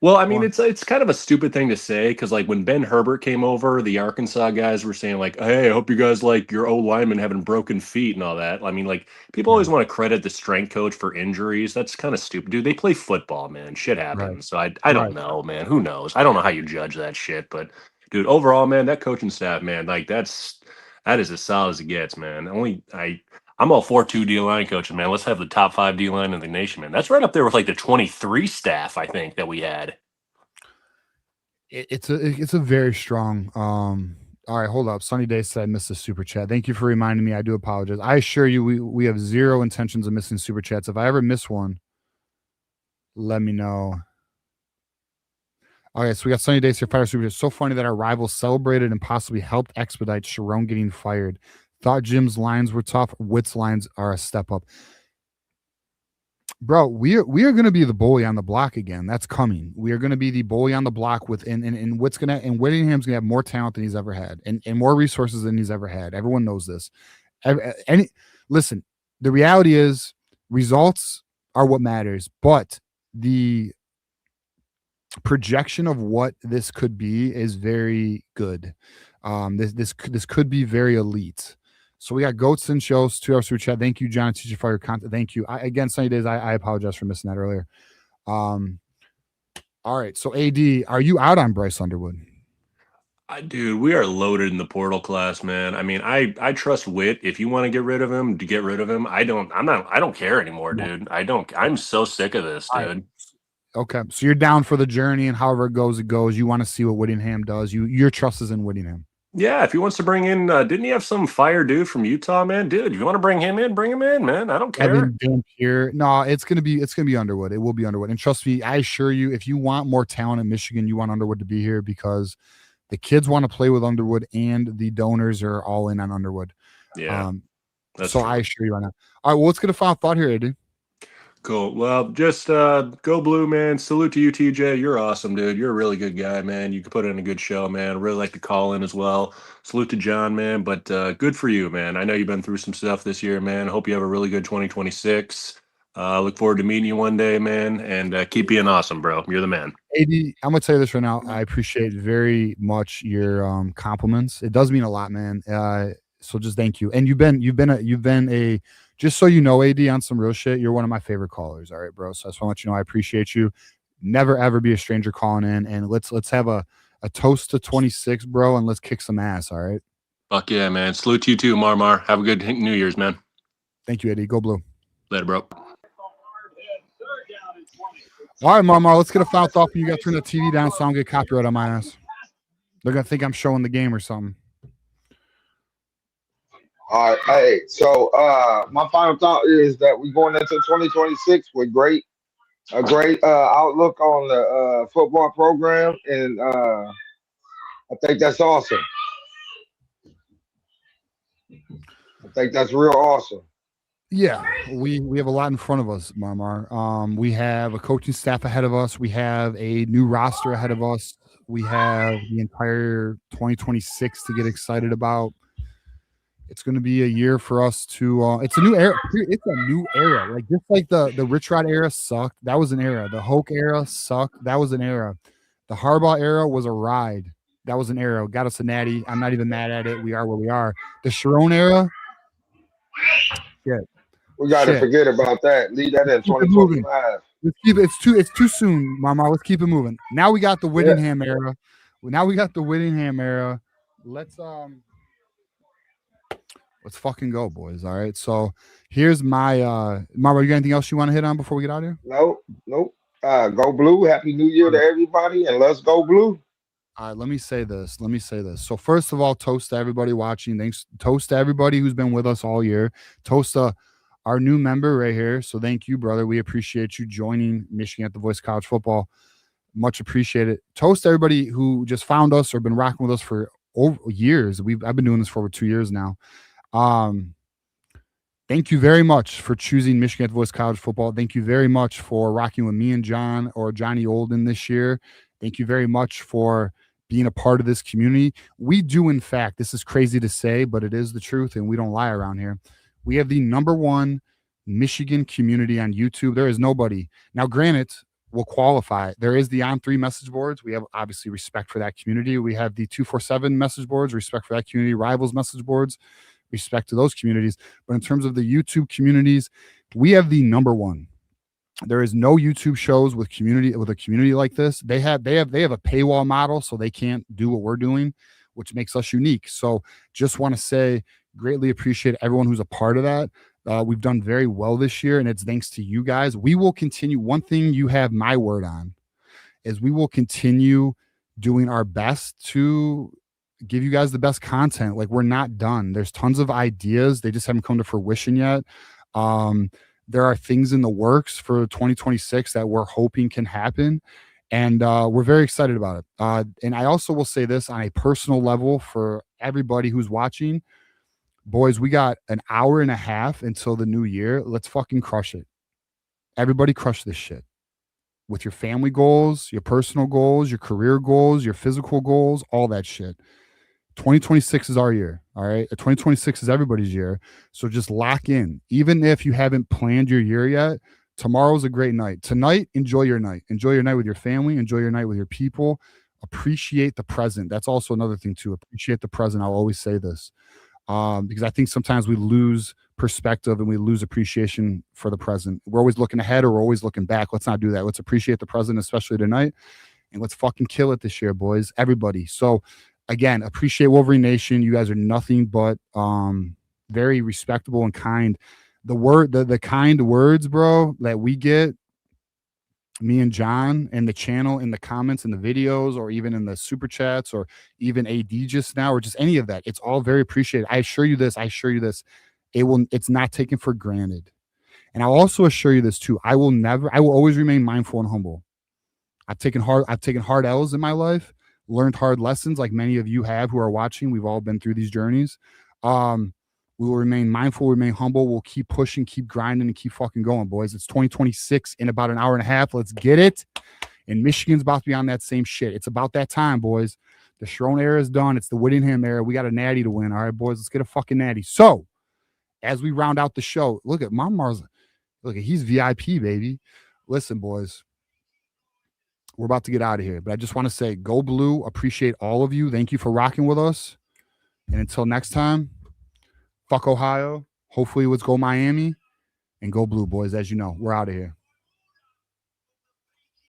well, I mean, it's kind of a stupid thing to say, because like when Ben Herbert came over, the Arkansas guys were saying like, "Hey, I hope you guys like your linemen having broken feet and all that." I mean, like people always want to credit the strength coach for injuries. That's kind of stupid, dude. They play football, man. Shit happens. Right. So I don't know, man. Who knows? I don't know how you judge that shit, but dude, overall, man, that coaching staff, man, like that is as solid as it gets, man. I'm all for 2 D-line coaches, man. Let's have the top 5 D-line in the nation, man. That's right up there with like the 23 staff, I think, that we had. It's a very strong. All right, hold up. Sunny Day said I missed a super chat. Thank you for reminding me. I do apologize. I assure you, we have zero intentions of missing super chats. If I ever miss one, let me know. Okay, so we got Sunny Days here. Fire super. It's so funny that our rivals celebrated and possibly helped expedite Sharon getting fired. Thought Jim's lines were tough. Witt's lines are a step up. Bro, we are going to be the bully on the block again. That's coming. We are going to be the bully on the block and Whittingham's going to have more talent than he's ever had and more resources than he's ever had. Everyone knows this. Listen, the reality is results are what matters, but the projection of what this could be is very good. This could be very elite. So we got Goats and Shows, 2 hours super chat. Thank you, John, teacher, for your content. Thank you. Again, Sunny Days, I apologize for missing that earlier. All right. So AD, are you out on Bryce Underwood? Dude, we are loaded in the portal class, man. I mean, I trust Witt. If you want to get rid of him, to get rid of him. I don't care anymore, dude. I'm so sick of this, dude. Okay. So you're down for the journey, and however it goes, it goes. You want to see what Whittingham does. Your trust is in Whittingham. Yeah, if he wants to bring in, didn't he have some fire dude from Utah, man? Dude, if you want to bring him in, man. I don't care. No, it's gonna be Underwood. It will be Underwood. And trust me, I assure you, if you want more talent in Michigan, you want Underwood to be here, because the kids want to play with Underwood and the donors are all in on Underwood. Yeah. So true. I assure you on that. All right, well, let's get a final thought here, Eddie. Cool. Well, just go Blue, man. Salute to you, TJ. You're awesome, dude. You're a really good guy, man. You can put in a good show, man. I really like to call in as well. Salute to John, man. But good for you, man. I know you've been through some stuff this year, man. I hope you have a really good 2026. Look forward to meeting you one day, man. And keep being awesome, bro. You're the man. AD, I'm gonna tell you this right now. I appreciate very much your compliments. It does mean a lot, man. So just thank you. And you've been a just so you know, AD, on some real shit, you're one of my favorite callers. All right, bro. So I just want to let you know I appreciate you. Never ever be a stranger calling in, and let's have a toast to 26, bro, and let's kick some ass. All right. Fuck yeah, man. Salute to you too, Marmar. Have a good New Year's, man. Thank you, Eddie. Go Blue. Later, bro. All right, Marmar, let's get a final thought. You got to turn the TV down so I don't get copyright on my ass. They're gonna think I'm showing the game or something. All right, hey, so my final thought is that we're going into 2026 with a great outlook on the football program, and I think that's awesome. I think that's real awesome. Yeah, we have a lot in front of us, Marmar. We have a coaching staff ahead of us. We have a new roster ahead of us. We have the entire 2026 to get excited about. It's going to be a year for us to. It's a new era. It's a new era. Like just like the Rich Rod era sucked. That was an era. The Hoke era sucked. That was an era. The Harbaugh era was a ride. That was an era. Got us a natty. I'm not even mad at it. We are where we are. The Sharon era. Shit. We got to forget about that. Leave that in 2025. Let's keep it. It's too soon, Mama. Let's keep it moving. Now we got the Whittingham era. Now we got the Whittingham era. Let's fucking go, boys. All right. So here's my Mama. You got anything else you want to hit on before we get out of here? Nope. Go Blue. Happy New Year to everybody, and let's go Blue. All right, let me say this. So first of all, toast to everybody watching. Thanks. Toast to everybody who's been with us all year. Toast to our new member right here. So thank you, brother. We appreciate you joining Michigan at the Voice of College Football. Much appreciated. Toast to everybody who just found us or been rocking with us for over years. I've been doing this for over 2 years now. Thank you very much for choosing Michigan at the Voice of College Football. Thank you very much for rocking with me and John or Johnny Olden this year. Thank you very much for being a part of this community. We do, in fact, this is crazy to say, but it is the truth, and we don't lie around here. We have the #1 Michigan community on YouTube. There is nobody. Now, granted, we'll qualify. There is the On3 message boards. We have obviously respect for that community. We have the 247 message boards, respect for that community. Rivals message boards, respect to those communities. But in terms of the YouTube communities, we have the #1. There is no YouTube shows with a community like this. They have a paywall model, so they can't do what we're doing, which makes us unique. So just want to say, greatly appreciate everyone who's a part of that. We've done very well this year, and it's thanks to you guys. We will continue. One thing you have my word on is we will continue doing our best to give you guys the best content. Like, we're not done. There's tons of ideas. They just haven't come to fruition yet. There are things in the works for 2026 that we're hoping can happen. And we're very excited about it. And I also will say this on a personal level for everybody who's watching. Boys, we got an hour and a half until the new year. Let's fucking crush it. Everybody crush this shit. With your family goals, your personal goals, your career goals, your physical goals, all that shit. 2026 is our year, all right? 2026 is everybody's year. So just lock in. Even if you haven't planned your year yet, tomorrow's a great night. Tonight, enjoy your night. Enjoy your night with your family. Enjoy your night with your people. Appreciate the present. That's also another thing, too. Appreciate the present. I'll always say this because I think sometimes we lose perspective and we lose appreciation for the present. We're always looking ahead or we're always looking back. Let's not do that. Let's appreciate the present, especially tonight. And let's fucking kill it this year, boys. Everybody. So, again, appreciate Wolverine Nation. You guys are nothing but very respectable and kind. The kind words, bro, that we get, me and John and the channel in the comments in the videos or even in the super chats or even AD just now or just any of that. It's all very appreciated. I assure you this. It's not taken for granted. And I'll also assure you this too. I will always remain mindful and humble. I've taken hard L's in my life. Learned hard lessons like many of you have who are watching. We've all been through these journeys. We will remain mindful, remain humble. We'll keep pushing, keep grinding, and keep fucking going, boys. It's 2026 in about an hour and a half. Let's get it. And Michigan's about to be on that same shit. It's about that time, boys. The Sharon era is done. It's the Whittingham era. We got a natty to win. All right, boys, let's get a fucking natty. So, as we round out the show, look at Mars. Look at he's VIP, baby. Listen, boys. We're about to get out of here, but I just want to say, go Blue. Appreciate all of you. Thank you for rocking with us. And until next time, fuck Ohio. Hopefully, let's go Miami and go Blue, boys. As you know, we're out of here.